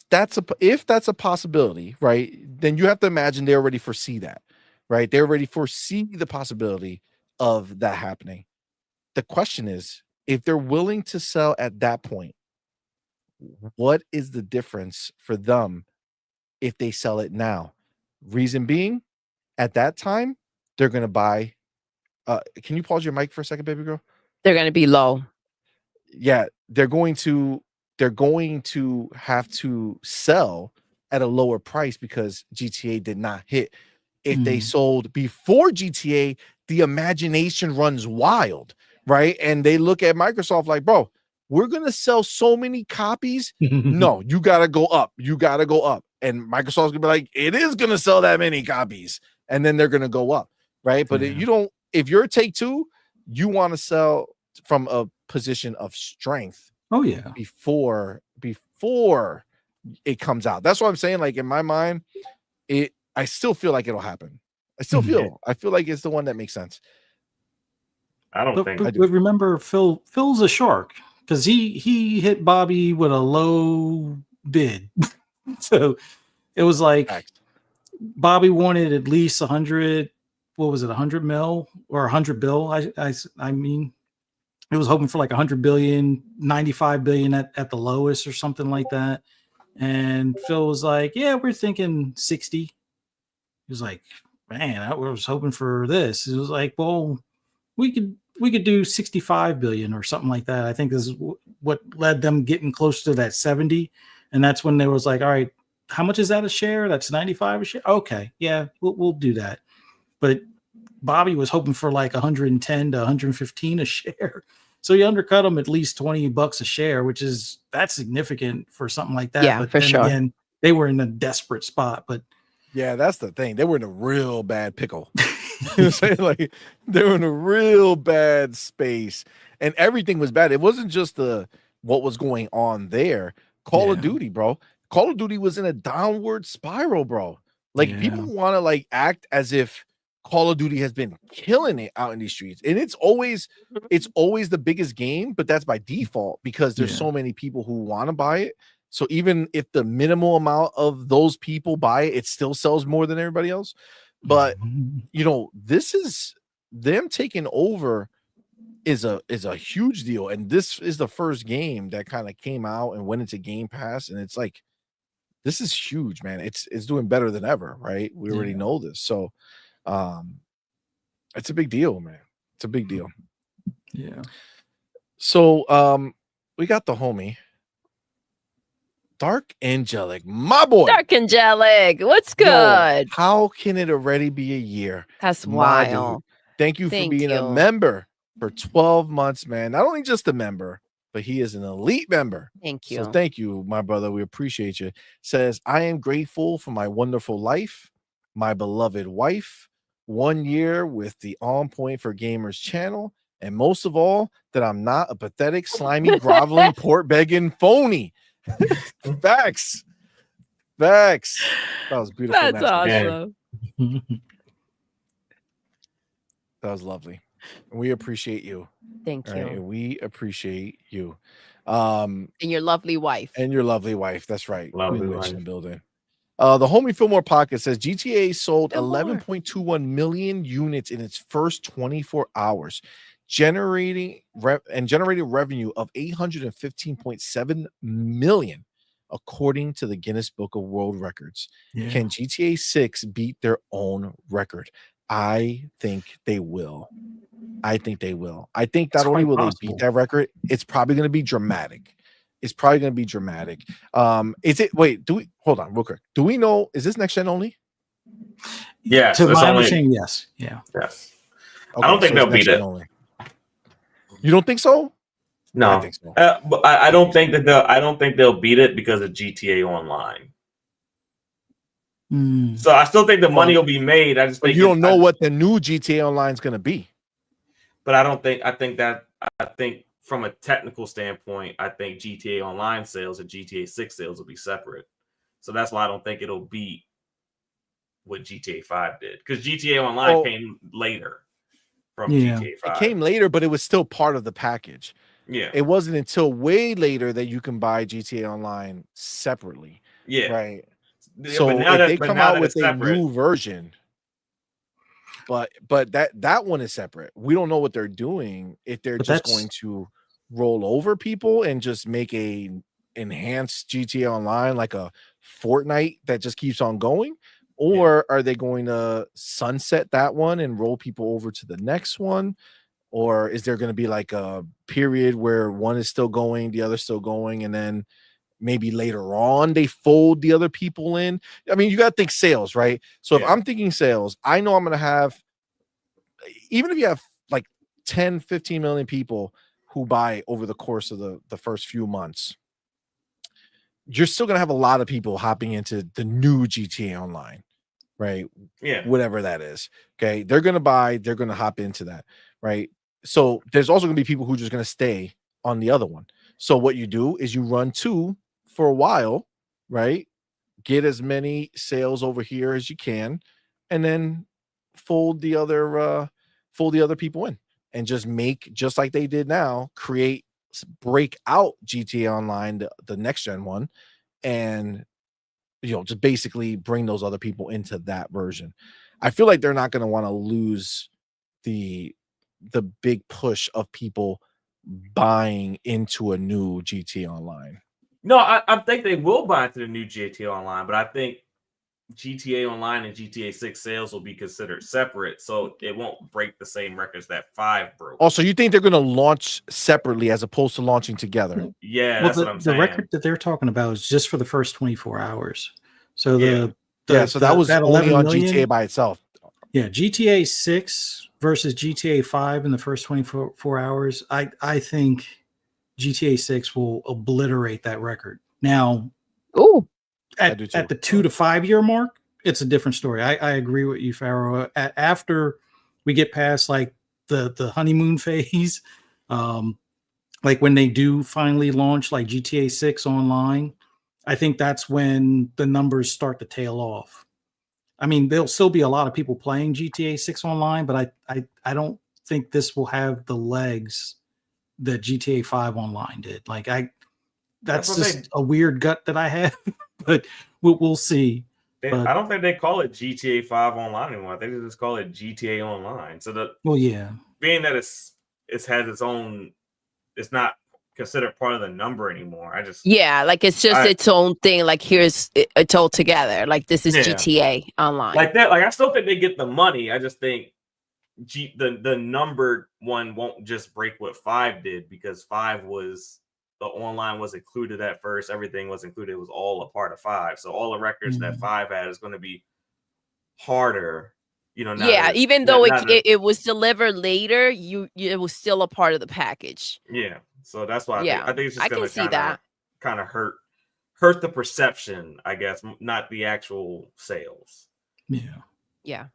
that's a possibility, right? Then you have to imagine they already foresee that, right? They already foresee the possibility of that happening. The question is, if they're willing to sell at that point, what is the difference for them if they sell it now? Reason being, at that time, they're going to buy. Can you pause your mic for a second, baby girl? They're going to be low. Yeah, they're going to have to sell at a lower price because GTA did not hit. If they sold before GTA, the imagination runs wild, right? And they look at Microsoft like, bro, we're going to sell so many copies. No, you got to go up. You got to go up. And Microsoft's going to be like, it is going to sell that many copies. And then they're going to go up, right? But if you're Take-Two, you want to sell from a position of strength. Oh yeah. Before it comes out. That's what I'm saying. Like in my mind, I still feel like it'll happen. I feel like it's the one that makes sense. I don't think. But remember, Phil's a shark because he hit Bobby with a low bid. So it was like Bobby wanted at least 100. What was it? 100 mil or 100 bill? I mean. It was hoping for like 100 billion, 95 billion at the lowest or something like that. And Phil was like, yeah, we're thinking 60. He was like, man, I was hoping for this. It was like, well, we could do 65 billion or something like that. I think this is what led them getting close to that 70. And that's when they was like, all right, how much is that a share? That's 95 a share. Okay. Yeah, we'll do that. But Bobby was hoping for like 110 to 115 a share. So you undercut them at least $20 a share, which that's significant for something like that. Yeah, but for sure. Again, they were in a desperate spot. But yeah, that's the thing. They were in a real bad pickle. You know what I'm saying? Like they were in a real bad space, and everything was bad. It wasn't just what was going on there. Call of Duty, bro. Call of Duty was in a downward spiral, bro. Like people want to like act as if Call of Duty has been killing it out in these streets, and it's always the biggest game, but that's by default because there's so many people who want to buy it. So even if the minimal amount of those people buy it, it still sells more than everybody else. But this is them taking over is a huge deal. And this is the first game that kind of came out and went into Game Pass, and it's like, this is huge, man. It's doing better than ever, right? We already know this. So it's a big deal, man. It's a big deal. Yeah. So we got the homie Dark Angelic, my boy. Dark Angelic, what's good? Yo, how can it already be a year? That's My dude. wild. Thank you for being a member for 12 months, man. Not only just a member, but he is an elite member. Thank you. So thank you, my brother. We appreciate you. Says, I am grateful for my wonderful life, my beloved wife, 1 year with the On Point for Gamers channel, and most of all, that I'm not a pathetic, slimy, groveling, port-begging phony. Facts. That was beautiful. That's awesome. That was lovely. We appreciate you. Thank you. Right? We appreciate you. And your lovely wife. That's right. Lovely wife. In the building. The homie Fillmore Pocket says GTA sold 11.21 million units in its first 24 hours, generating revenue of 815.7 million, according to the Guinness Book of World Records. Yeah. Can GTA 6 beat their own record? I think they will. I think not only will they beat that record, it's probably going to be dramatic. Is it, hold on real quick. Do we know, is this next gen only? Yes. To my understanding, yes. Yeah. Yes. Okay, I don't think they'll beat it. Only. You don't think so? No. I think so. But I don't think they'll beat it because of GTA Online. So I still think the money will be made. I just think you don't know what the new GTA Online is going to be. But I think from a technical standpoint, I think GTA Online sales and GTA 6 sales will be separate. So that's why I don't think it'll beat what GTA 5 did. Because GTA Online came later from GTA 5. It came later, but it was still part of the package. Yeah. It wasn't until way later that you can buy GTA Online separately. Yeah. Right. Yeah, so if they come out with a new version, but that one is separate. We don't know what they're doing, if they're just going to roll over people and just make a enhanced GTA Online like a Fortnite that just keeps on going, or are they going to sunset that one and roll people over to the next one? Or is there going to be like a period where one is still going, the other's still going, and then maybe later on they fold the other people in? I mean, you got to think sales, right? So if I'm thinking sales, I know I'm going to have, even if you have like 10, 15 million people who buy over the course of the first few months, you're still going to have a lot of people hopping into the new GTA Online, right? Yeah. Whatever that is. Okay. They're going to hop into that, right? So there's also going to be people who are just going to stay on the other one. So what you do is you run two for a while, right? Get as many sales over here as you can, and then fold the other people in, and just make, just like they did now, break out GTA Online, the next gen one, and just basically bring those other people into that version. I feel like they're not going to want to lose the big push of people buying into a new GTA Online. No, I think they will buy into the new GTA Online, but I think GTA Online and GTA 6 sales will be considered separate, so it won't break the same records that 5 broke. Also, you think they're going to launch separately as opposed to launching together? Yeah, that's what I'm saying. The record that they're talking about is just for the first 24 hours. So so that was only on GTA by itself. Yeah, GTA 6 versus GTA 5 in the first 24 hours. I think GTA 6 will obliterate that record. Now, at the 2 to 5 year mark, it's a different story. I agree with you, Pharaoh. After we get past like the honeymoon phase, like when they do finally launch like GTA 6 online, I think that's when the numbers start to tail off. I mean, there'll still be a lot of people playing GTA 6 online, but I don't think this will have the legs that GTA 5 online did. Like that's just a weird gut that I have, but we'll see. I don't think they call it GTA 5 online anymore. I think they just call it GTA Online. So being that it's it has its own. It's not considered part of the number anymore. Like it's just its own thing. Like here's it's all together. Like this is GTA Online. Like that. Like I still think they get the money. I just think the numbered one won't just break what 5 did, because 5 was the online was included at first. Everything was included. It was all a part of 5. So all the records that 5 had is going to be harder. You know, even though it was delivered later, it was still a part of the package. Yeah, so that's why I think it's just going to kind of hurt the perception, I guess, not the actual sales. Yeah.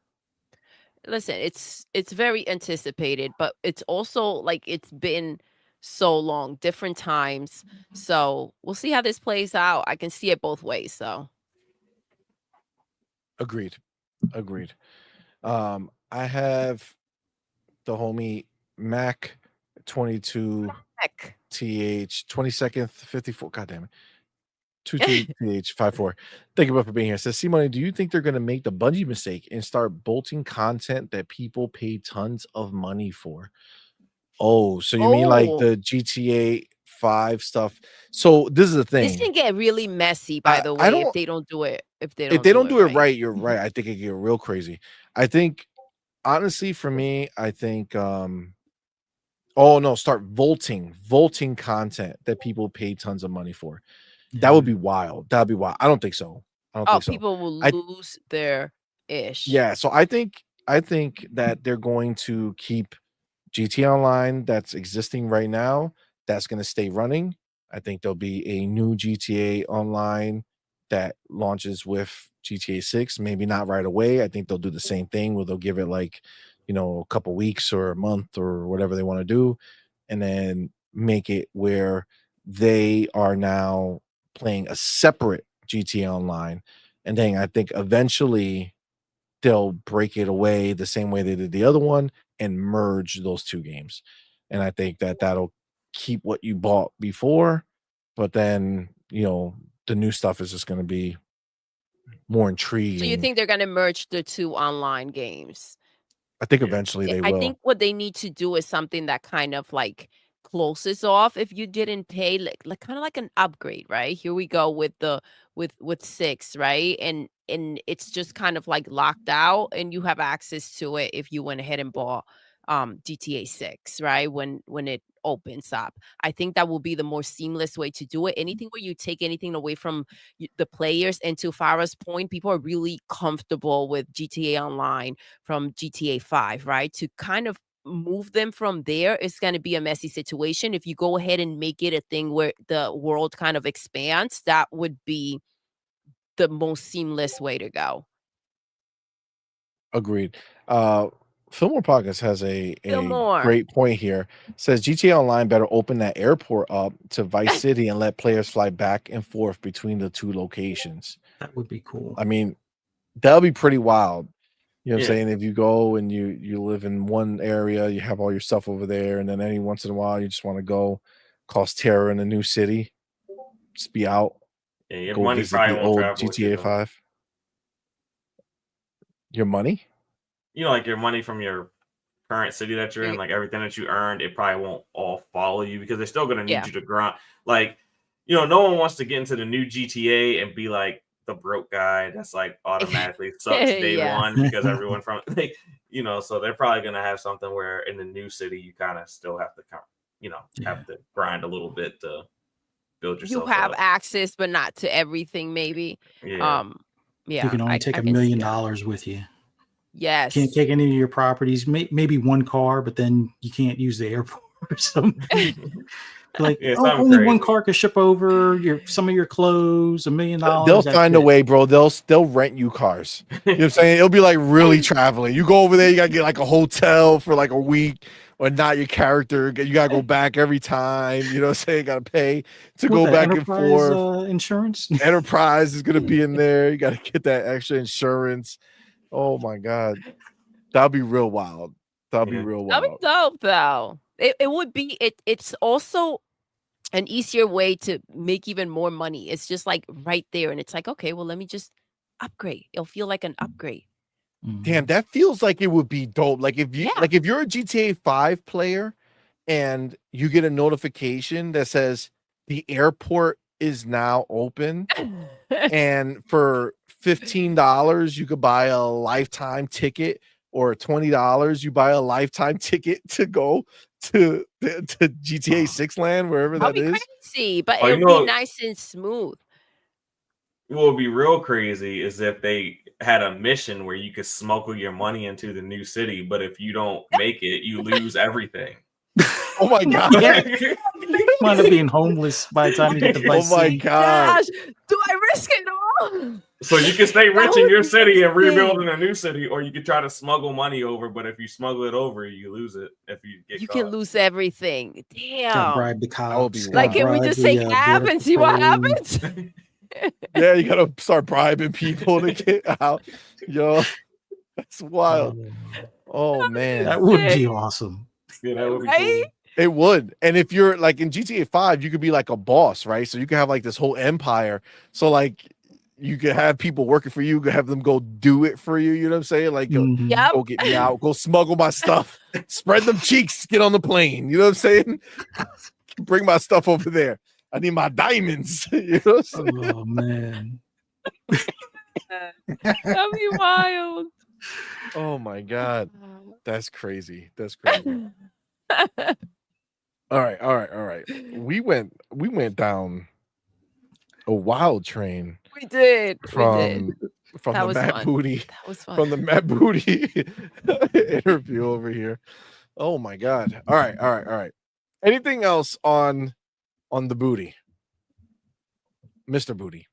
Listen, it's very anticipated, but it's also like it's been so long, different times. So we'll see how this plays out. I can see it both ways. So agreed. I have the homie Mac 22 TH 22nd 54. God damn it. 22 TH 54. Thank you for being here. It says, CMoney, do you think they're going to make the Bungie mistake and start bolting content that people pay tons of money for? Oh, so you mean like the GTA 5 stuff? So this is the thing. This can get really messy, by the way, if they don't do it. If they don't do it right, you're right. I think it get real crazy. I think, honestly, for me, I think start vaulting content that people pay tons of money for. That would be wild. That'd be wild. I don't think so. People will lose their ish. Yeah, so I think that they're going to keep GTA Online that's existing right now. That's going to stay running. I think there'll be a new GTA Online that launches with GTA 6. Maybe not right away. I think they'll do the same thing where they'll give it like, a couple weeks or a month or whatever they want to do, and then make it where they are now playing a separate GTA Online. And then I think eventually they'll break it away the same way they did the other one and merge those two games. And I think that that'll keep what you bought before, but then, the new stuff is just going to be more intriguing. So you think they're going to merge the two online games? I think eventually they will. I think what they need to do is something that kind of like closes off if you didn't pay, like kind of like an upgrade, right? Here we go with with 6, right? And it's just kind of like locked out, and you have access to it if you went ahead and bought GTA 6, right? When it opens up. I think that will be the more seamless way to do it. Anything where you take anything away from the players, and to Farah's point, people are really comfortable with GTA Online from GTA 5, right? To kind of move them from there is going to be a messy situation. If you go ahead and make it a thing where the world kind of expands, that would be the most seamless way to go. Agreed. Fillmore Podcast has a great point here. It says GTA Online better open that airport up to Vice City and let players fly back and forth between the two locations. That would be cool. I mean, that'll be pretty wild. You know what I'm saying? If you go and you live in one area, you have all your stuff over there, and then any once in a while you just want to go cause terror in a new city, just be out. Yeah, your go money visit probably the won't old travel GTA 5. Your money? Like your money from your current city that you're in, like everything that you earned, it probably won't all follow you, because they're still going to need you to grind. Like, no one wants to get into the new GTA and be like the broke guy that's like automatically sucks day one because everyone from so they're probably going to have something where in the new city you kind of still have to have to grind a little bit to build yourself you have up. access, but not to everything, maybe. You can only take $1 million with you. Yes. Can't take any of your properties, maybe one car, but then you can't use the airport or something. Like only one car can ship over some of your clothes, $1 million. They'll find a way, bro. They'll rent you cars. You know what I'm saying? It'll be like really traveling. You go over there, you gotta get like a hotel for like a week, or not your character. You gotta go back every time. You know what I'm saying? You gotta pay to go back and forth. Insurance. Enterprise is gonna be in there. You gotta get that extra insurance. Oh my god, that'll be real wild. That'll be real wild. That'd be dope, though. It would be. It's also an easier way to make even more money. It's just like right there, and it's like, okay, well, let me just upgrade. It'll feel like an upgrade. Damn, that feels like it would be dope. Like if you're a GTA 5 player and you get a notification that says the airport is now open, and for $15 you could buy a lifetime ticket, or $20 you buy a lifetime ticket to go to GTA 6 land, wherever That'll that be is. crazy, but Oh, you it'll be know- nice and smooth. What would be real crazy is if they had a mission where you could smuggle your money into the new city, but if you don't make it, you lose everything. Oh my god. Yeah. Wind up being homeless by the time you get to Oh Vice my City. god. Gosh, do I risk it all? So you can stay rich in would your be city and insane. rebuild in a new city, or you could try to smuggle money over, but if you smuggle it over, you lose it if you get You caught. can lose everything. Gotta Damn. bribe the That would be cops. wild. Like, can we bribe just the, take half Border and see what Patrol. happens? Yeah, you gotta start bribing people to get out. Yo, that's wild. Oh man. That would be awesome. Yeah, that would be Right? cool. It would. And if you're like in GTA 5, you could be like a boss, right? So you could have like this whole empire. So like you could have people working for you, you could have them go do it for you. You know what I'm saying? Like go, Mhm. Yep. go get me out, go smuggle my stuff, spread them cheeks, get on the plane. You know what I'm saying? Bring my stuff over there. I need my diamonds. You know what I'm saying? Oh man. That'd be wild. Oh my god. That's crazy. That's crazy. All right. We went down a wild train We did. from That the was Matt fun. Booty That was fun. from the Matt Booty interview over here. Oh my god. All right. Anything else on the Booty? Mr. Booty.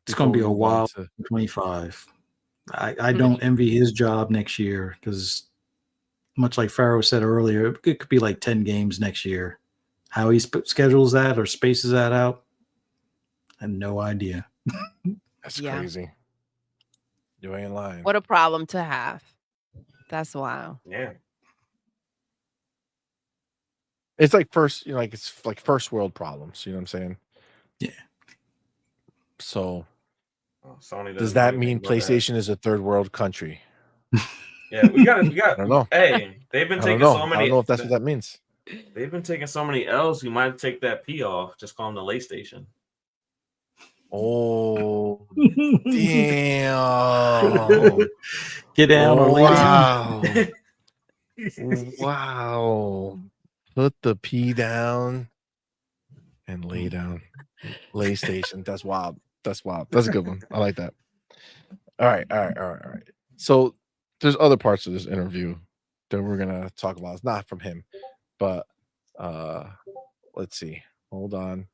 It's gonna be a Before we move on wild to- 25. I don't envy his job next year because, much like Pharaoh said earlier, it could be like 10 games next year. How he schedules that or spaces that out, I have no idea. That's Yeah. crazy. You ain't lying. What a problem to have. That's wild. Yeah. It's like it's like first world problems. You know what I'm saying? Yeah. So Well, Sony does doesn't that really mean think about that. PlayStation is a third world country? Yeah, we got. I don't know. Hey, they've been I don't taking know. so I many. don't know if that's what that means. They've been taking so many L's. We might take that P off. Just call them the late station. Oh damn! Get down or lay down. Wow! Wow! Put the P down and lay down. Lay station. That's wild. That's wild. That's a good one. I like that. All right. So there's other parts of this interview that we're gonna talk about. It's not from him, but let's see. Hold on.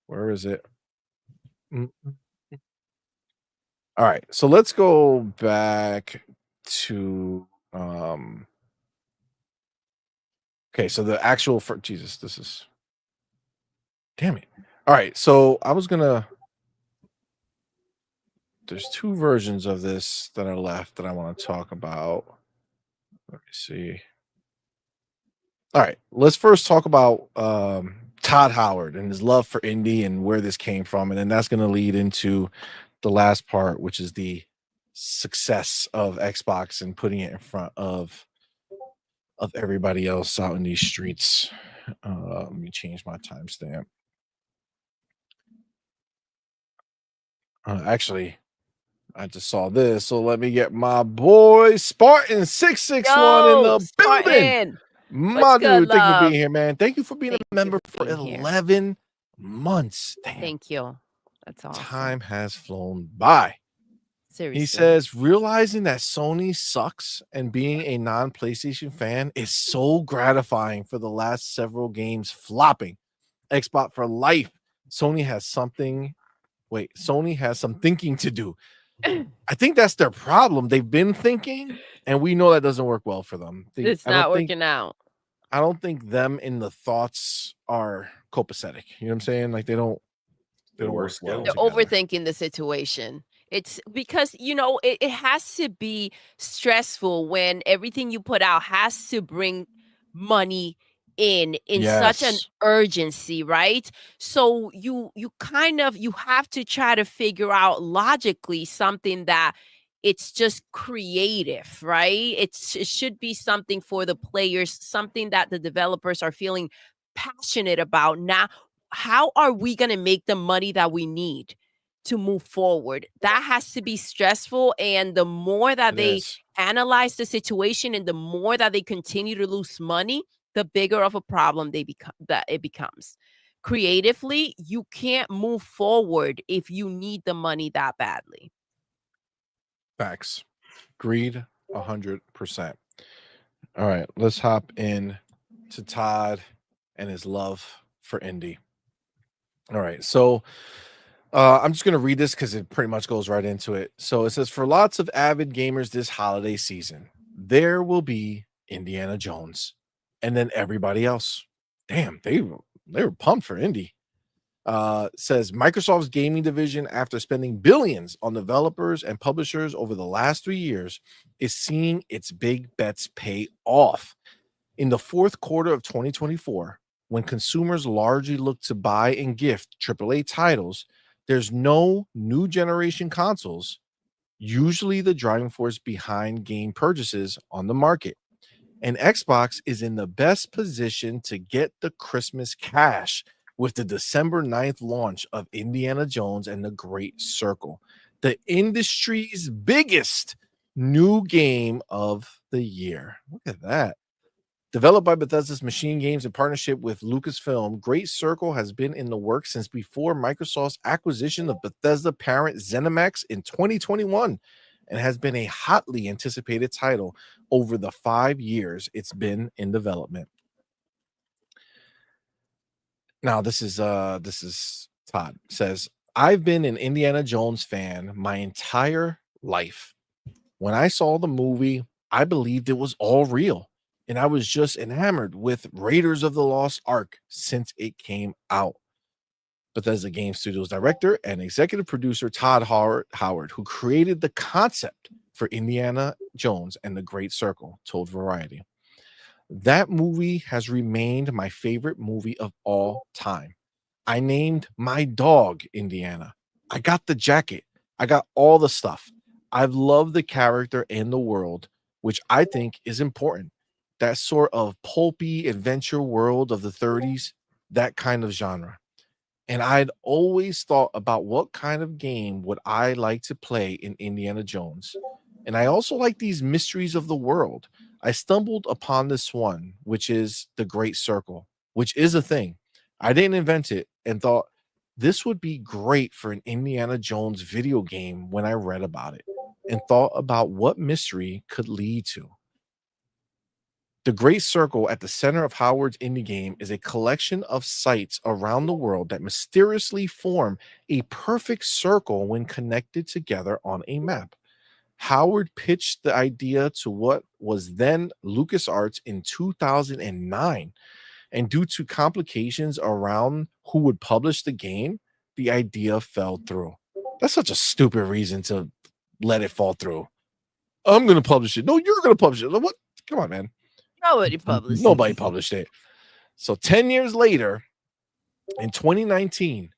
Where is it? All right. So let's go back to okay, so the actual for Jesus, this is damn it. All right, so I was gonna there's two versions of this that are left that I want to talk about. Let me see. All right, let's first talk about Todd Howard and his love for Indy and where this came from, and then that's gonna lead into the last part, which is the success of Xbox and putting it in front of everybody else out in these streets. Let me change my timestamp. Actually, I just saw this, so let me get my boy Spartan 661 in the building. Spartan. My What's good, dude, thank you for love? being here, man. Thank you for being Thank a member you for for being here. 11 months. Damn, Thank you. That's awesome. time has flown by. Seriously. He says, realizing that Sony sucks and being a non-PlayStation fan is so gratifying for the last several games flopping. Xbox for life. Sony has some thinking to do. I think that's their problem. They've been thinking, and we know that doesn't work well for them. It's not working out. I don't think them in the thoughts are copacetic. You know what I'm saying? Like they don't work well. They're together. overthinking the situation. It's because, it has to be stressful when everything you put out has to bring money in such an Yes. urgency, right? So you have to try to figure out logically something that it's just creative, right? It should be something for the players, something that the developers are feeling passionate about. Now, how are we going to make the money that we need to move forward? That has to be stressful. And the more that they analyze the situation and the more that they continue to lose money, the bigger of a problem it becomes. Creatively, you can't move forward if you need the money that badly. Facts. Agreed 100%. All right, let's hop in to Todd and his love for Indy. All right, so I'm just going to read this because it pretty much goes right into it. So it says, for lots of avid gamers this holiday season, there will be Indiana Jones and then everybody else. Damn, they were pumped for Indy. Says Microsoft's gaming division, after spending billions on developers and publishers over the last 3 years, is seeing its big bets pay off. In the fourth quarter of 2024, when consumers largely look to buy and gift AAA titles, there's no new generation consoles, usually the driving force behind game purchases on the market. And Xbox is in the best position to get the Christmas cash with the December 9th launch of Indiana Jones and the Great Circle, the industry's biggest new game of the year. Look at that. Developed by Bethesda's Machine Games in partnership with Lucasfilm, Great Circle has been in the works since before Microsoft's acquisition of Bethesda parent ZeniMax in 2021 and has been a hotly anticipated title over the 5 years it's been in development. Now, this is Todd says, I've been an Indiana Jones fan my entire life. When I saw the movie, I believed it was all real. And I was just enamored with Raiders of the Lost Ark since it came out. Bethesda Game Studios director and executive producer Todd Howard, who created the concept for Indiana Jones and the Great Circle, told Variety. That movie has remained my favorite movie of all time. I named my dog Indiana. I got the jacket. I got all the stuff. I've loved the character and the world, which I think is important. That sort of pulpy adventure world of the 30s, that kind of genre. And I'd always thought about what kind of game would I like to play in Indiana Jones. And I also like these mysteries of the world. I stumbled upon this one, which is the Great Circle, which is a thing. I didn't invent it and thought this would be great for an Indiana Jones video game when I read about it and thought about what mystery could lead to. The Great Circle at the center of Howard's indie game is a collection of sites around the world that mysteriously form a perfect circle when connected together on a map. Howard pitched the idea to what was then LucasArts in 2009, and due to complications around who would publish the game, the idea fell through. That's such a stupid reason to let it fall through. I'm going to publish it. No, you're going to publish it. What? Come on, man. Nobody published Nobody published it. So 10 years later, in 2019,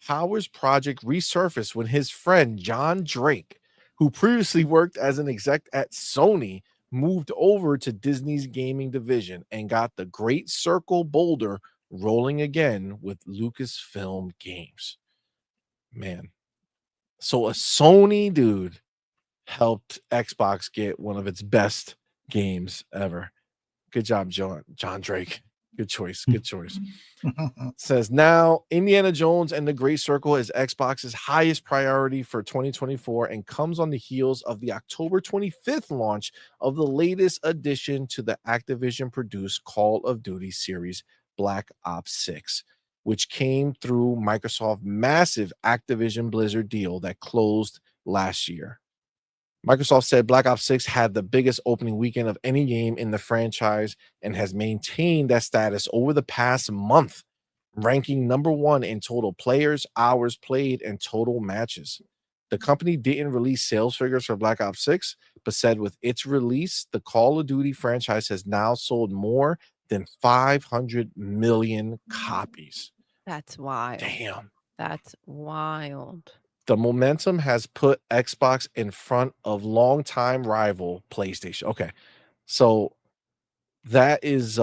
Howard's project resurfaced when his friend John Drake, who previously worked as an exec at Sony, moved over to Disney's gaming division and got the Great Circle boulder rolling again with Lucasfilm Games. Man. So a Sony dude helped Xbox get one of its best games ever. Good job, John Drake. Good choice. Good choice. Says now Indiana Jones and the Great Circle is Xbox's highest priority for 2024 and comes on the heels of the October 25th launch of the latest addition to the Activision-produced Call of Duty series, Black Ops 6, which came through Microsoft's massive Activision Blizzard deal that closed last year. Microsoft said Black Ops 6 had the biggest opening weekend of any game in the franchise and has maintained that status over the past month, ranking number 1 in total players, hours played, and total matches. The company didn't release sales figures for Black Ops 6, but said with its release, the Call of Duty franchise has now sold more than 500 million copies. That's wild. Damn. That's wild. The momentum has put Xbox in front of longtime rival PlayStation. Okay. So that is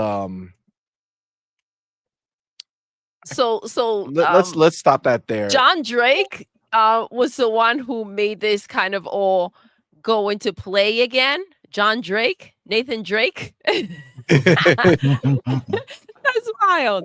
let's stop that there. John Drake was the one who made this kind of all go into play again. John Drake, Nathan Drake. That's wild.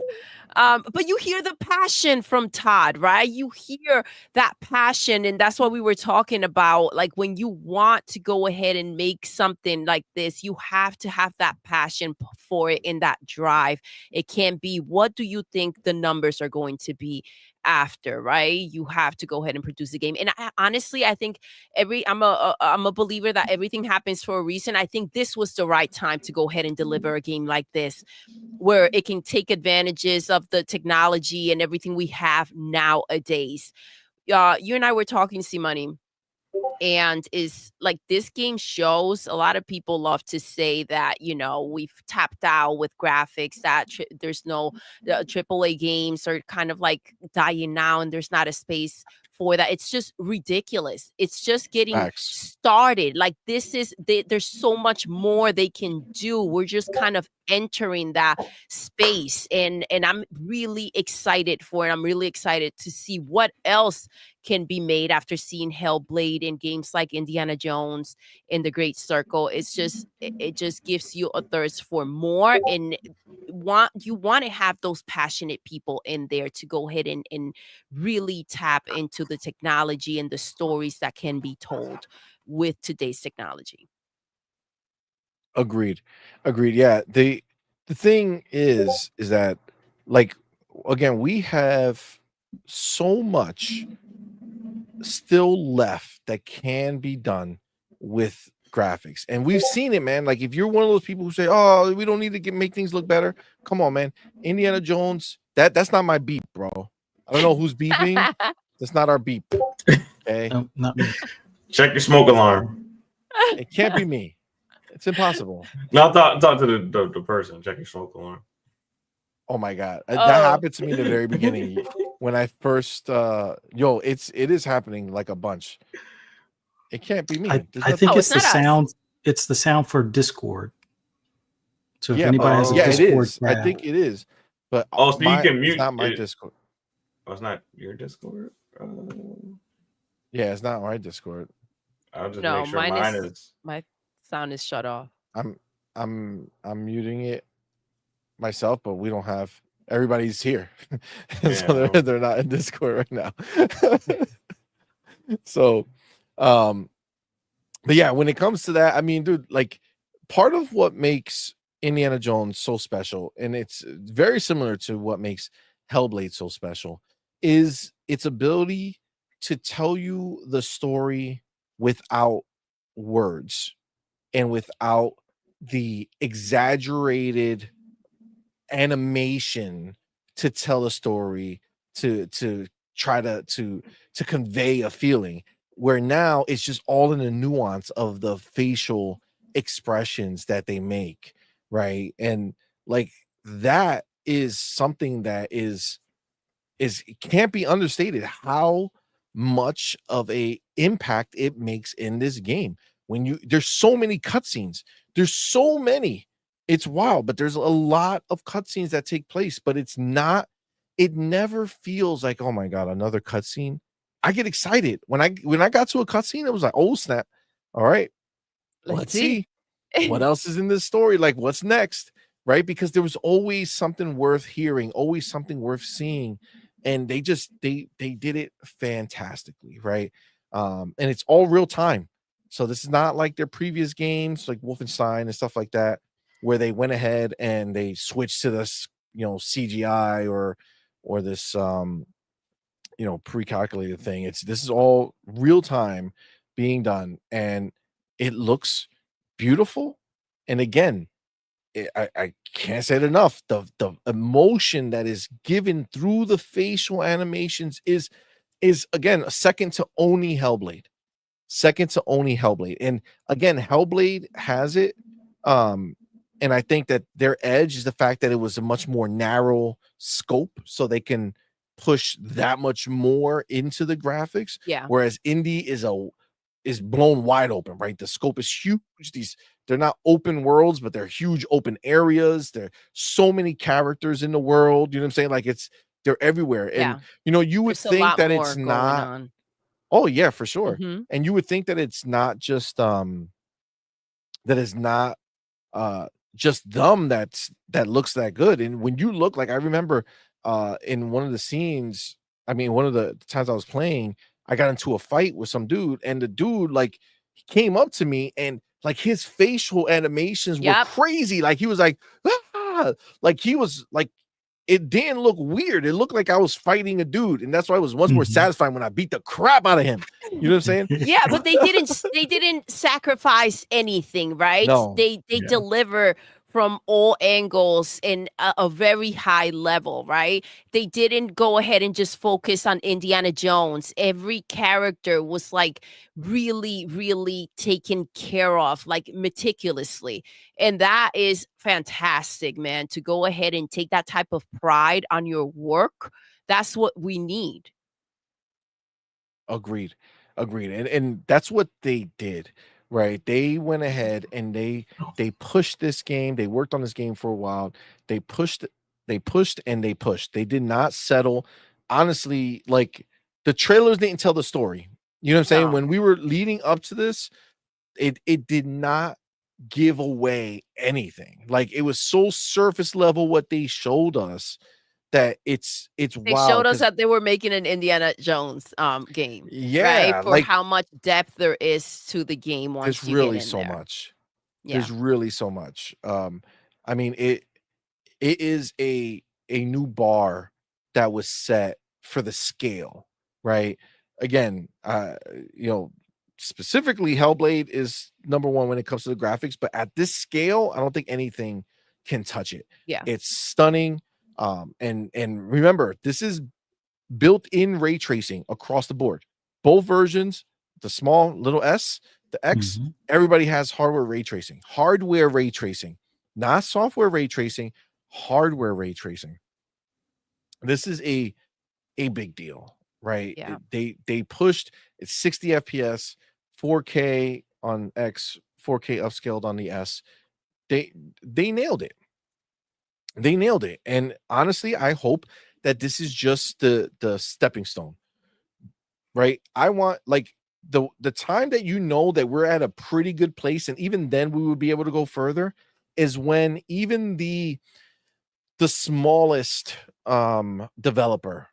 But you hear the passion from Todd, right? You hear that passion, and that's what we were talking about. Like, when you want to go ahead and make something like this, you have to have that passion for it and that drive. It can't be, what do you think the numbers are going to be after, right? You have to go ahead and produce the game. And honestly, I think I'm a believer that everything happens for a reason. I think this was the right time to go ahead and deliver a game like this, where it can take advantages of the technology and everything we have nowadays. You and I were talking, CMoney, and is like, this game shows, a lot of people love to say that, we've tapped out with graphics, that there's no AAA games are kind of like dying now, and there's not a space for that. It's just ridiculous. It's just getting started. Like, there's so much more they can do. We're just kind of entering that space, and I'm really excited for it. I'm really excited to see what else can be made after seeing Hellblade and games like Indiana Jones in the Great Circle. It just gives you a thirst for more, and you want to have those passionate people in there to go ahead and really tap into the technology and the stories that can be told with today's technology. Agreed. Yeah. The thing is that, like, again, we have so much still left that can be done with graphics, and we've seen it, man. Like, if you're one of those people who say, "Oh, we don't need to make things look better," come on, man. Indiana Jones, that's not my beep, bro. I don't know who's beeping. That's not our beep. Okay, no, not me. Check your smoke alarm. It can't be me. It's impossible. No, talk to the person. Check your smoke alarm. Oh my god, that happened to me in the very beginning when I first. It is happening like a bunch. It can't be me. I think it's the sound. It's the sound for Discord. So if anybody has a Discord, I think it is. But so you can mute. It's not my Discord. Oh, it's not your Discord. Yeah, it's not my Discord. I'll just make sure mine is. My sound is shut off. I'm muting it myself, but we don't have. Everybody's here, so they're not in Discord right now. So, but yeah, when it comes to that, I mean, dude, like, part of what makes Indiana Jones so special, and it's very similar to what makes Hellblade so special, is its ability to tell you the story without words and without the exaggerated animation to tell a story, to try to convey a feeling, where now it's just all in the nuance of the facial expressions that they make, right? And like, that is something that is can't be understated, how much of a impact it makes in this game. When there's so many cutscenes, it's wild, but there's a lot of cutscenes that take place, but it never feels like, oh my god, another cutscene. I get excited when I got to a cutscene. It was like, oh snap! All right, let's see what else is in this story. Like, what's next, right? Because there was always something worth hearing, always something worth seeing, and they did it fantastically, right? And it's all real time, so this is not like their previous games, like Wolfenstein and stuff like that, where they went ahead and they switched to this, CGI or this pre-calculated thing. This is all real time being done, and it looks beautiful. And again, I can't say it enough. The emotion that is given through the facial animations is again second to only Hellblade. And again, Hellblade has it. And I think that their edge is the fact that it was a much more narrow scope, so they can push that much more into the graphics. Yeah. Whereas Indy is blown wide open, right? The scope is huge. They're not open worlds, but they're huge open areas. There are so many characters in the world. You know what I'm saying? Like they're everywhere. And you would think that it's not. Oh yeah, for sure. Mm-hmm. And you would think that it's not just that it's not just them that looks that good. And when you look, like I remember in one of the scenes, one of the times I was playing, I got into a fight with some dude, and the dude like he came up to me and like his facial animations were crazy. Like he was like, ah! Like he was like, it didn't look weird. It looked like I was fighting a dude, and that's why it was much more satisfying when I beat the crap out of him. You know what I'm saying? Yeah, but they didn't sacrifice anything, right? No. They deliver from all angles in a very high level, right? They didn't go ahead and just focus on Indiana Jones. Every character was like really, really taken care of, like meticulously. And that is fantastic, man, to go ahead and take that type of pride on your work. That's what we need. Agreed. And that's what they did, right? They went ahead and they pushed this game. They worked on this game for a while. They pushed. They did not settle. Honestly, like the trailers didn't tell the story. You know what I'm saying? No. When we were leading up to this, it did not give away anything. Like it was so surface level what they showed us that it's They wild. showed us that they were making an Indiana Jones game. Yeah, right? For like how much depth there is to the game once there's you really get in so there. much. Yeah. There's really so much. It is a new bar that was set for the scale, right? Again, specifically Hellblade is number one when it comes to the graphics, but at this scale, I don't think anything can touch it. Yeah. It's stunning. And remember, this is built-in ray tracing across the board. Both versions, the small little S, the X, everybody has hardware ray tracing. Hardware ray tracing, not software ray tracing, hardware ray tracing. This is a big deal, right? Yeah. They pushed it's 60 FPS, 4K on X, 4K upscaled on the S. They nailed it. They nailed it. And honestly, I hope that this is just the stepping stone, right? I want like the time that that we're at a pretty good place, and even then we would be able to go further, is when even the smallest developer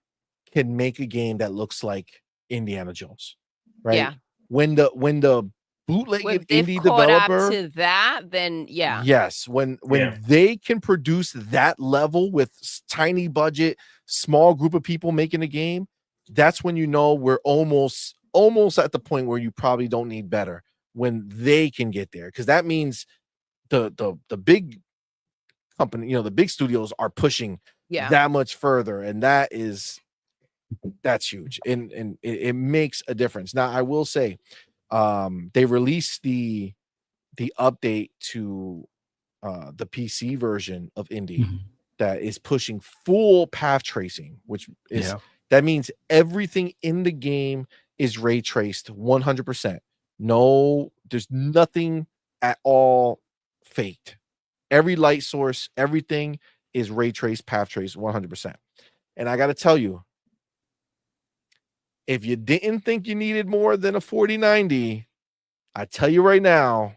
can make a game that looks like Indiana Jones, right? Yeah. When the bootlegged indie developer up to that, then yeah. Yes, when they can produce that level with tiny budget, small group of people making a game, that's when we're almost at the point where you probably don't need better, when they can get there, because that means the big company, the big studios are pushing that much further, and that's huge, and it makes a difference. Now I will say they released the update to the PC version of Indy that is pushing full path tracing, which is that means everything in the game is ray traced 100%. No, there's nothing at all faked. Every light source, everything is ray traced, path traced 100%. And I got to tell you, if you didn't think you needed more than a 4090, I tell you right now,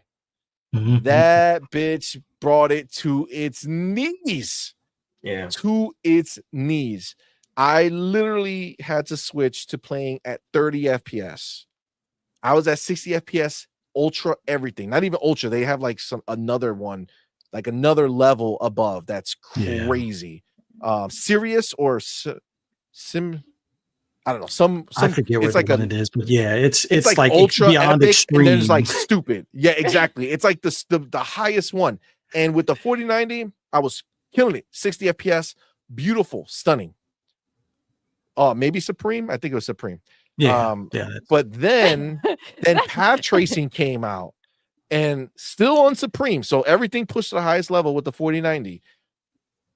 that bitch brought it to its knees. Yeah. To its knees. I literally had to switch to playing at 30 FPS. I was at 60 FPS, ultra everything. Not even ultra. They have like another one, like another level above. That's crazy. Serious or sim. I don't know. Some I forget what it is, but yeah, it's like ultra beyond epic, extreme. and then it's like stupid. Yeah, exactly. It's like the highest one. And with the 4090, I was killing it. 60 FPS, beautiful, stunning. Maybe Supreme. I think it was Supreme. Yeah. But then path tracing came out, and still on Supreme. So everything pushed to the highest level with the 4090,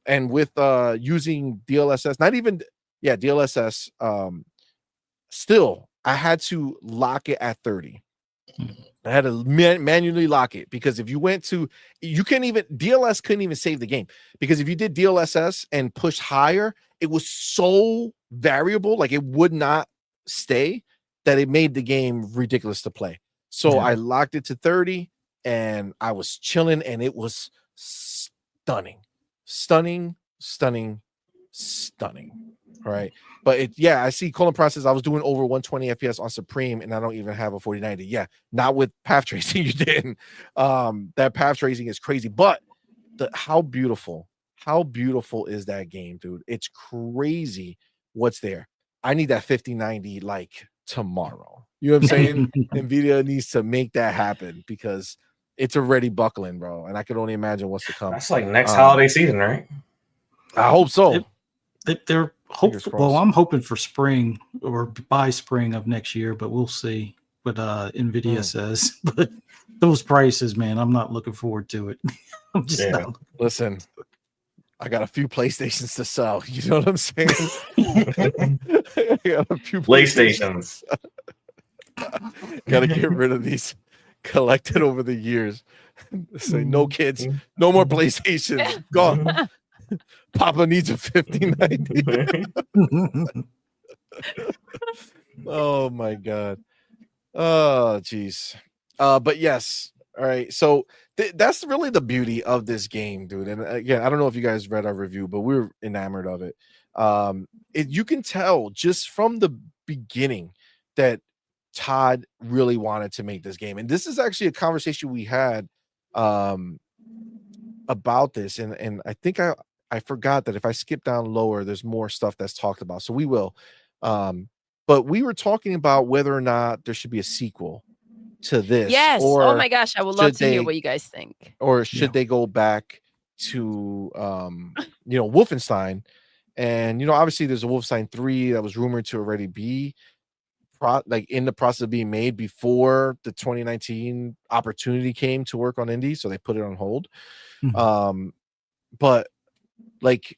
and with using DLSS. Not even yeah, DLSS. Still, I had to lock it at 30. I had to manually lock it because if you went to, you couldn't even, DLS couldn't even save the game because if you did DLSS and pushed higher, it was so variable, like it would not stay, that it made the game ridiculous to play. So I locked it to 30 and I was chilling and it was stunning. All right. But I see Colin Process. I was doing over 120 FPS on Supreme, and I don't even have a 4090. Yeah, not with path tracing. You didn't. That path tracing is crazy. But how beautiful is that game, dude? It's crazy what's there. I need that 5090 like tomorrow. You know what I'm saying? Nvidia needs to make that happen because it's already buckling, bro. And I can only imagine what's to come. That's like next holiday season, right? I hope so. They're hopeful. Well, I'm hoping for spring or by spring of next year, but we'll see what Nvidia says. But those prices, man, I'm not looking forward to it. I'm just not. Listen, I got a few PlayStations to sell. You know what I'm saying? I got a few PlayStations. Got to get rid of these collected over the years. Say no kids, no more PlayStations. Gone. Papa needs a 5090. Oh my god. Oh jeez. But yes. All right. So that's really the beauty of this game, dude. And again, I don't know if you guys read our review, but we were enamored of it. You can tell just from the beginning that Todd really wanted to make this game. And this is actually a conversation we had about this. And I think I forgot that if I skip down lower, there's more stuff that's talked about. So we will. But we were talking about whether or not there should be a sequel to this. Yes. Or oh my gosh. I would love to hear what you guys think. Or should they go back to Wolfenstein? And obviously there's a Wolfenstein 3 that was rumored to already be in the process of being made before the 2019 opportunity came to work on Indy, so they put it on hold. But like,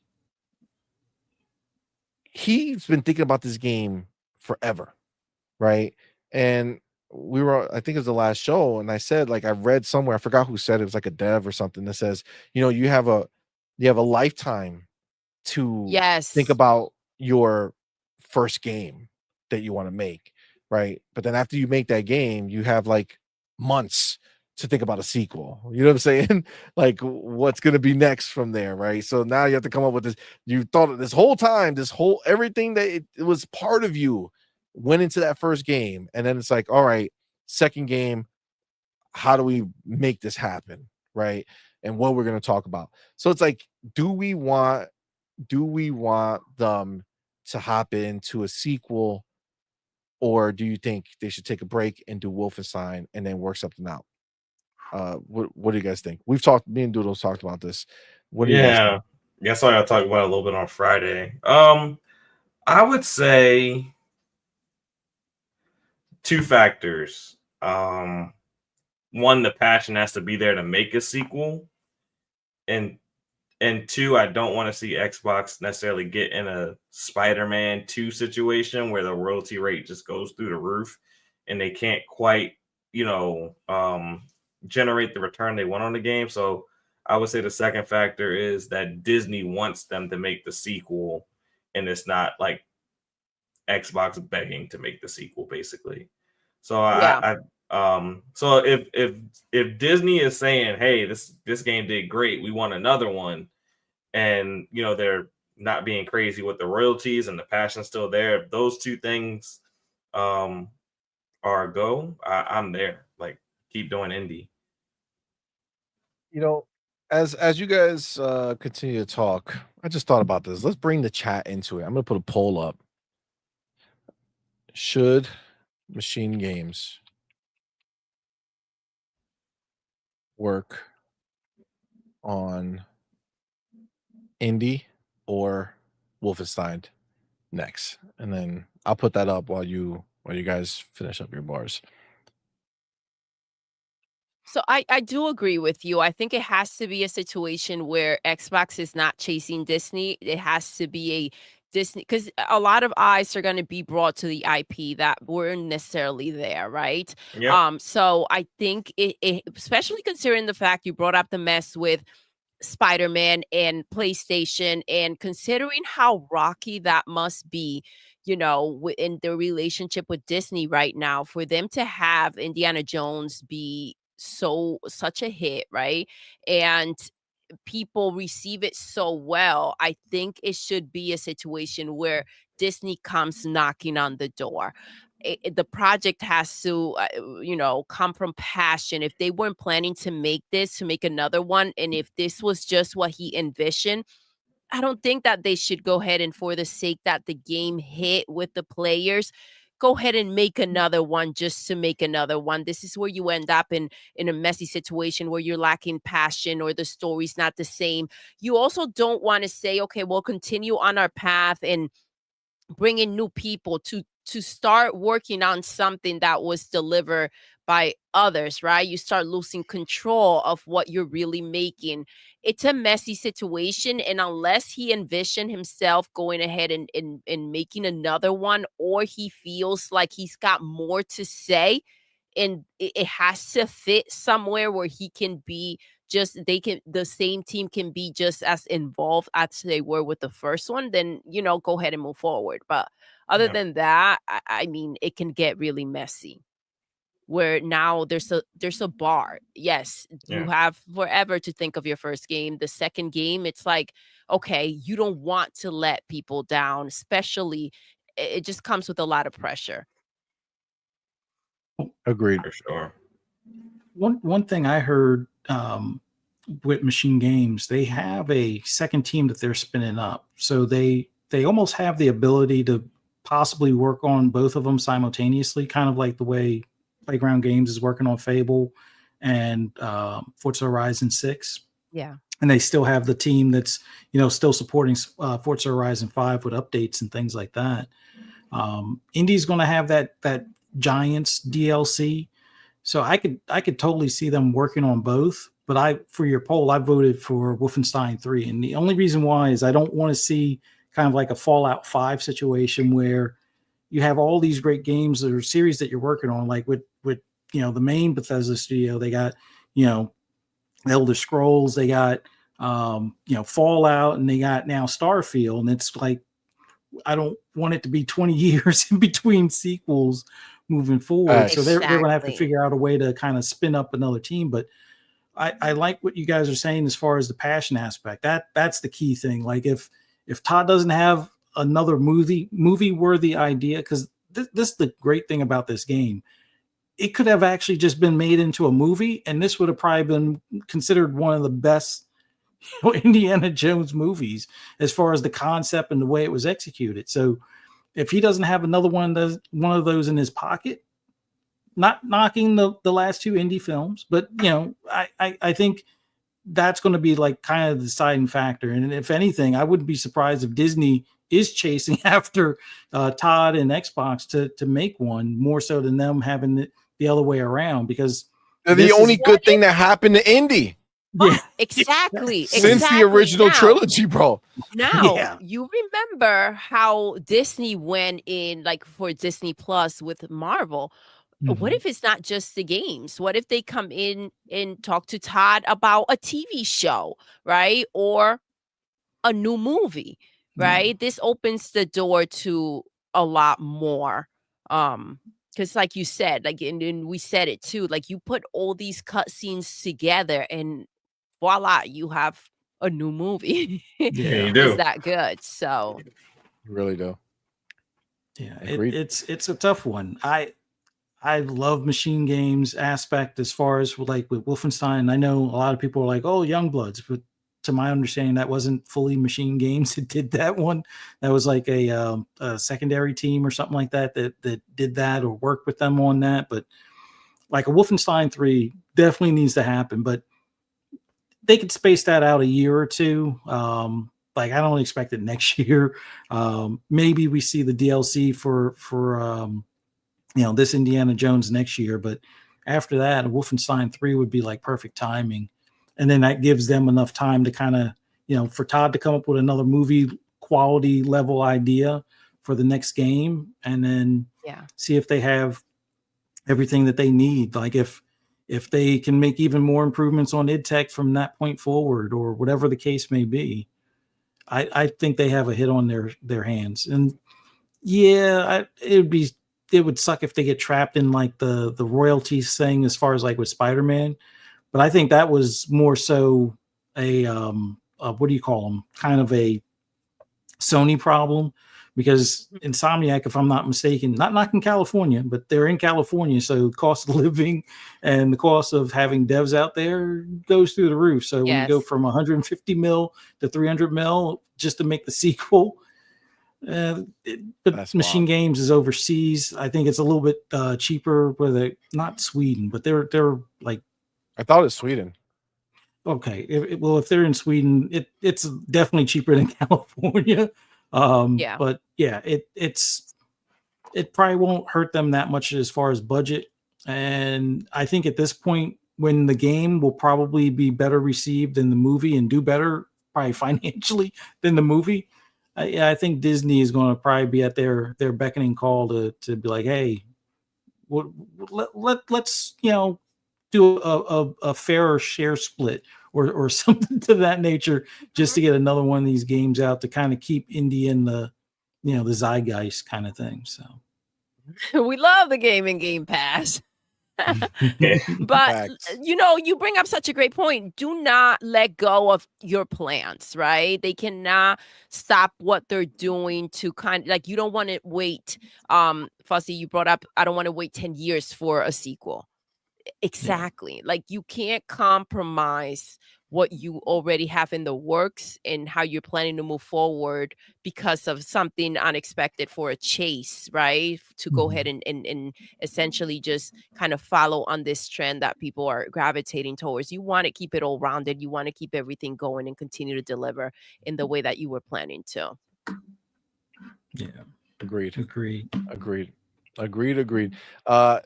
he's been thinking about this game forever, right? And I think it was the last show, and I said, like, I read somewhere, I forgot who said it was like a dev or something that says, you have a lifetime to think about your first game that you want to make, right? But then after you make that game, you have like months to think about a sequel. You know what I'm saying? Like, what's going to be next from there, right? So now you have to come up with this. You thought this whole time, everything that it was part of you went into that first game, and then it's like, all right, second game, how do we make this happen, right? And what we're going to talk about. So it's like, do we want them to hop into a sequel, or do you think they should take a break and do Wolfenstein and then work something out? What do you guys think? Me and Doodle talked about this. What do you guys think? Guess I talked about it a little bit on Friday. I would say two factors. One, the passion has to be there to make a sequel, and two, I don't want to see Xbox necessarily get in a Spider-Man 2 situation where the royalty rate just goes through the roof and they can't quite, generate the return they want on the game. So I would say the second factor is that Disney wants them to make the sequel, and it's not like Xbox begging to make the sequel, basically. So so if Disney is saying, hey, this game did great, we want another one, and they're not being crazy with the royalties and the passion still there, if those two things are a go, I'm there. Like, keep doing indie. As you guys continue to talk, I just thought about this. Let's bring the chat into it. I'm gonna put a poll up. Should Machine Games work on Indy or Wolfenstein next? And then I'll put that up while you guys finish up your bars. So I do agree with you. I think it has to be a situation where Xbox is not chasing Disney. It has to be Disney, because a lot of eyes are going to be brought to the IP that weren't necessarily there, right? Yeah. So I think especially considering the fact you brought up the mess with Spider-Man and PlayStation, and considering how rocky that must be, in their relationship with Disney right now, for them to have Indiana Jones be such a hit, right? And people receive it so well, I think it should be a situation where Disney comes knocking on the door. The project has to, come from passion. If they weren't planning to make another one, and if this was just what he envisioned, I don't think that they should go ahead and, for the sake that the game hit with the players, go ahead and make another one just to make another one. This is where you end up in a messy situation where you're lacking passion or the story's not the same. You also don't want to say, okay, we'll continue on our path and bring in new people to start working on something that was delivered by others, right? You start losing control of what you're really making. It's a messy situation, and unless he envisioned himself going ahead and making another one, or he feels like he's got more to say, and it has to fit somewhere where he can be the same team can be just as involved as they were with the first one, then go ahead and move forward. But other Yeah. than that, I mean, it can get really messy, where now there's a bar. Yes, you Yeah. have forever to think of your first game. The second game, it's like, okay, you don't want to let people down, especially it just comes with a lot of pressure. Agreed. For sure. One thing I heard with Machine Games, they have a second team that they're spinning up, so they almost have the ability to possibly work on both of them simultaneously, kind of like the way Playground Games is working on Fable and Forza Horizon 6. Yeah. And they still have the team that's still supporting Forza Horizon 5 with updates and things like that. Indy's going to have that Giants DLC. So I could totally see them working on both. But for your poll, I voted for Wolfenstein 3. And the only reason why is I don't want to see kind of like a Fallout 5 situation where you have all these great games or series that you're working on, like with the main Bethesda studio. They got, Elder Scrolls, they got Fallout, and they got now Starfield. And it's like, I don't want it to be 20 years in between sequels moving forward. So they're going to have to figure out a way to kind of spin up another team. But I like what you guys are saying as far as the passion aspect. That's the key thing. Like if Todd doesn't have another movie worthy idea, because this is the great thing about this game. It could have actually just been made into a movie, and this would have probably been considered one of the best Indiana Jones movies as far as the concept and the way it was executed. So if he doesn't have another one of those in his pocket, not knocking the last two Indy films, but I think that's going to be like kind of the deciding factor. And if anything, I wouldn't be surprised if Disney is chasing after Todd and Xbox to make one, more so than them having the other way around, because they're the only good thing that happened to Indy. Yeah, exactly. Since the original trilogy, bro. Now, you remember how Disney went in, like, for Disney Plus with Marvel. Mm-hmm. What if it's not just the games? What if they come in and talk to Todd about a TV show, right? Or a new movie, right? Mm-hmm. This opens the door to a lot more. Because like you said, like, and we said it too, like, you put all these cutscenes together and voila, you have a new movie. Yeah, you do. Is that good? So you really do. Yeah, it's a tough one. I love Machine Games aspect as far as like with Wolfenstein. I know a lot of people are like, oh, Youngbloods, but to my understanding, that wasn't fully Machine Games that did that one. That was like a secondary team or something like that did that or worked with them on that. But like a Wolfenstein 3 definitely needs to happen, but they could space that out a year or two. Like, I don't expect it next year. Maybe we see the DLC for this Indiana Jones next year, but after that, Wolfenstein 3 would be like perfect timing. And then that gives them enough time to kind of, for Todd to come up with another movie quality level idea for the next game, and then see if they have everything that they need. Like if they can make even more improvements on id Tech from that point forward, or whatever the case may be, I think they have a hit on their hands. And it would suck if they get trapped in like the royalties thing as far as like with Spider-Man. But I think that was more so a what do you call them? Kind of a Sony problem, because Insomniac, if I'm not mistaken, not in California, but they're in California, so the cost of living and the cost of having devs out there goes through the roof. So when you go from 150 mil to 300 mil just to make the sequel, but That's Machine wild. Games is overseas. I think it's a little bit cheaper with not Sweden, but they're like, I thought it was Sweden. Okay, if they're in Sweden, it's definitely cheaper than California. But yeah, it probably won't hurt them that much as far as budget. And I think at this point, when the game will probably be better received than the movie and do better probably financially than the movie, I think Disney is going to probably be at their beckoning call to be like, hey, let's do a fairer share split or something to that nature, just to get another one of these games out to kind of keep Indy in the the zeitgeist kind of thing. So we love the Game Pass. But you bring up such a great point. Do not let go of your plans, right? They cannot stop what they're doing to kind of like, you don't want to wait. Fuzzy, you brought up, I don't want to wait 10 years for a sequel. Exactly. Like, you can't compromise what you already have in the works and how you're planning to move forward because of something unexpected for a chase, right? To go ahead and essentially just kind of follow on this trend that people are gravitating towards. You want to keep it all rounded. You want to keep everything going and continue to deliver in the way that you were planning to. Yeah. Agreed. Agreed.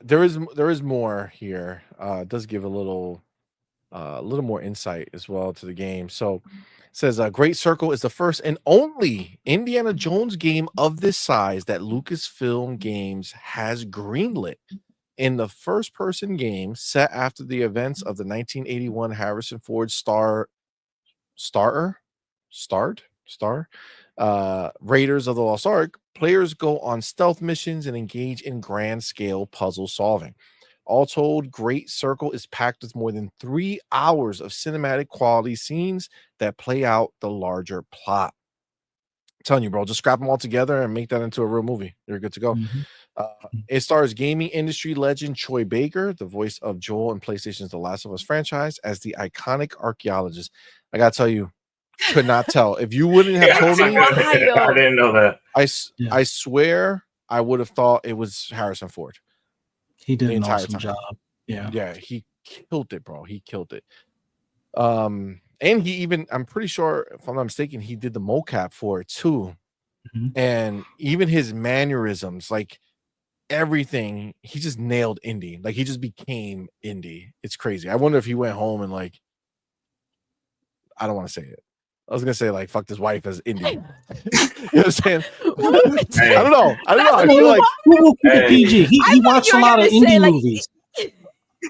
There is more here. It does give a little more insight as well to the game. So it says Great Circle is the first and only Indiana Jones game of this size that Lucasfilm Games has greenlit. In the first-person game set after the events of the 1981 Harrison Ford Raiders of the Lost Ark, players go on stealth missions and engage in grand-scale puzzle solving. All told, Great Circle is packed with more than 3 hours of cinematic quality scenes that play out the larger plot. I'm telling you, bro, just scrap them all together and make that into a real movie. You're good to go. It stars gaming industry legend Troy Baker, the voice of Joel in PlayStation's The Last of Us franchise, as the iconic archaeologist. I gotta tell you, could not tell. If you wouldn't have told me, I didn't know that. I swear I would have thought it was Harrison Ford. He did an awesome job. Yeah, he killed it, bro. He killed it. And he even, I'm pretty sure, if I'm not mistaken, he did the mocap for it too. And even his mannerisms, like everything, he just nailed Indy. Like, he just became Indy. It's crazy. I wonder if he went home and, like, I don't want to say it. I was gonna say, like, fucked his wife as Indy. You know what I'm saying? I don't know. I feel like PG. He watched a lot of indie movies.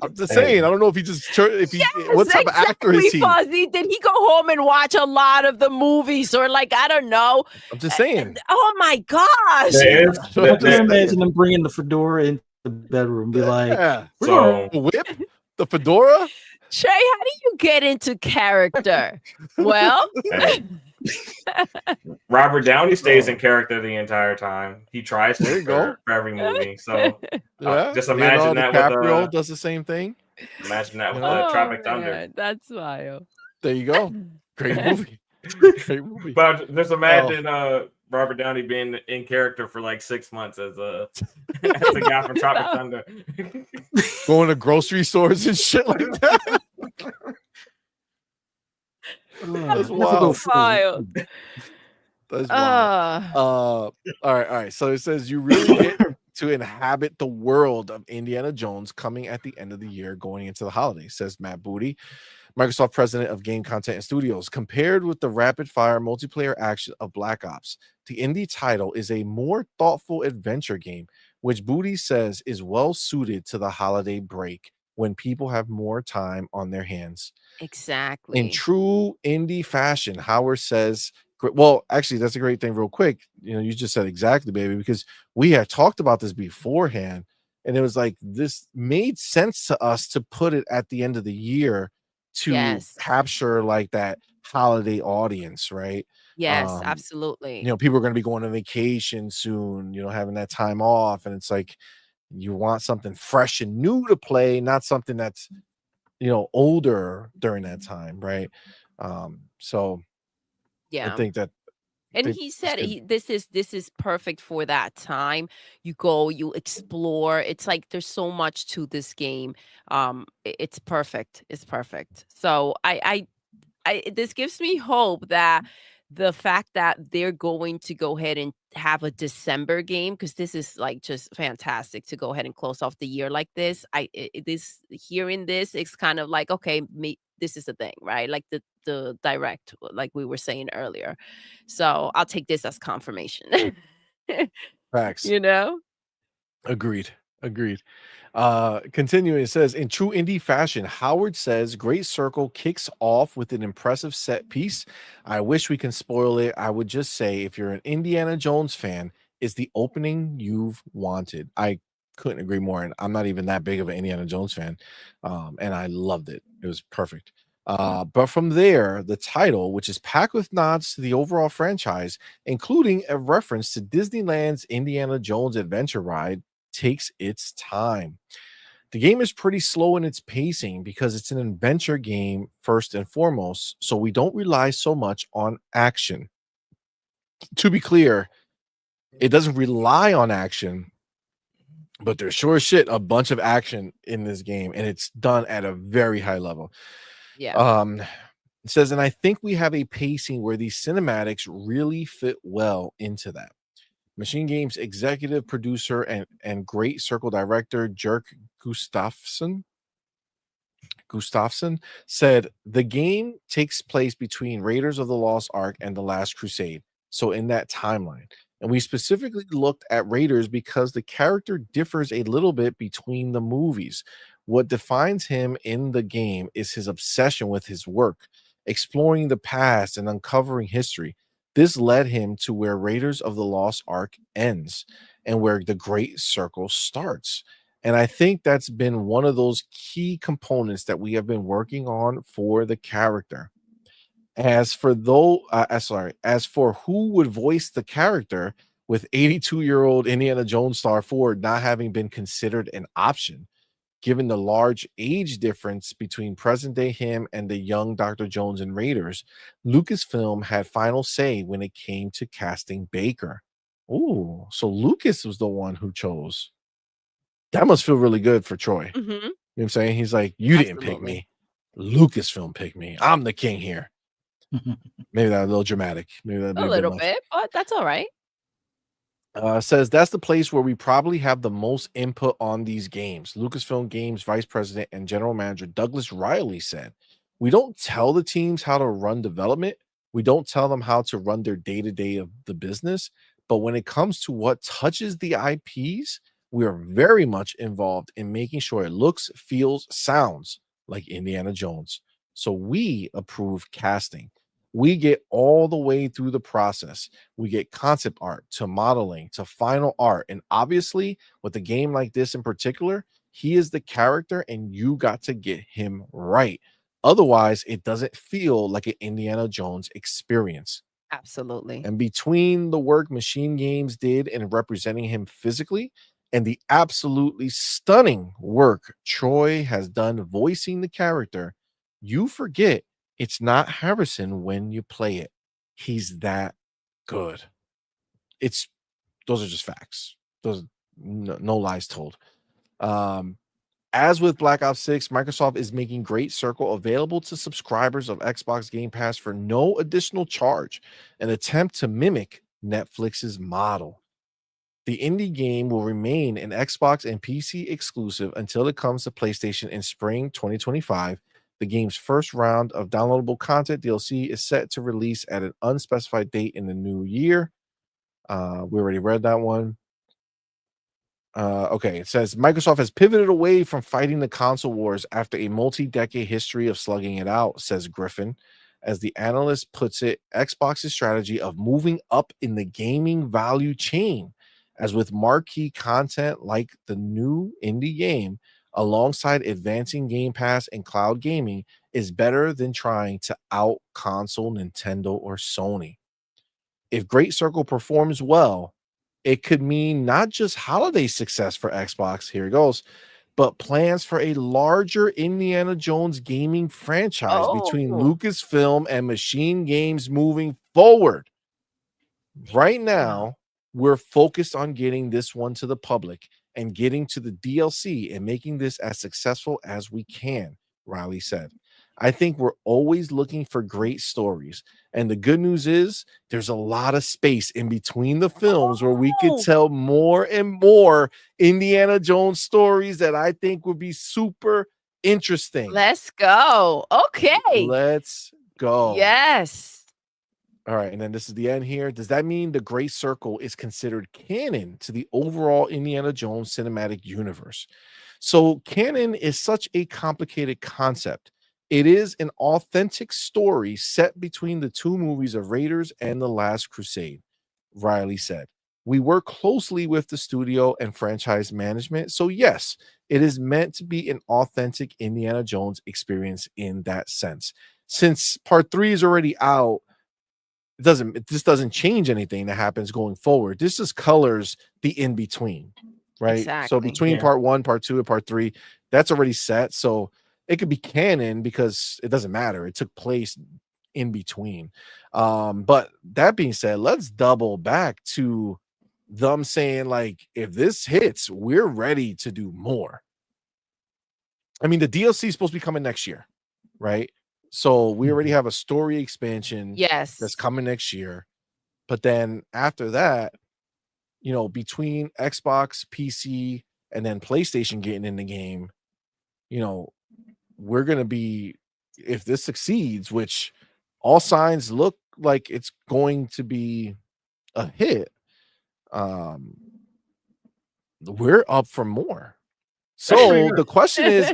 I'm just saying. I don't know if he just what type of actor is he? Fuzzy. Did he go home and watch a lot of the movies, or like, I don't know? I'm just saying. Oh my gosh! I can imagine him bringing the fedora into the bedroom, be like, "So whip the fedora." Trey, how do you get into character? Well, Robert Downey stays in character the entire time. He tries to go for every movie. So just Leonardo imagine that DiCaprio with does the same thing. Imagine that with Tropic Thunder. That's wild. There you go. Great movie. Great movie. But just imagine Robert Downey being in character for like 6 months as a guy from Tropic Thunder. Going to grocery stores and shit like that. That's wild. That's wild. All right. So it says you really get to inhabit the world of Indiana Jones coming at the end of the year, going into the holidays, says Matt Booty. Microsoft president of game content and studios, compared with the rapid fire multiplayer action of Black Ops, the indie title is a more thoughtful adventure game, which Booty says is well suited to the holiday break when people have more time on their hands. In Exactly. true indie fashion, Howard says, well, actually, that's a great thing, real quick. You just said exactly, baby, because we had talked about this beforehand, and it was like this made sense to us to put it at the end of the year to Yes. capture like that holiday audience, right? Yes, absolutely. People are going to be going on vacation soon, having that time off, and it's like you want something fresh and new to play, not something that's older during that time, right? So I Yeah. think that And they he it's said good. this is perfect for that time. You go, you explore. It's like there's so much to this game. It's perfect. It's perfect. So this gives me hope that the fact that they're going to go ahead and have a December game, because this is like just fantastic to go ahead and close off the year like this. This hearing this, it's kind of like, okay, this is the thing, right? Like the direct, like we were saying earlier. So I'll take this as confirmation. Facts. you know? Agreed. Agreed. Continuing, it says, in true indie fashion, Howard says Great Circle kicks off with an impressive set piece. I wish we can spoil it. I would just say, if you're an Indiana Jones fan, it's the opening you've wanted. I couldn't agree more. And I'm not even that big of an Indiana Jones fan. And I loved it. It was perfect. But from there, the title, which is packed with nods to the overall franchise, including a reference to Disneyland's Indiana Jones Adventure Ride, takes its time. The game is pretty slow in its pacing because it's an adventure game first and foremost, so we don't rely so much on action. To be clear, it doesn't rely on action, but there's sure as shit a bunch of action in this game, and it's done at a very high level. Yeah. It says, and I think we have a pacing where these cinematics really fit well into that. Machine Games executive producer and Great Circle director Jerk Gustafsson said the game takes place between Raiders of the Lost Ark and The Last Crusade, so in that timeline. And we specifically looked at Raiders because the character differs a little bit between the movies. What defines him in the game is his obsession with his work, exploring the past and uncovering history. This led him to where Raiders of the Lost Ark ends and where the Great Circle starts. And I think that's been one of those key components that we have been working on for the character. As for who would voice the character, with 82-year-old Indiana Jones star Ford not having been considered an option, given the large age difference between present day him and the young Dr. Jones in Raiders, Lucasfilm had final say when it came to casting Baker. Ooh, so Lucas was the one who chose. That must feel really good for Troy. Mhm. You know what I'm saying? He's like, you didn't pick Absolutely. me. Lucasfilm picked me. I'm the king here. Maybe that's a little dramatic. Maybe that'd be A a bit little much. bit, but that's all right. Says that's the place where we probably have the most input on these games. Lucasfilm Games Vice President and General Manager Douglas Riley said, we don't tell the teams how to run development. We don't tell them how to run their day-to-day of the business. But when it comes to what touches the IPs, we are very much involved in making sure it looks, feels, sounds like Indiana Jones. So we approve casting. We get all the way through the process. We get concept art to modeling to final art. And obviously, with a game like this in particular, he is the character and you got to get him right. Otherwise, it doesn't feel like an Indiana Jones experience. Absolutely. And between the work Machine Games did in representing him physically and the absolutely stunning work Troy has done voicing the character, you forget it's not Harrison when you play it. He's that good. Those are just facts. Those no lies told. As with Black Ops 6, Microsoft is making Great Circle available to subscribers of Xbox Game Pass for no additional charge, an attempt to mimic Netflix's model. The indie game will remain an Xbox and PC exclusive until it comes to PlayStation in spring 2025. The game's first round of downloadable content DLC is set to release at an unspecified date in the new year. We already read that one. Okay, it says Microsoft has pivoted away from fighting the console wars after a multi-decade history of slugging it out, says Griffin. As the analyst puts it, Xbox's strategy of moving up in the gaming value chain, as with marquee content like the new indie game, alongside advancing Game Pass and cloud gaming, is better than trying to out-console Nintendo or Sony. If Great Circle performs well, it could mean not just holiday success for Xbox, here it goes, but plans for a larger Indiana Jones gaming franchise between Lucasfilm and Machine Games moving forward. Right now, we're focused on getting this one to the public and getting to the DLC and making this as successful as we can, Riley said. I think we're always looking for great stories. And the good news is there's a lot of space in between the films where we could tell more and more Indiana Jones stories that I think would be super interesting. Let's go. Okay. Let's go. Yes. All right. And then this is the end here. Does that mean the Great Circle is considered canon to the overall Indiana Jones cinematic universe? So canon is such a complicated concept. It is an authentic story set between the two movies of Raiders and The Last Crusade, Riley said. We work closely with the studio and franchise management. So yes, it is meant to be an authentic Indiana Jones experience in that sense. Since part 3 is already out, this doesn't change anything that happens going forward. This just colors the in-between, right? Exactly. So between part 1, part 2, and part 3, that's already set. So it could be canon because it doesn't matter. It took place in between. But that being said, let's double back to them saying, like, if this hits, we're ready to do more. I mean, the DLC is supposed to be coming next year, right? So we already have a story expansion that's coming next year. But then after that, you know, between Xbox, PC, and then PlayStation getting in the game, you know, we're going to be, if this succeeds, which all signs look like it's going to be a hit, we're up for more. So the question is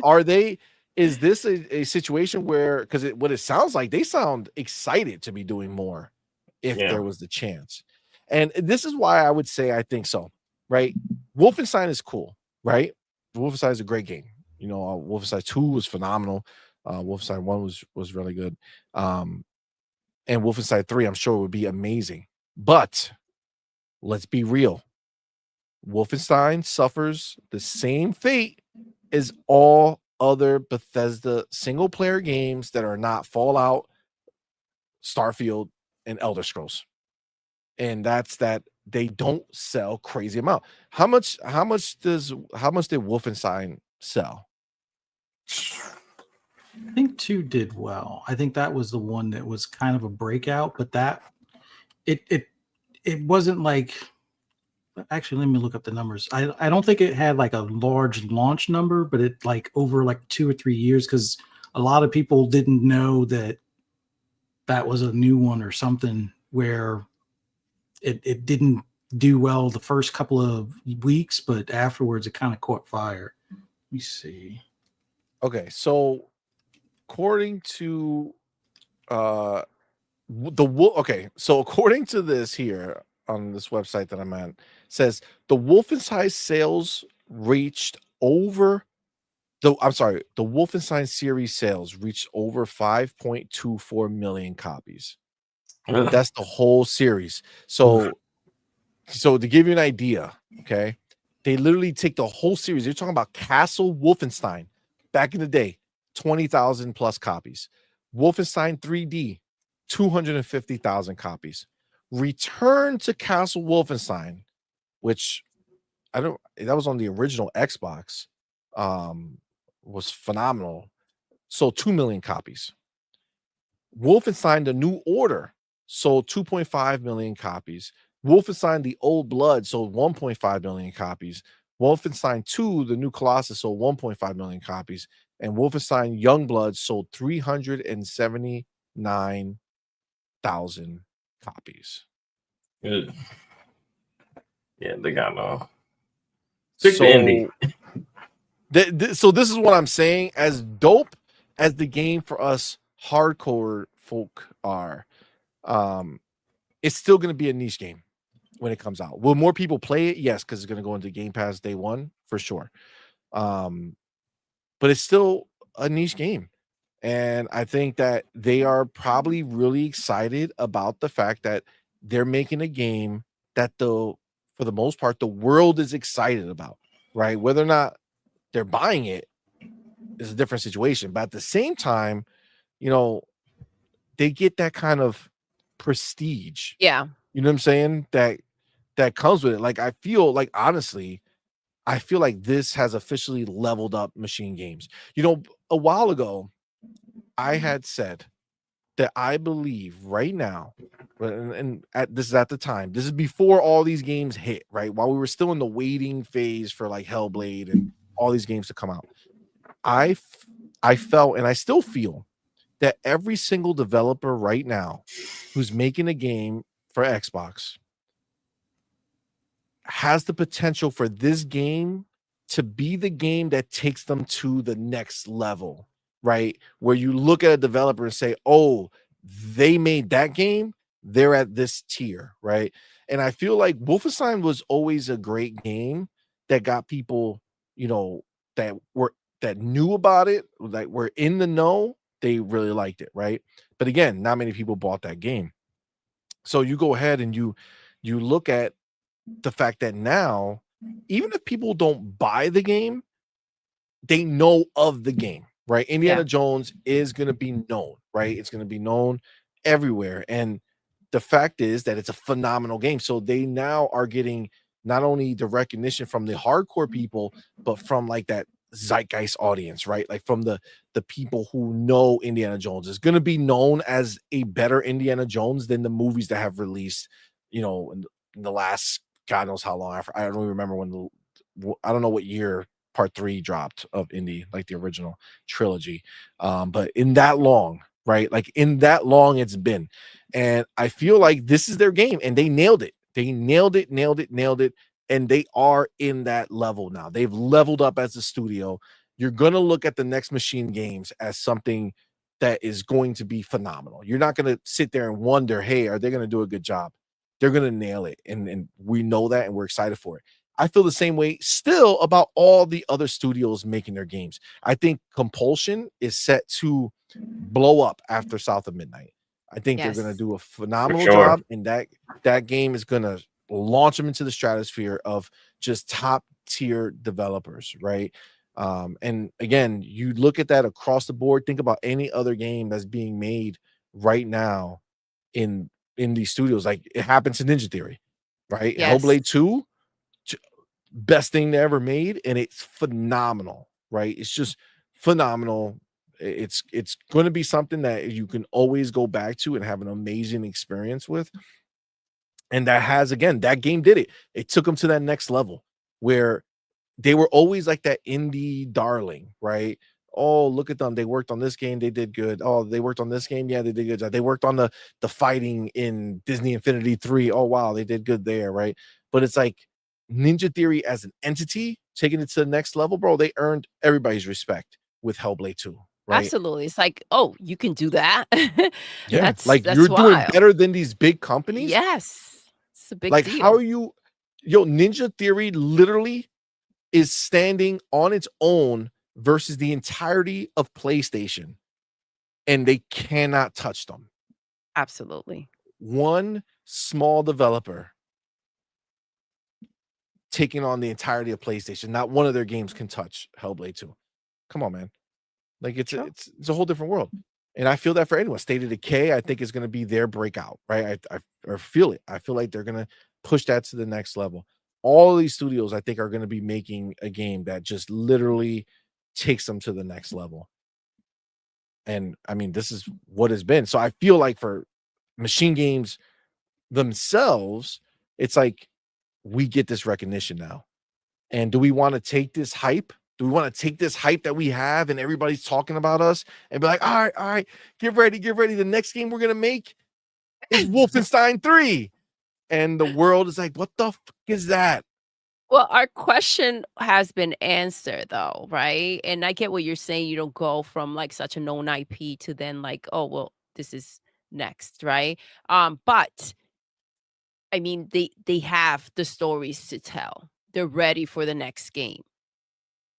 this a situation where, because what it sounds like, they sound excited to be doing more if there was the chance. And this is why I would say I think so, right? Wolfenstein is cool, right? Wolfenstein is a great game. You know, Wolfenstein 2 was phenomenal. Wolfenstein 1 was really good. And Wolfenstein 3, I'm sure, would be amazing. But let's be real. Wolfenstein suffers the same fate as all other Bethesda single-player games that are not Fallout, Starfield, and Elder Scrolls. And that's that they don't sell crazy amount. How much did Wolfenstein sell? I think 2 did well. I think that was the one that was kind of a breakout, but that it wasn't like, actually, let me look up the numbers. I don't think it had like a large launch number, but it like over like 2 or 3 years, because a lot of people didn't know that was a new one or something, where it didn't do well the first couple of weeks, but afterwards it kind of caught fire. Let me see. Okay, so according to according to this here on this website that I'm at, says the Wolfenstein sales reached over the Wolfenstein series sales reached over 5.24 million copies. That's the whole series. So to give you an idea, okay, they literally take the whole series. They're talking about Castle Wolfenstein back in the day, 20,000 plus copies. Wolfenstein 3D, 250,000 copies. Return to Castle Wolfenstein, which that was on the original Xbox, was phenomenal. Sold 2 million copies. Wolfenstein The New Order sold 2.5 million copies. Wolfenstein The Old Blood sold 1.5 million copies. Wolfenstein 2 The New Colossus sold 1.5 million copies. and Wolfenstein Youngblood sold 379,000 copies. Good. Yeah, they got no. Stick So, to Indy. So this is what I'm saying. As dope as the game for us hardcore folk are, it's still going to be a niche game when it comes out. Will more people play it? Yes, because it's going to go into Game Pass day one for sure. But it's still a niche game. And I think that they are probably really excited about the fact that they're making a game that for the most part, the world is excited about, right? Whether or not they're buying it is a different situation. But at the same time, you know, they get that kind of prestige. Yeah. You know what I'm saying? That comes with it. Like, I feel like, honestly, I feel like this has officially leveled up machine games. You know, a while ago, I had said that I believe right now, and this is at the time, this is before all these games hit, right? While we were still in the waiting phase for like Hellblade and all these games to come out, I felt, and I still feel, that every single developer right now who's making a game for Xbox has the potential for this game to be the game that takes them to the next level, right? Where you look at a developer and say, oh, they made that game, they're at this tier, right? And I feel like Wolfenstein was always a great game that got people, you know, that knew about it, like were in the know, they really liked it, right? But again, not many people bought that game. So you go ahead and you look at the fact that now, even if people don't buy the game, they know of the game, right? Indiana Jones is going to be known, right? It's going to be known everywhere. And the fact is that it's a phenomenal game. So they now are getting not only the recognition from the hardcore people, but from like that zeitgeist audience, right? Like from the people who know Indiana Jones is going to be known as a better Indiana Jones than the movies that have released, you know, in the last God knows how long. I don't even remember when I don't know what year part 3 dropped of Indy, like the original trilogy. But in that long, right? Like in that long it's been. And I feel like this is their game, and they nailed it. They nailed it. And they are in that level now. They've leveled up as a studio. You're going to look at the next Machine Games as something that is going to be phenomenal. You're not going to sit there and wonder, hey, are they going to do a good job? They're going to nail it. And we know that, and we're excited for it. I feel the same way still about all the other studios making their games. I think Compulsion is set to blow up after South of Midnight. I think they're going to do a phenomenal job, and that game is going to launch them into the stratosphere of just top tier developers, right? And again, you look at that across the board. Think about any other game that's being made right now in these studios. Like it happens to Ninja Theory, right? Yes. Hellblade 2, best thing they ever made, and it's phenomenal, right? It's just phenomenal. It's going to be something that you can always go back to and have an amazing experience with. And that has, again, that game did it. It took them to that next level where they were always like that indie darling, right? Oh, look at them. They worked on this game. They did good. Oh, they worked on this game. Yeah, they did good. They worked on the fighting in Disney Infinity 3. Oh, wow. They did good there, right? But it's like Ninja Theory as an entity, taking it to the next level, bro, they earned everybody's respect with Hellblade 2. Right? Absolutely. It's like, oh, you can do that. Yeah, that's you're wild. doing better than these big companies. Yes. It's a big deal. How are you? Ninja Theory literally is standing on its own versus the entirety of PlayStation, and they cannot touch them. Absolutely. One small developer taking on the entirety of PlayStation. Not one of their games can touch Hellblade 2. Come on, man. Like it's a whole different world. And I feel that for anyone. State of Decay, I think, is going to be their breakout, right? I feel it. I feel like they're going to push that to the next level. All of these studios, I think, are going to be making a game that just literally takes them to the next level. And I mean, this is what it's been. So I feel like for Machine Games themselves, it's like we get this recognition now. And do we want to take this hype Do we want to take this hype that we have and everybody's talking about us and be like, all right, get ready. The next game we're gonna make is Wolfenstein 3. And the world is like, what the fuck is that? Well, our question has been answered though, right? And I get what you're saying. You don't go from like such a known IP to then like, oh well, this is next, right? But I mean, they have the stories to tell. They're ready for the next game.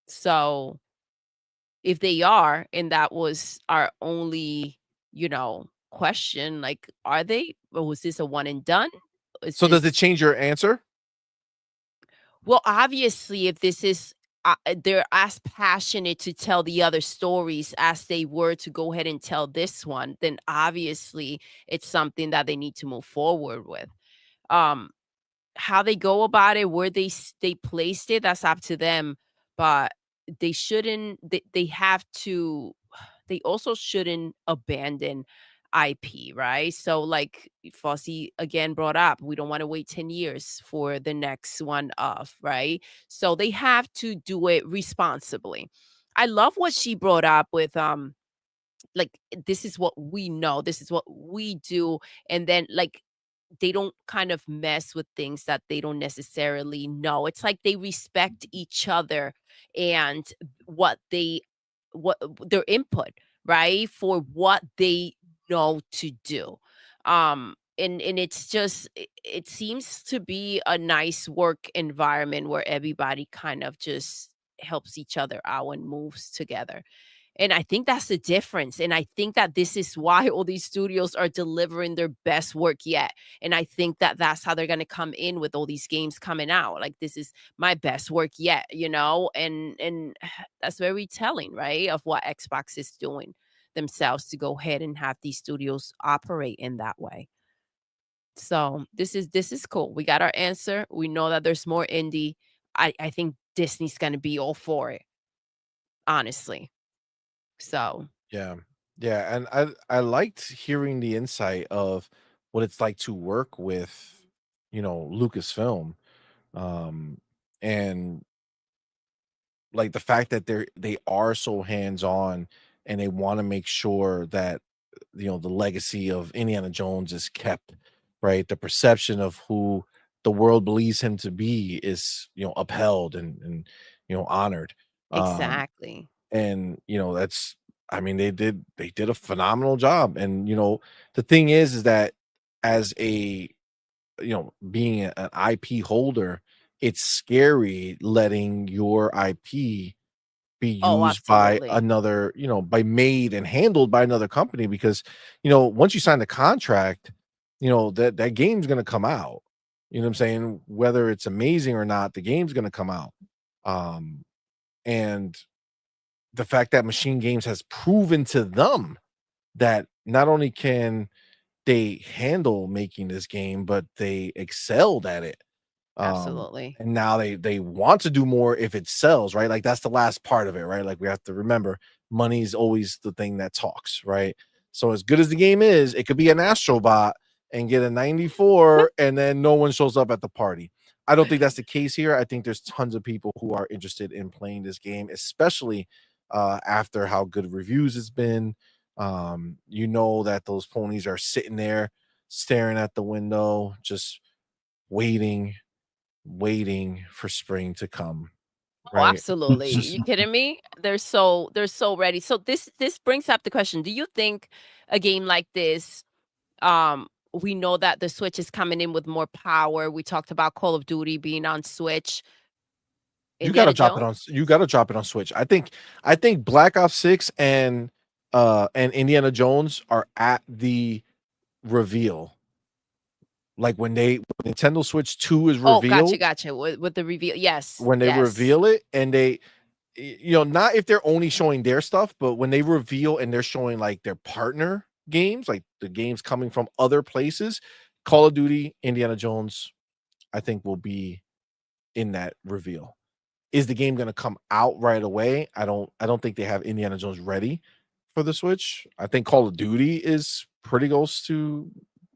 So if they are, and that was our only, question, like, are they? Or was this a one and done? Is So does it this change your answer? Well, obviously, if this is they're as passionate to tell the other stories as they were to go ahead and tell this one, then obviously it's something that they need to move forward with. Um, how they go about it, where they placed it, that's up to them. But they shouldn't. They have to. They also shouldn't abandon IP, right? So, like Fossey again brought up, we don't want to wait 10 years for the next one off, right? So they have to do it responsibly. I love what she brought up with like this is what we know, this is what we do, and then like they don't kind of mess with things that they don't necessarily know. It's like they respect each other and what they what their input, right? For what they know to do. And it's just it seems to be a nice work environment where everybody kind of just helps each other out and moves together. And I think that's the difference. And I think that this is why all these studios are delivering their best work yet. And I think that that's how they're going to come in with all these games coming out. Like this is my best work yet, and that's very telling, right? Of what Xbox is doing themselves to go ahead and have these studios operate in that way. So this is cool. We got our answer. We know that there's more indie. I think Disney's going to be all for it, honestly. So Yeah. Yeah. And I liked hearing the insight of what it's like to work with, Lucasfilm. Um, and like the fact that they are so hands-on and they want to make sure that the legacy of Indiana Jones is kept, right? The perception of who the world believes him to be is, upheld and honored. Um exactly. and that's, I mean, they did a phenomenal job. And the thing is that as a being an IP holder, it's scary letting your IP be Oh, used by absolutely. another, by made and handled by another company, because once you sign the contract, that game's going to come out. You know what I'm saying? Whether it's amazing or not, the game's going to come out. Um and the fact that Machine Games has proven to them that not only can they handle making this game, but they excelled at it. Absolutely. And now they want to do more if it sells, right? Like that's the last part of it, right? Like we have to remember money is always the thing that talks, right? So as good as the game is, it could be an Astrobot and get a 94 and then no one shows up at the party. I don't think that's the case here. I think there's tons of people who are interested in playing this game, especially after how good reviews it's been. That those ponies are sitting there staring at the window, just waiting for spring to come, Oh, right? absolutely. Just You kidding me? They're so ready. So this brings up the question. Do you think a game like this, we know that the Switch is coming in with more power. We talked about Call of Duty being on Switch. Indiana Jones? you gotta drop it on Switch. I think Black Ops 6 and Indiana Jones are at the reveal. Like when Nintendo Switch 2 is Oh, gotcha, revealed, gotcha. With the reveal. Yes, when they yes. reveal it and not if they're only showing their stuff, but when they reveal and they're showing like their partner games, like the games coming from other places, Call of Duty, Indiana Jones, I think will be in that reveal. Is the game going to come out right away? I don't think they have Indiana Jones ready for the Switch. I think Call of Duty is pretty close to,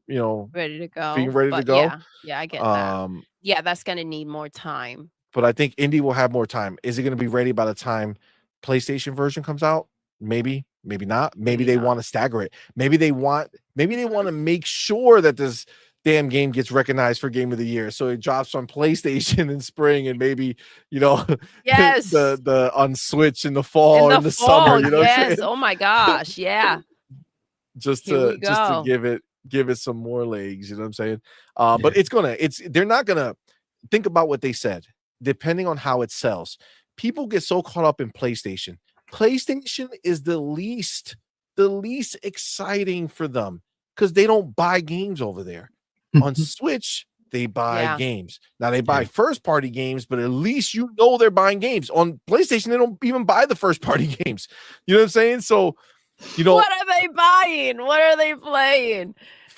Ready to being go. ready to But go. yeah, I get that. Um Yeah, that's gonna need more time. but I think Indy will have more time. Is it going to be ready by the time PlayStation version comes out? Maybe, maybe not. Maybe they want to stagger it. Maybe they want to make sure that this damn game gets recognized for Game of the Year, so it drops on PlayStation in spring, and maybe Yes, the on Switch in the fall or in the summer. You know, yes. Oh my gosh, yeah. just to give it some more legs. You know what I'm saying? But they're not gonna think about what they said. Depending on how it sells, people get so caught up in PlayStation. PlayStation is the least exciting for them because they don't buy games over there. On Switch, they buy games. Now they buy first party games, but at least they're buying games. On PlayStation, they don't even buy the first party games. You know what I'm saying? So, what are they buying? What are they playing?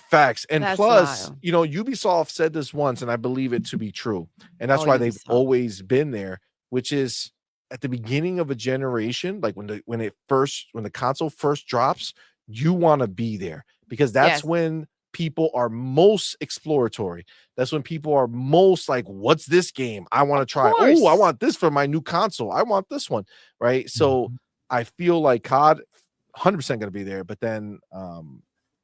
Facts. And plus, Ubisoft said this once, and I believe it to be true. And that's why they've always been there, which is at the beginning of a generation, like when the console first drops, you want to be there because that's when people are most exploratory. That's when people are most like, what's this game? I want to try. Oh, I want this for my new console. I want this one. Right. So I feel like COD 100% going to be there, but then I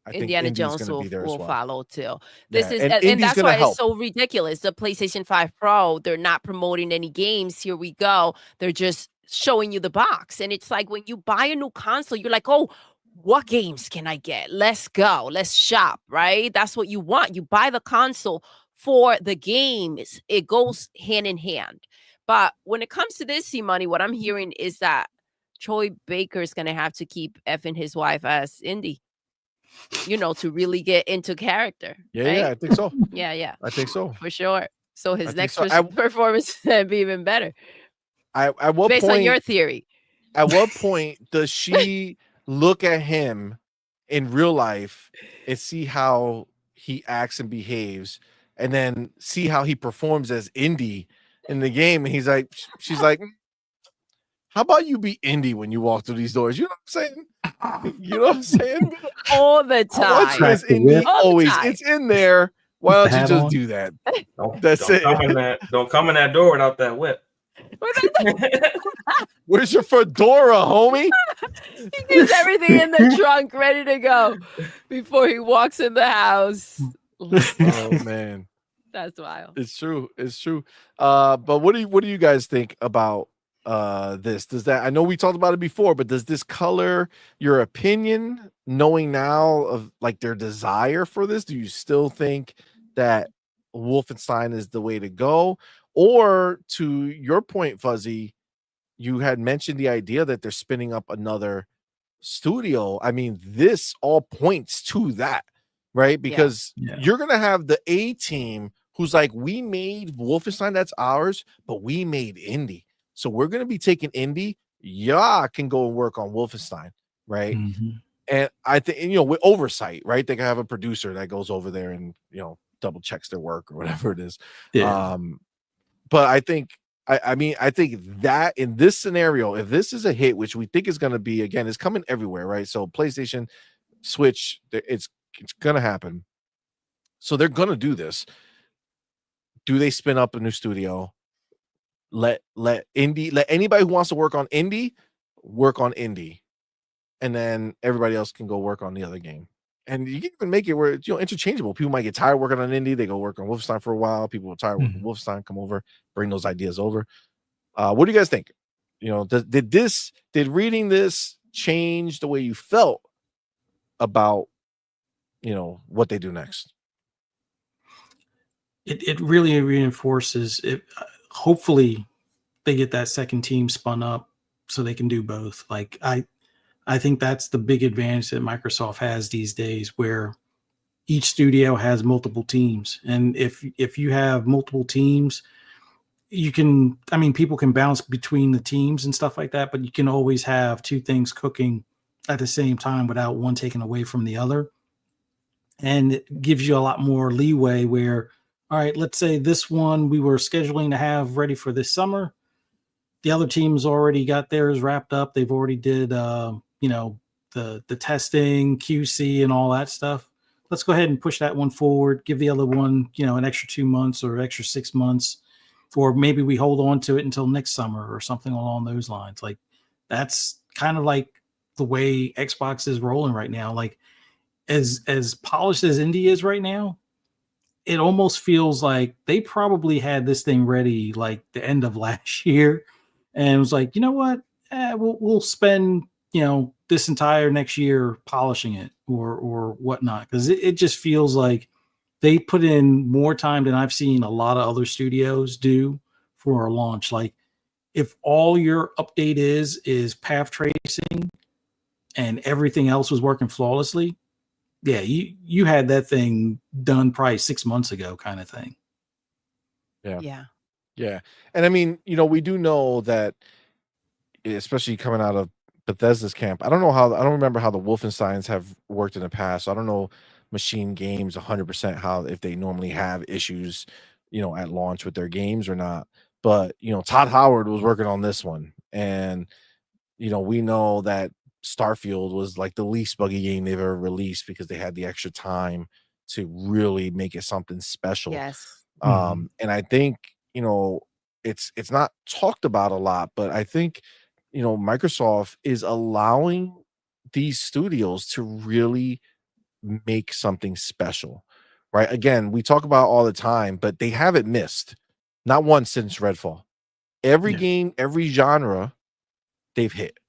think Indiana Indy's Jones will follow too. And that's why it's so ridiculous. The PlayStation 5 Pro, they're not promoting any games. Here we go. They're just showing you the box. And it's like when you buy a new console, you're like, oh, what games can I get? Let's go. Let's shop, right? That's what you want. You buy the console for the games. It goes hand in hand. But when it comes to this CMoney, what I'm hearing is that Troy Baker is going to have to keep effing his wife as Indy, to really get into character. Yeah, right? yeah, I think so. Yeah. I think so. For sure. So his next performance is going to be even better. At what Based point, on your theory. At what point does she look at him in real life and see how he acts and behaves, and then see how he performs as Indy in the game? And she's like, how about you be Indy when you walk through these doors? You know what I'm saying? You know what I'm saying? All the time. As Indy always. It's in there. Why don't you just do that? Don't come in that door without that whip. Where's your fedora, homie? He gets everything in the trunk ready to go before he walks in the house. Oh man, that's wild. It's true. But what do you guys think about this? I know we talked about it before, but does this color your opinion, knowing now of like their desire for this? Do you still think that Wolfenstein is the way to go? Or to your point, Fuzzy, you had mentioned the idea that they're spinning up another studio. I mean, this all points to that, right? Because you're going to have the A team who's like, we made Wolfenstein, that's ours, but we made Indy. So we're going to be taking Indy. Yeah, can go and work on Wolfenstein, right? Mm-hmm. And I think, with oversight, right? They can have a producer that goes over there and, double checks their work or whatever it is. Yeah. But I think that in this scenario, if this is a hit, which we think is going to be, again, it's coming everywhere, right? So PlayStation, Switch, it's going to happen. So they're going to do this. Do they spin up a new studio? Let anybody who wants to work on Indy, and then everybody else can go work on the other game. And you can even make it where it's interchangeable. People might get tired working on Indy, they go work on Wolfenstein for a while. People are tired working Wolfenstein, come over, bring those ideas over. What do you guys think? Did reading this change the way you felt about what they do next? It really reinforces it. Hopefully they get that second team spun up so they can do both. Like I think that's the big advantage that Microsoft has these days, where each studio has multiple teams. And if you have multiple teams, people can bounce between the teams and stuff like that, but you can always have two things cooking at the same time without one taken away from the other. And it gives you a lot more leeway where, all right, let's say this one we were scheduling to have ready for this summer. The other team's already got theirs wrapped up. They've already did, the testing, QC, and all that stuff. Let's go ahead and push that one forward. Give the other one, an extra 2 months or extra 6 months, or maybe we hold on to it until next summer or something along those lines. Like that's kind of like the way Xbox is rolling right now. Like as polished as Indy is right now, it almost feels like they probably had this thing ready like the end of last year, and it was like, you know what, we'll spend this entire next year polishing it or whatnot, because it just feels like they put in more time than I've seen a lot of other studios do for a launch. Like if all your update is path tracing and everything else was working flawlessly, yeah, you had that thing done probably 6 months ago, kind of thing. Yeah. And I mean, we do know that, especially coming out of Bethesda's camp, I don't remember how the Wolfensteins have worked in the past. So I don't know Machine Games 100% how, if they normally have issues, at launch with their games or not. But Todd Howard was working on this one, and we know that Starfield was like the least buggy game they've ever released because they had the extra time to really make it something special. Yes. And I think it's not talked about a lot, but I think Microsoft is allowing these studios to really make something special, right? Again, we talk about all the time, but they haven't missed not once since Redfall. Every game, every genre, they've hit.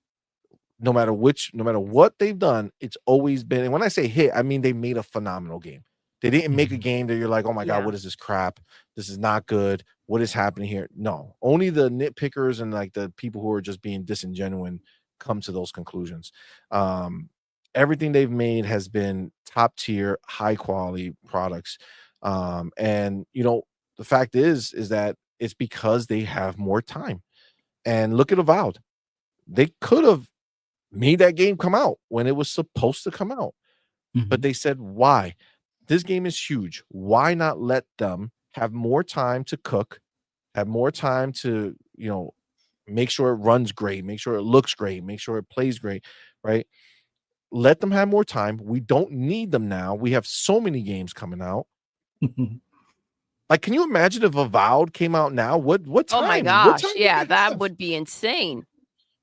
No matter what they've done, it's always been, and when I say hit, I mean they made a phenomenal game. They didn't make a game that you're like, oh my God, what is this crap? This is not good. What is happening here? No, only the nitpickers and like the people who are just being disingenuous come to those conclusions. Everything they've made has been top tier, high quality products. And the fact is that it's because they have more time. And look at Avowed. They could have made that game come out when it was supposed to come out. But they said, why? This game is huge. Why not let them have more time to cook, have more time to, make sure it runs great, make sure it looks great, make sure it plays great, right? Let them have more time. We don't need them now. We have so many games coming out. Like, can you imagine if Avowed came out now? What time? Oh my gosh. Yeah, that would be insane.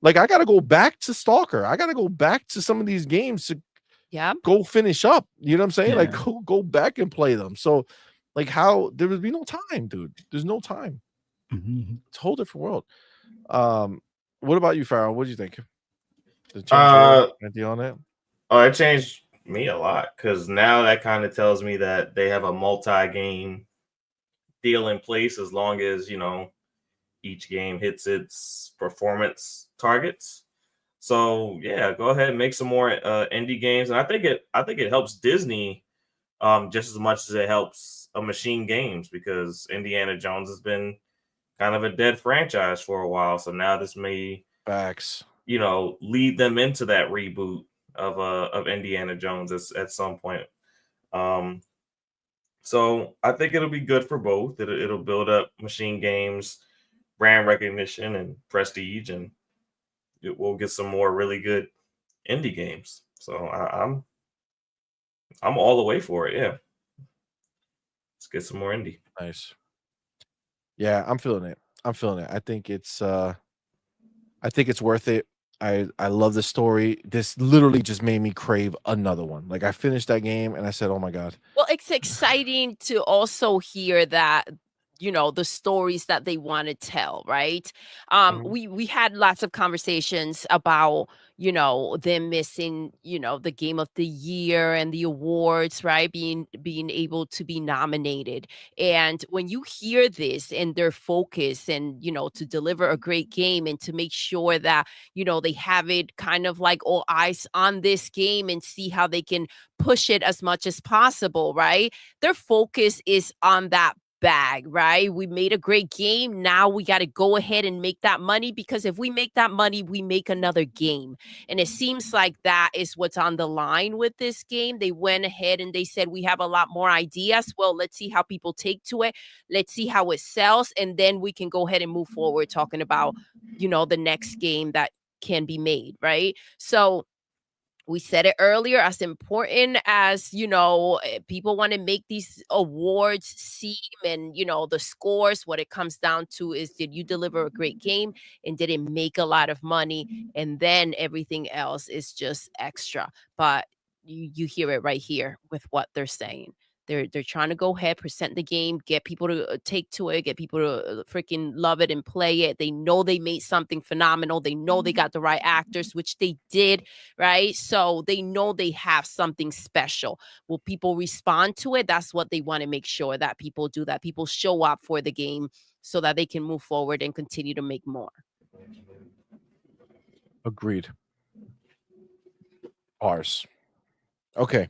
Like, I got to go back to Stalker. I got to go back to some of these games to go finish up. You know what I'm saying? Like, go back and play them. So, like, how there would be no time, dude. There's no time. It's a whole different world. What about you, Farrell? What do you think? Did it change anything on it? Oh, it changed me a lot, because now that kind of tells me that they have a multi-game deal in place as long as each game hits its performance targets. So yeah, go ahead and make some more indie games, and I think it helps Disney just as much as it helps Machine Games, because Indiana Jones has been kind of a dead franchise for a while. So now this may lead them into that reboot of Indiana Jones at some point. So I think it'll be good for both. It'll build up Machine Games brand recognition and prestige, and we'll get some more really good indie games. So I'm all the way for it. Yeah, let's get some more indie. Nice. Yeah, I'm feeling it. I think it's worth it. I love the story. This literally just made me crave another one. Like, I finished that game and I said, oh my God. Well, it's exciting to also hear that, the stories that they want to tell, right? We had lots of conversations about, them missing, the game of the year and the awards, right? Being able to be nominated. And when you hear this and their focus and, to deliver a great game and to make sure that, they have it kind of like all eyes on this game and see how they can push it as much as possible, right? Their focus is on that bag, right? We made a great game. Now we got to go ahead and make that money, because if we make that money, we make another game. And it seems like that is what's on the line with this game. They went ahead and they said, we have a lot more ideas. Well, let's see how people take to it. Let's see how it sells. And then we can go ahead and move forward talking about, the next game that can be made, right? So We said it earlier, as important as, people want to make these awards seem, and, the scores, what it comes down to is, did you deliver a great game and did it make a lot of money? And then everything else is just extra. But you hear it right here with what they're saying. They're trying to go ahead, present the game, get people to take to it, get people to freaking love it and play it. They know they made something phenomenal. They know they got the right actors, which they did, right? So they know they have something special. Will people respond to it? That's what they want to make sure that people do, that people show up for the game so that they can move forward and continue to make more. Agreed. Ours. Okay.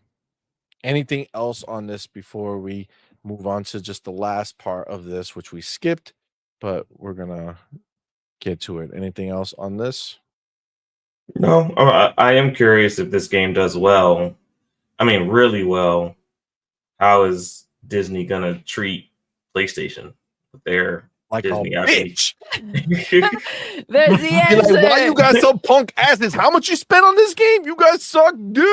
Anything else on this before we move on to just the last part of this, which we skipped, but we're gonna get to it. Anything else on this? No, I am curious if this game does well. I mean, really well. How is Disney gonna treat PlayStation with their Like Disney a IP? bitch. There's the answer. Like, why you guys so punk asses? How much you spent on this game? You guys suck, dude.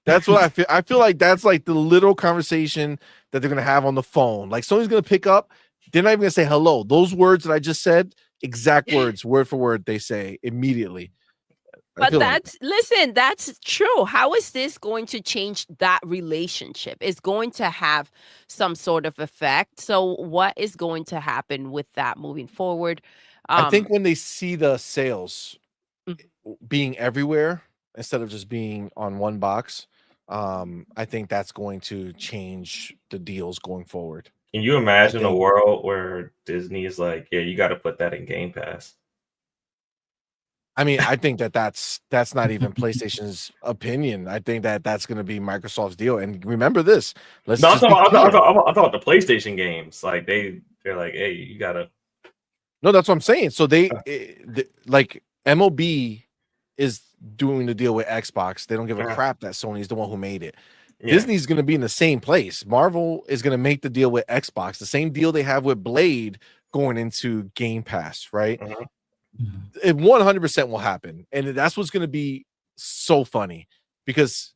That's what I feel. I feel like that's like the little conversation that they're gonna have on the phone. Like someone's gonna pick up. They're not even gonna say hello. Those words that I just said, exact words, word for word, they say immediately. But listen, that's true. How is this going to change that relationship? It's going to have some sort of effect. So what is going to happen with that moving forward? I think when they see the sales being everywhere instead of just being on one box, I think that's going to change the deals going forward. Can you imagine a world where Disney is like, yeah, you got to put that in Game Pass? I mean, I think that's not even PlayStation's opinion. I think that's going to be Microsoft's deal. And remember this. I thought the PlayStation games, like they're like, hey, you gotta. No, that's what I'm saying. So they like MLB is doing the deal with Xbox. They don't give a crap that Sony's the one who made it. Yeah. Disney's going to be in the same place. Marvel is going to make the deal with Xbox, the same deal they have with Blade going into Game Pass, right? It 100% will happen, and that's what's going to be so funny because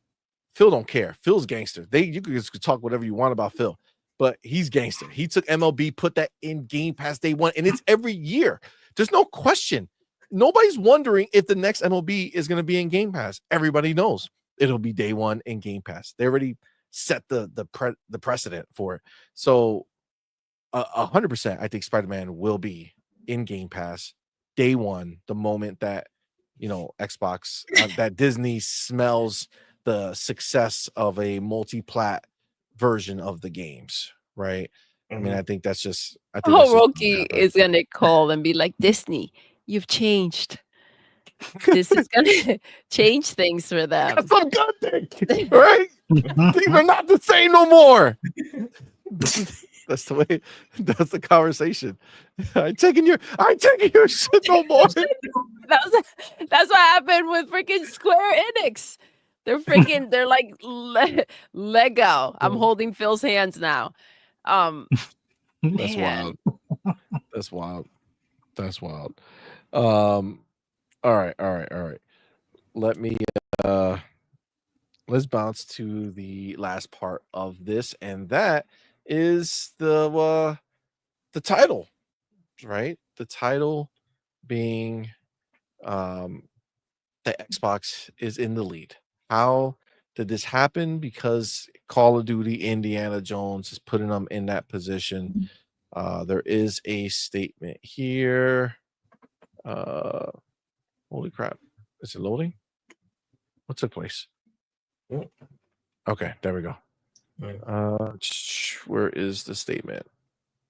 Phil don't care. Phil's gangster. You could talk whatever you want about Phil, but he's gangster. He took MLB, put that in Game Pass day one, and it's every year. There's no question. Nobody's wondering if the next MLB is going to be in Game Pass. Everybody knows it'll be day one in Game Pass. They already set the precedent for it. So 100%, I think Spider-Man will be in Game Pass day one, the moment that Xbox that Disney smells the success of a multi-plat version of the games, right? I mean, I think that's just Rocky is gonna call and be like, Disney, you've changed. This is gonna change things for them. That's a good thing, right? Things are not the same no more. That's the way. That's the conversation. I ain't taking your shit no more. That's what happened with freaking Square Enix. They're like Lego. I'm holding Phil's hands now. That's wild. That's wild. All right. Let me let's bounce to the last part of this, and that is the title, right? The title being the Xbox is in the lead. How did this happen? Because Call of Duty Indiana Jones is putting them in that position. There is a statement here. Holy crap. Is it loading? What took place? Okay, there we go. Where is the statement?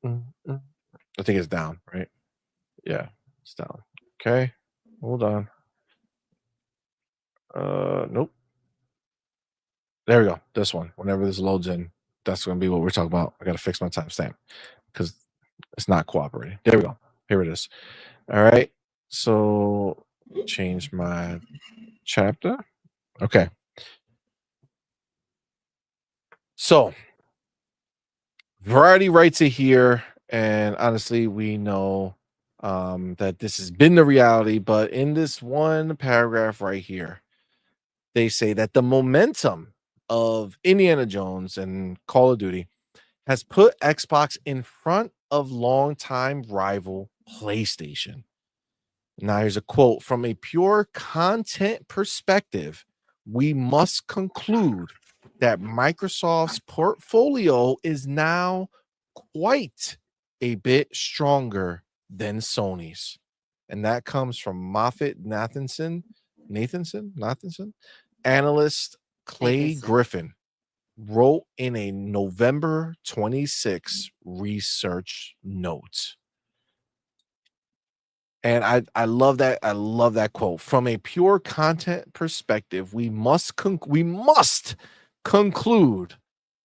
I think it's down, right? Yeah, it's down. Okay, hold on. Nope. There we go. This one. Whenever this loads in, that's going to be what we're talking about. I got to fix my timestamp because it's not cooperating. There we go. Here it is. All right. So change my chapter. Okay. So Variety writes it here, and honestly, we know that this has been the reality, but in this one paragraph right here, they say that the momentum of Indiana Jones and Call of Duty has put Xbox in front of longtime rival PlayStation. Now, here's a quote: from a pure content perspective, we must conclude that Microsoft's portfolio is now quite a bit stronger than Sony's. And that comes from Moffett Nathanson, analyst Clay Griffin wrote in a November 26 research note. And I love that. I love that quote. From a pure content perspective, we must conclude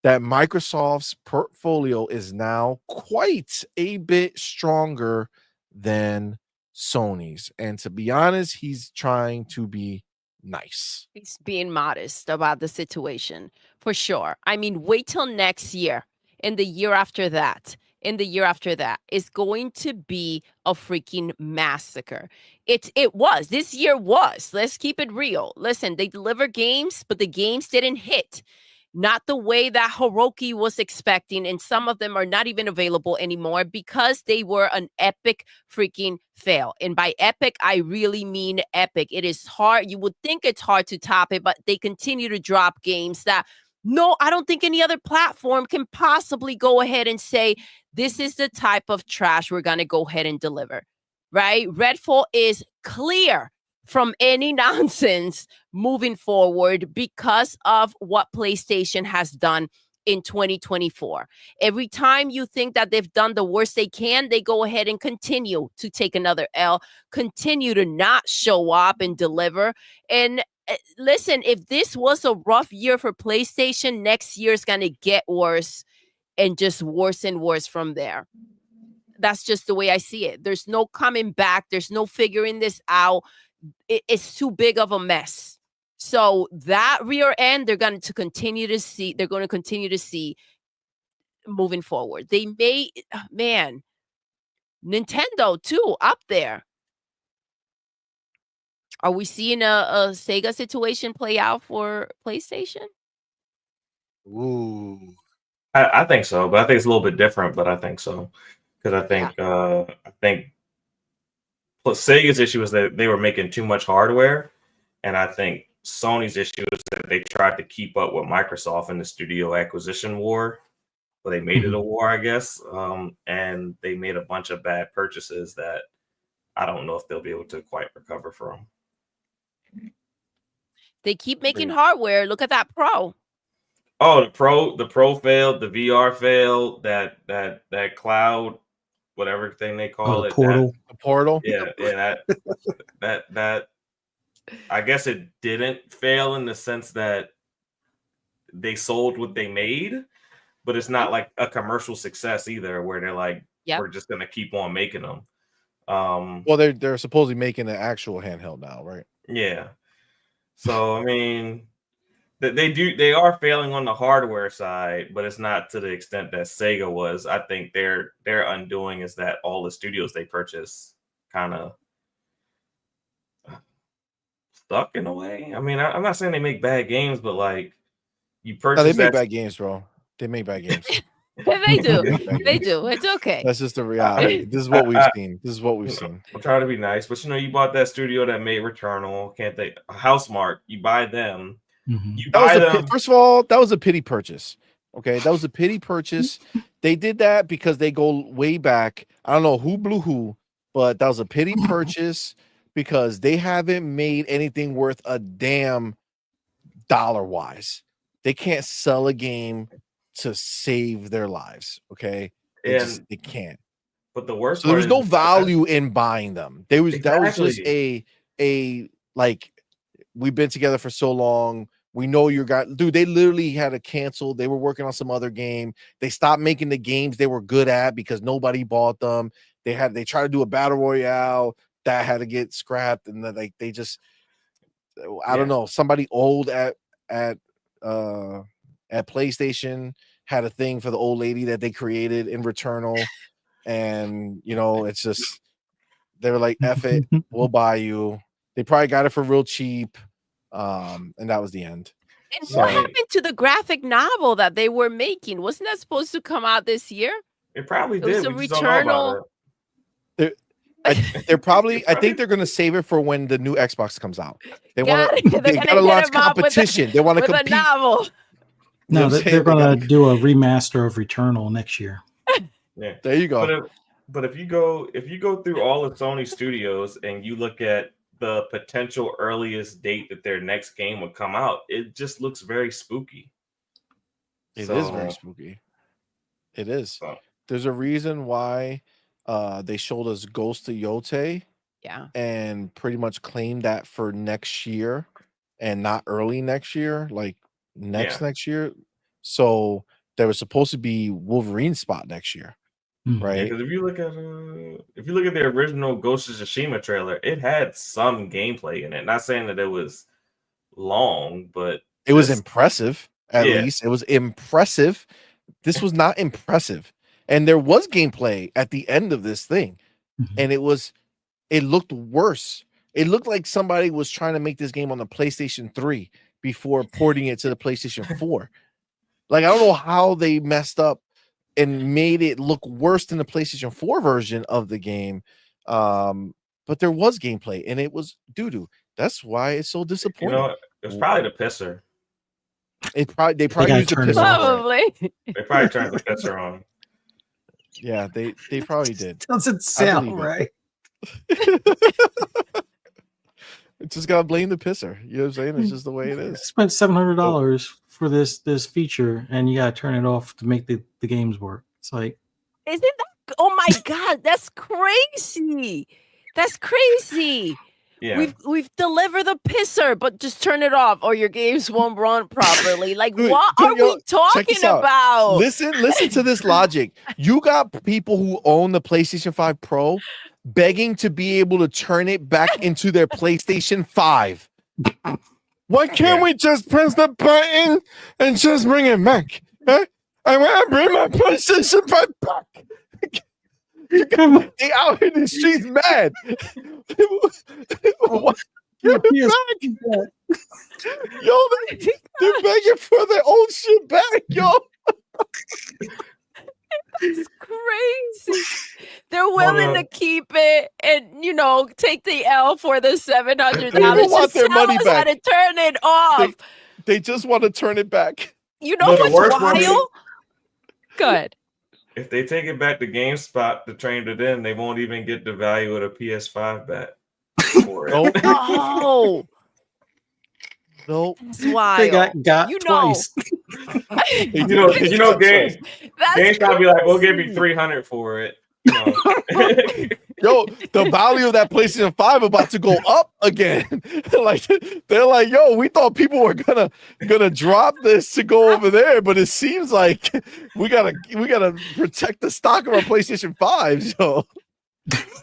that Microsoft's portfolio is now quite a bit stronger than Sony's. And to be honest, he's trying to be nice. He's being modest about the situation, for sure. I mean, wait till next year and the year after that. In the year after that is going to be a freaking massacre. It was. This year was. Let's keep it real. Listen, they deliver games, but the games didn't hit. Not the way that Hiroki was expecting, and some of them are not even available anymore because they were an epic freaking fail. And by epic, I really mean epic. It is hard. You would think it's hard to top it, but they continue to drop games that, no, I don't think any other platform can possibly go ahead and say, this is the type of trash we're going to go ahead and deliver, right? Redfall is clear from any nonsense moving forward because of what PlayStation has done in 2024. Every time you think that they've done the worst they can, they go ahead and continue to take another L, continue to not show up and deliver. And listen, if this was a rough year for PlayStation, next year is going to get worse and just worse and worse from there. That's just the way I see it. There's no coming back. There's no figuring this out. It's too big of a mess. So that rear end, they're going to continue to see moving forward. They may, man, Nintendo too, up there. Are we seeing a Sega situation play out for PlayStation? Ooh. I think so, but I think it's a little bit different. But I think so because I think Sega's issue is that they were making too much hardware, and I think Sony's issue is that they tried to keep up with Microsoft in the studio acquisition war. But they made it a war, I guess, and they made a bunch of bad purchases that I don't know if they'll be able to quite recover from. They keep making hardware. Look at that Pro. Oh, the Pro failed, the VR failed, that cloud, whatever thing they call it. Portal. The Portal. Yeah, that I guess it didn't fail in the sense that they sold what they made, but it's not like a commercial success either, where they're like, we're just gonna keep on making them. Well, they're supposedly making an actual handheld now, right? Yeah. So I mean, they are failing on the hardware side, but it's not to the extent that Sega was. I think their undoing is that all the studios they purchase kind of stuck in a way. I mean, I'm not saying they make bad games, but like you purchase, no, they make bad games, bro. They make bad games. They do. They do. It's okay. That's just the reality. This is what we've seen. I'm trying to be nice, but you bought that studio that made Returnal. Can't they? Housemarque. You buy them. You buy them. First of all, that was a pity purchase. Okay, that was a pity purchase. They did that because they go way back. I don't know who blew who, but that was a pity purchase because they haven't made anything worth a damn dollar-wise. They can't sell a game to save their lives. Okay, they can't. But the worst, so there was no value in buying them. That was just a like, we've been together for so long. We know your guy, dude. They literally had to cancel. They were working on some other game. They stopped making the games they were good at because nobody bought them. They tried to do a battle royale that had to get scrapped, and then they just, I don't know. Somebody old at PlayStation had a thing for the old lady that they created in Returnal, and it's just, they were like, "F it, we'll buy you." They probably got it for real cheap. and that was the end. And So- what happened to the graphic novel that they were making? Wasn't that supposed to come out this year? It probably It was did. a We just don't know about it. They're probably. I think they're going to save it for when the new Xbox comes out. They Got want it. to. They're They gonna got to hit launch 'em up with a- competition. They want to With a compete. novel. You know No, what I'm saying? they're They going to gotta- do a remaster of Returnal next year. Yeah. There you go. But if you go through all of Sony Studios and you look at the potential earliest date that their next game would come out, it just looks very spooky. It is very spooky. It is. So, There's a reason why they showed us Ghost of Yote Yeah. and pretty much claimed that for next year and not early next year, like next year. So there was supposed to be Wolverine spot next year, right? because if you look at the original Ghost of Tsushima trailer, it had some gameplay in it. Not saying that it was long, but It was just- impressive. At Yeah. least it was impressive. This was not impressive, and there was gameplay at the end of this thing, and it looked worse. It looked like somebody was trying to make this game on the PlayStation 3 before porting it to the PlayStation 4. Like, I don't know how they messed up and made it look worse than the PlayStation 4 version of the game. But there was gameplay, and it was doo-doo. That's why it's so disappointing. You know, it was probably the pisser. They probably gotta used the turn it piss off. on. Probably. They probably turned the pisser on. Yeah, they probably did. Doesn't believe sound it. right. Just gotta blame the pisser. You know what I'm saying? It's just the way it is. Spent $700 for this feature, and you got to turn it off to make the games work. It's like, Isn't that? Oh my God, that's crazy. That's crazy. Yeah. We've delivered the pisser, but just turn it off or your games won't run properly. Like, Dude, what dude, are yo, we check talking this out. about? Listen to this logic. You got people who own the PlayStation 5 Pro begging to be able to turn it back into their PlayStation 5. Why can't we just press the button and just bring it back? Huh? I want to bring my PlayStation 5 back. They out in the streets mad. What? Give it back. Yo, they're begging for their own shit back, yo. It's crazy. They're willing to keep it and take the L for the $700. They don't want Just their tell money us back. how to turn it off. They just want to turn it back. You know No, the what's worst one is- wild? Good. If they take it back to GameSpot to trade it in, they won't even get the value of the PS5 back for it. Nope. Oh, Nope. that's wild. they got You know. twice. You know, That's GameStop be like, we'll give you $300 for it. You know. Yo, the value of that PlayStation 5 about to go up again. Like, they're like, yo, we thought people were gonna drop this to go over there, but it seems like we gotta protect the stock of our PlayStation 5. So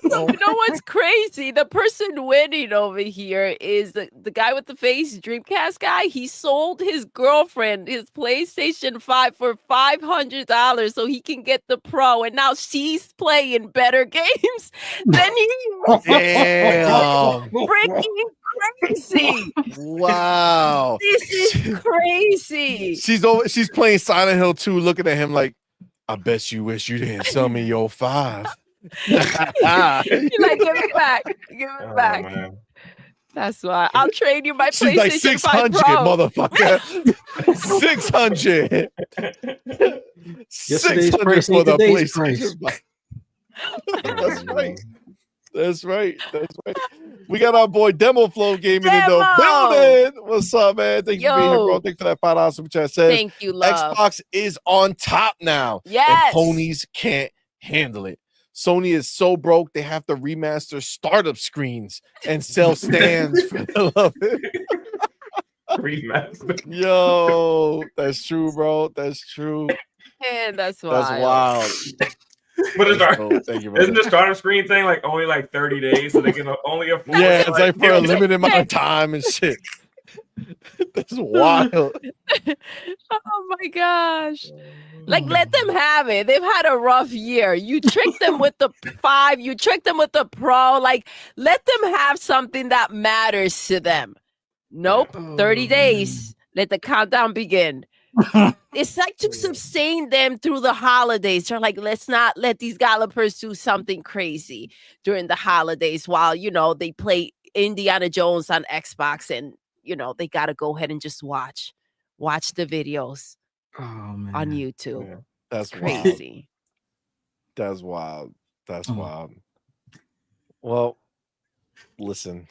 You know what's crazy? The person winning over here is the guy with the face, Dreamcast guy. He sold his girlfriend his PlayStation 5 for $500 so he can get the Pro, and now she's playing better games than he was. damn. Freaking crazy. Wow. This is crazy. She's playing Silent Hill 2, looking at him like, I bet you wish you didn't sell me your 5. You're like, give it back. Give it Oh, back. man. That's why I'll trade you my She's PlayStation like 5 600, Pro. motherfucker. 600. Yesterday's 600 price for ain't the today's PlayStation 5. That's right. That's right. We got our boy Demo Flow Gaming in the Demo! building. What's up, man? Thank you for being here, bro. Yo. Thanks for that $5 super chat. Says Thank you, love. Xbox is on top now. Yes. And ponies can't handle it. Sony is so broke they have to remaster startup screens and sell stands for the love of it. Remaster. Yo, that's true, bro. That's true. Man, that's wild. That's wild. But it's our, Oh, thank you, isn't brother. the startup screen thing like only like 30 days, so they can only afford Yeah, it's like for a give- limited amount of time and shit. That's wild. Oh my gosh. Like, let them have it. They've had a rough year. You tricked them with the 5, you tricked them with the Pro. Like, let them have something that matters to them. Nope. 30 Oh, days. Let the countdown begin. It's like to sustain them through the holidays. They're like, let's not let these gallopers do something crazy during the holidays while, they play Indiana Jones on Xbox and, they got to go ahead and just watch the videos Oh on man. YouTube. Yeah. That's It's wild. crazy. That's wild. That's Oh. wild. Well, listen.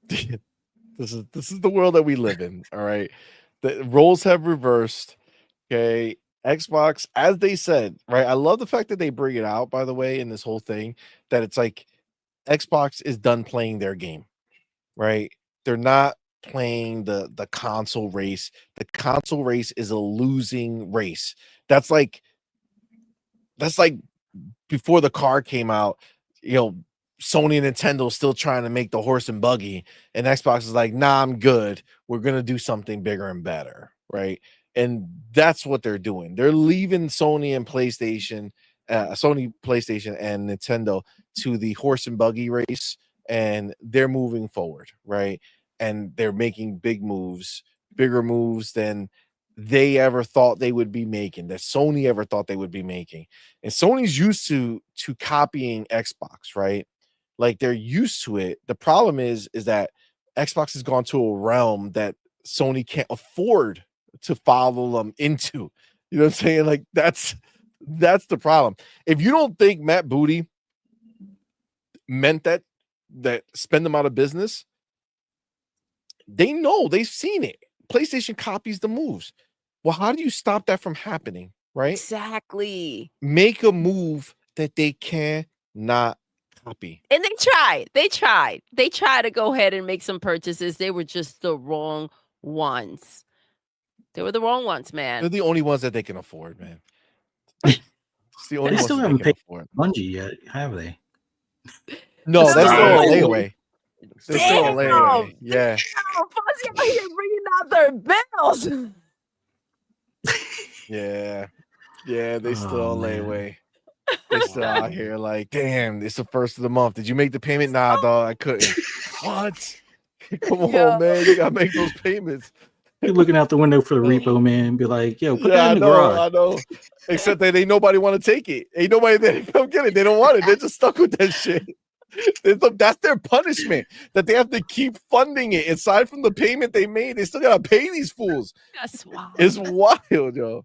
This is the world that we live in. All right. The roles have reversed. Okay. Xbox, as they said, right? I love the fact that they bring it out, by the way, in this whole thing, that it's like Xbox is done playing their game, right? They're not playing the console race. The console race is a losing race. That's like before the car came out, Sony and Nintendo still trying to make the horse and buggy, and Xbox is like, nah, I'm good. We're gonna do something bigger and better, right? And that's what they're doing. They're leaving Sony, PlayStation, and Nintendo to the horse and buggy race, and they're moving forward, right? And they're making bigger moves than they ever thought they would be making, that Sony ever thought they would be making. And Sony's used to copying Xbox, right? Like they're used to it. The problem is that Xbox has gone to a realm that Sony can't afford to follow them into. You know what I'm saying? Like that's the problem. If you don't think Matt Booty meant that spend them out of business, they know, they've seen it. PlayStation copies the moves. Well, how do you stop that from happening? Right? Exactly. Make a move that they cannot copy. And they tried to go ahead and make some purchases. They were just the wrong ones. They were the wrong ones, They're man. the only ones that they can afford, man. It's the only They ones still that they haven't can paid afford. Bungie yet, have they? No, that's still on No. layaway. They're still on Damn. layaway. Yeah. Fuzzy out here bringing out their bills. Yeah. Yeah, they still Oh, on man. layaway. They still out here like, damn, it's the first of the month. Did you make the payment? Nah, dog, I couldn't. What? Come on, Yo. man. You gotta make those payments. You're looking out the window for the repo, man, and be like, yo, put Yeah, that in the garage. I know. Except that ain't nobody want to take it. Ain't nobody that come get it. They don't want it. They're just stuck with that shit. That's their punishment, that they have to keep funding it. Aside from the payment they made, they still gotta pay these fools. That's wild. It's wild, yo.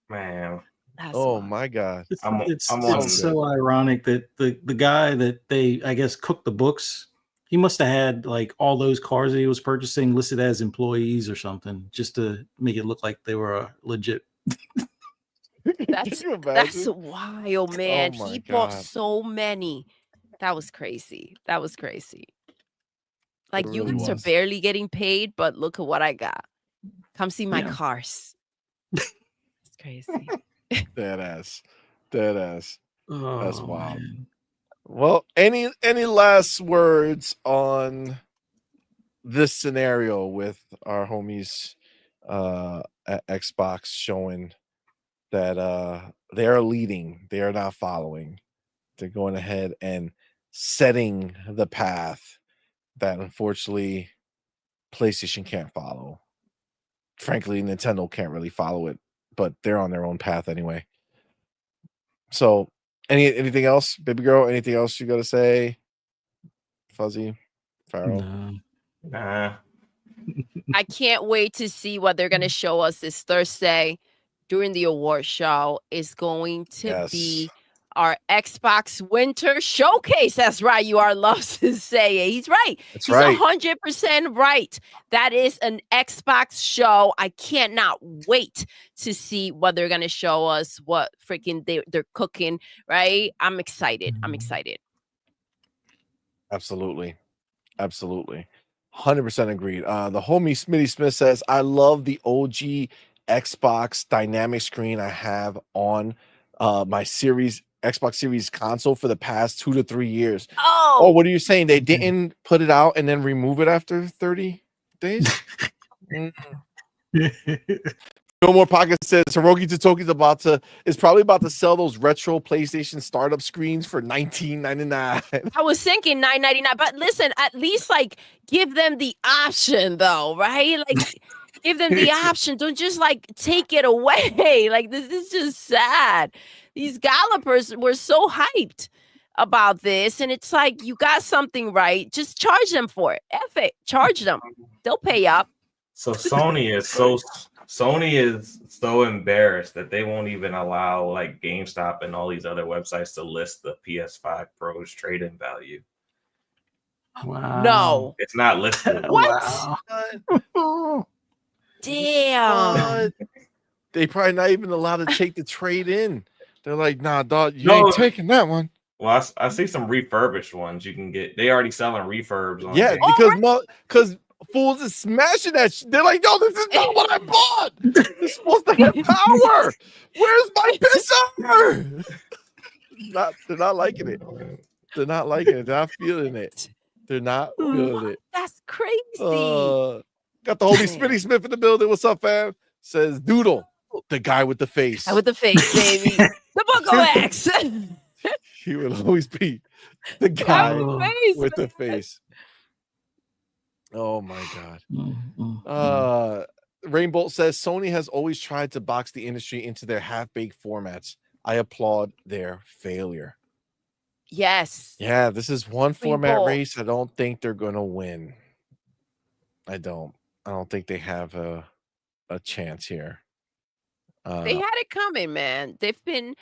Man. That's Oh wild. my god. It's I'm on so ironic that the guy that they, I guess, cooked the books, he must have had like all those cars that he was purchasing listed as employees or something, just to make it look like they were legit. That's Can you imagine? wild, man. Oh my He bought God. so many. That was crazy. Like, It you really guys are was. barely getting paid, but look at what I got. Come see my Yeah. cars. It's crazy. Dead ass. Oh, That's wild. man. Well, any last words on this scenario with our homies at Xbox showing that they are leading, they are not following. They're going ahead and setting the path that unfortunately PlayStation can't follow. Frankly, Nintendo can't really follow it, but they're on their own path anyway. So, anything else, baby girl? Anything else you got to say? Fuzzy, Farrell. No. Nah. I can't wait to see what they're going to show us this Thursday during the award show. Is going to be our Xbox Winter Showcase. That's right. You are loves to say it. He's right. That's He's right. 100% right. That is an Xbox show. I cannot wait to see what they're going to show us, what freaking they're cooking, right? I'm excited. Absolutely. 100% agreed. The homie Smitty Smith says, I love the OG Xbox dynamic screen I have on my Xbox Series console for the past 2 to 3 years. Oh, what are you saying? They didn't put it out and then remove it after 30 days? No More Pocket says Hiroki Totoki's is probably about to sell those retro PlayStation startup screens for $19.99. I was thinking $9.99, but listen, at least like give them the option though, right? Like give them the option. Don't just like take it away. Like this is just sad. These gallopers were so hyped about this, and it's like you got something right. Just charge them for it. F it, charge them. They'll pay up. So Sony is so embarrassed that they won't even allow like GameStop and all these other websites to list the PS5 Pro's trade-in value. Wow. No. It's not listed. What? Wow. Damn. They probably not even allowed to take the trade in. They're like, nah, dog, you No. ain't taking that one. Well, I see some refurbished ones you can get. They already selling refurbs on Yeah, because fools is smashing that shit. They're like, yo, this is not what I bought. It's supposed to have power. Where's my pisser? They're not liking it. They're not liking it. They're not feeling it. They're not feeling it. That's crazy. Got the Holy Spinny Smith in the building. What's up, fam? Says Doodle, the guy with the face. With the face, baby. The Buckle X. He will always be the guy with the face. Oh my God. Rainbow says Sony has always tried to box the industry into their half-baked formats. I applaud their failure. Yes. Yeah, this is one format Rainbow. race. I don't think they're gonna win. I don't think they have a chance here. They had it coming, man. They've been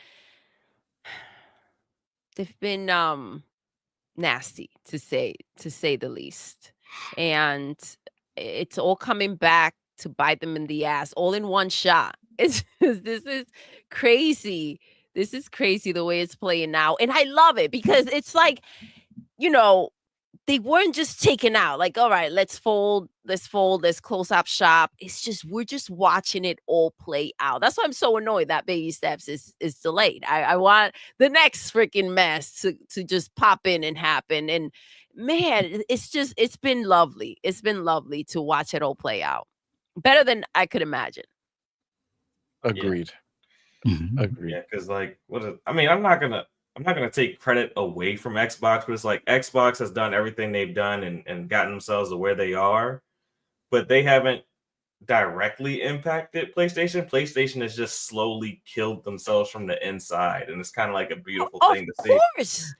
nasty to say the least. And it's all coming back to bite them in the ass all in one shot. This is crazy. This is crazy the way it's playing now. And I love it because it's like, they weren't just taken out. Like, all right, let's close up shop. It's just, we're just watching it all play out. That's why I'm so annoyed that Baby Steps is delayed. I want the next freaking mess to just pop in and happen. And man, it's been lovely. It's been lovely to watch it all play out. Better than I could imagine. Agreed. Yeah. Agreed. Yeah, because I'm not gonna take credit away from Xbox, but it's like Xbox has done everything they've done and gotten themselves to where they are, but they haven't directly impacted PlayStation. PlayStation has just slowly killed themselves from the inside, and it's kind of like a beautiful thing to see. Of course.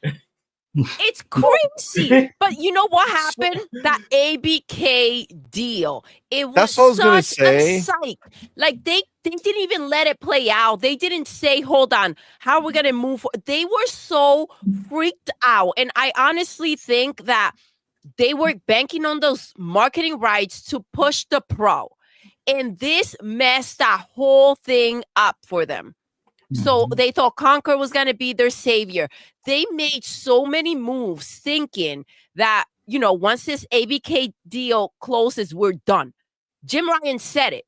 It's crazy. But you know what happened? That ABK deal. That's what I was gonna say. A psych. Like they didn't even let it play out. They didn't say, hold on, how are we gonna move? They were so freaked out. And I honestly think that they were banking on those marketing rights to push the Pro. And this messed that whole thing up for them. So they thought Conquer was going to be their savior. They made so many moves thinking that, once this ABK deal closes, we're done. Jim Ryan said it.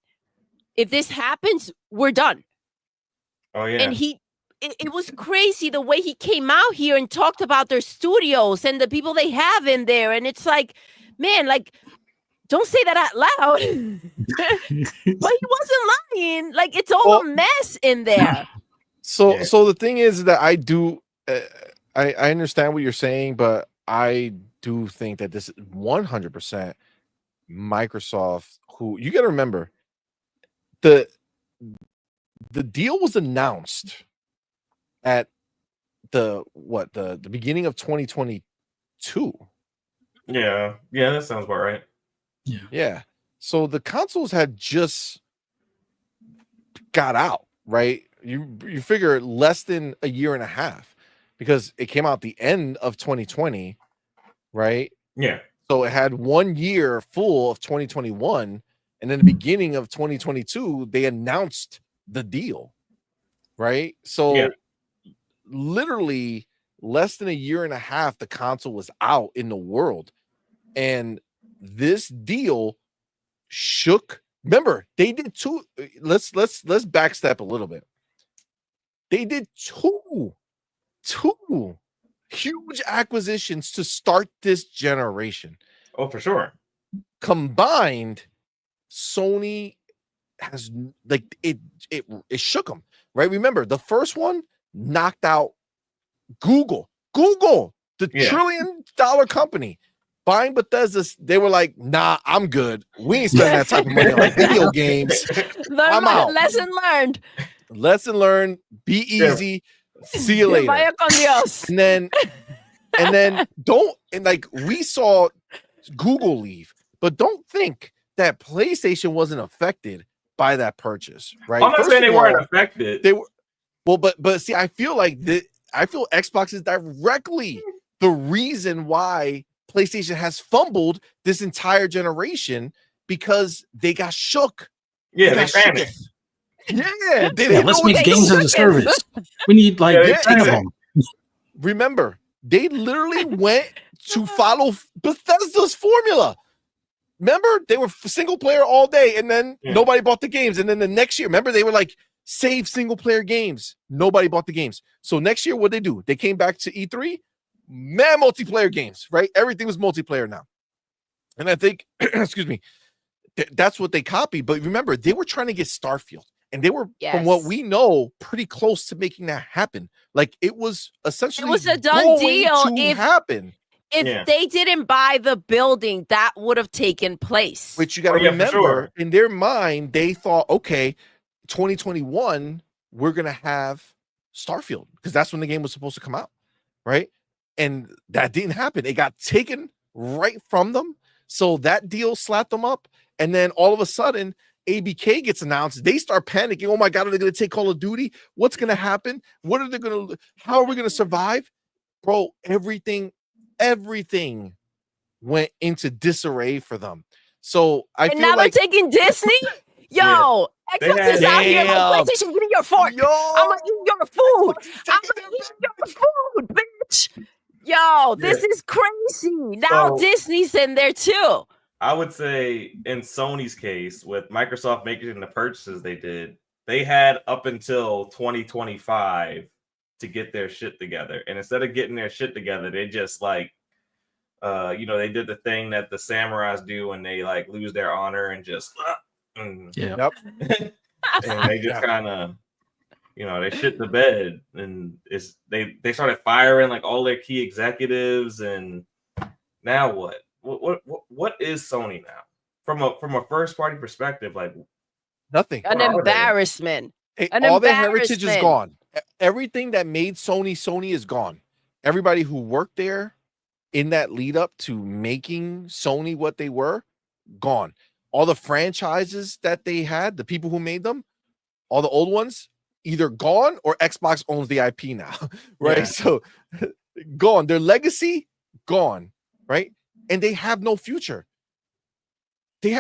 If this happens, we're done. Oh, yeah. And it was crazy the way he came out here and talked about their studios and the people they have in there. And it's like, man, like, don't say that out loud. But he wasn't lying. Like, it's all a mess in there. So the thing is that I do, I understand what you're saying, but I do think that this is 100% Microsoft. Who you got to remember, the deal was announced at the beginning of 2022. Yeah, that sounds about right. Yeah. So the consoles had just got out, right? You figure less than a year and a half because it came out the end of 2020, right? Yeah. So it had 1 year full of 2021, and then the beginning of 2022, they announced the deal, right? So literally less than a year and a half, the console was out in the world, and this deal shook. Remember, they did two. Let's backstep a little bit. They did two huge acquisitions to start this generation. Oh, for sure. Combined, Sony has like it shook them, right? Remember, the first one knocked out Google, the $1 trillion company buying Bethesda. They were like, nah, I'm good. We ain't spending that type of money on like video games. I'm out. Lesson learned. Be easy. See you later. And then we saw Google leave, but don't think that PlayStation wasn't affected by that purchase, right? I'm not saying they weren't affected. They were. Well, but see, I feel Xbox is directly the reason why PlayStation has fumbled this entire generation, because they got shook. Yeah, they panicked. Yeah, let's make games as a service. We need like Remember, they literally went to follow Bethesda's formula. Remember, they were single player all day, and then nobody bought the games. And then the next year, remember, they were like, save single player games. Nobody bought the games. So next year, what they do? They came back to E3, multiplayer games, right? Everything was multiplayer now. And I think, excuse me, that's what they copied. But remember, they were trying to get Starfield. And they were, from what we know, pretty close to making that happen. Like, it was essentially a done deal to happen. If they didn't buy the building, that would have taken place. Which you got to remember, in their mind, they thought, okay, 2021, we're going to have Starfield, because that's when the game was supposed to come out, right? And that didn't happen. It got taken right from them. So that deal slapped them up. And then all of a sudden, ABK gets announced. They start panicking. Oh my God, are they going to take Call of Duty? What's going to happen? What are they going to, how are we going to survive? Bro, everything went into disarray for them. So I feel now like they're taking Disney. Yo, Xbox is out here. PlayStation, give me your fork. I'm gonna eat your food. I'm gonna eat your food, bitch. Yo, this is crazy. Now Disney's in there too. I would say in Sony's case, with Microsoft making the purchases they did, they had up until 2025 to get their shit together. And instead of getting their shit together, they just they did the thing that the samurais do when they like lose their honor and just and they just kind of they shit the bed, and they started firing like all their key executives. And now what is Sony now from a first party perspective? Like nothing. An embarrassment. All their heritage is gone. Everything that made Sony is gone. Everybody who worked there in that lead up to making Sony what they were, gone. All the franchises that they had, the people who made them, all the old ones, either gone or Xbox owns the IP now, right? Yeah. So gone. Their legacy, gone, right? And they have no future. They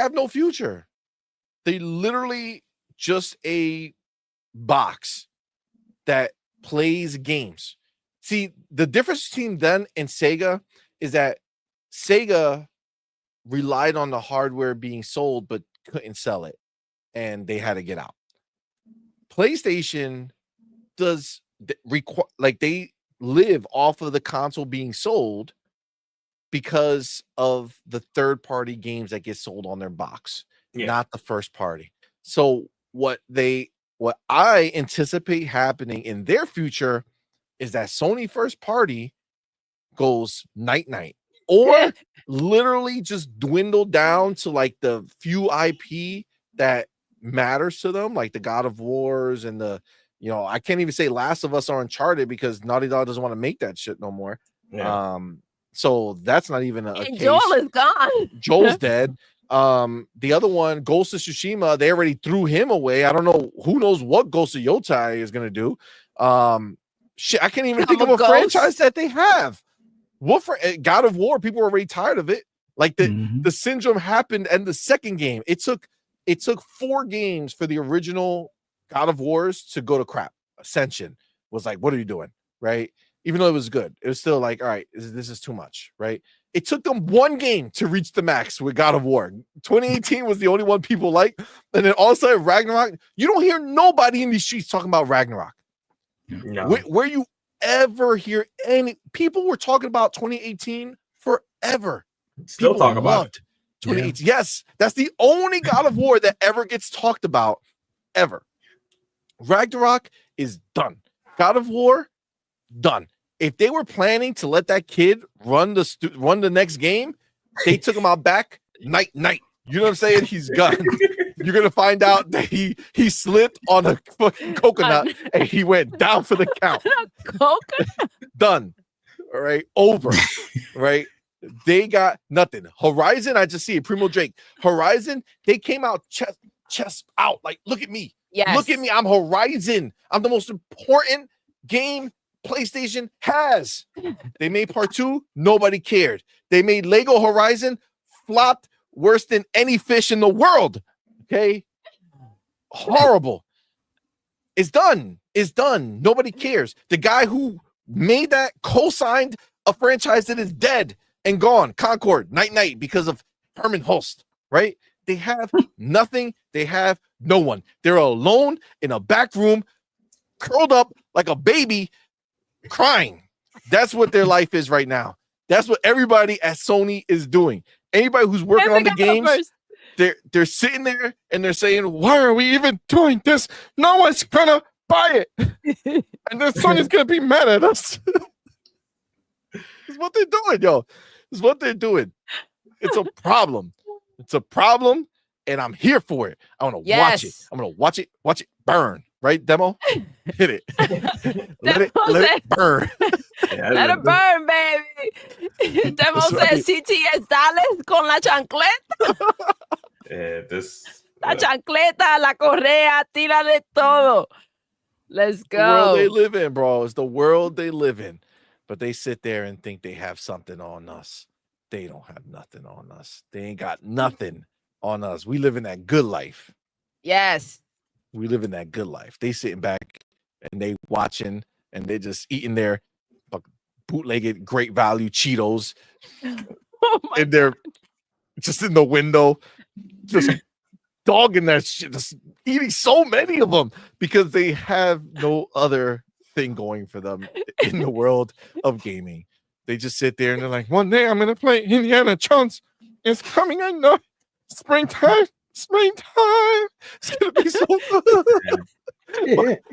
literally just a box that plays games. See, the difference between them and Sega is that Sega relied on the hardware being sold but couldn't sell it, and they had to get out. PlayStation does they live off of the console being sold because of the third-party games that get sold on their box, not the first party. So what I anticipate happening in their future is that Sony first party goes night-night, or literally just dwindle down to like the few IP that matters to them, like the God of Wars and the, I can't even say Last of Us or Uncharted because Naughty Dog doesn't want to make that shit no more. Yeah. So that's not even a case. Joel is gone. Joel's dead. The other one, Ghost of Tsushima, they already threw him away. I don't know. Who knows what Ghost of Yotai is gonna do? Shit, I can't even think of a franchise that they have. What for? God of War, people are already tired of it. Like the syndrome happened, and the second game, it took 4 games for the original God of Wars to go to crap. Ascension was like, what are you doing? Right? Even though it was good, it was still like, all right, this is too much, right? It took them 1 game to reach the max with God of War. 2018 was the only one people liked. And then all of a sudden, Ragnarok, you don't hear nobody in these streets talking about Ragnarok. No. Where you ever hear any people were talking about 2018 forever. Still talk about it. 2018. Yes, that's the only God of War that ever gets talked about ever. Ragnarok is done. God of War, done. If they were planning to let that kid run the next game, they took him out back night. You know what I'm saying? He's gone. You're gonna find out that he slipped on a fucking coconut and he went down for the count. Coconut? Done. All right, over. Right. They got nothing. Horizon, I just see it. Primo Drake. Horizon, they came out chest out. Like, look at me. Yes. Look at me. I'm Horizon. I'm the most important game PlayStation has. They made part 2. Nobody cared. They made Lego Horizon, flopped worse than any fish in the world. Okay. Horrible. It's done. It's done. Nobody cares. The guy who made that co-signed a franchise that is dead and gone. Concord, night, because of Herman Hulst, right? They have nothing. They have no one. They're alone in a back room, curled up like a baby, crying. That's what their life is right now. That's what everybody at Sony is doing. Anybody who's working on the games, they're sitting there and they're saying, why are we even doing this? No one's gonna buy it. And then Sony's gonna be mad at us. It's what they're doing, yo. It's what they're doing. It's a problem. It's a problem, and I'm here for it. I want to watch it. I'm gonna watch it burn. Right, Demo? Hit it. let it burn. Let it burn, baby. Demo says CTS Dallas con la chancleta. La chancleta, la correa, tírale todo. Let's go. The world they live in, bro. It's the world they live in. But they sit there and think they have something on us. They don't have nothing on us. They ain't got nothing on us. We live in that good life. Yes. We live in that good life. They sitting back and they watching and they just eating their bootlegged great value Cheetos. And they're just in the window, just dogging that shit, just eating so many of them because they have no other thing going for them in the world of gaming. They just sit there and they're like, one day I'm gonna play Indiana Jones. It's coming, I know. Springtime. It's gonna be so good.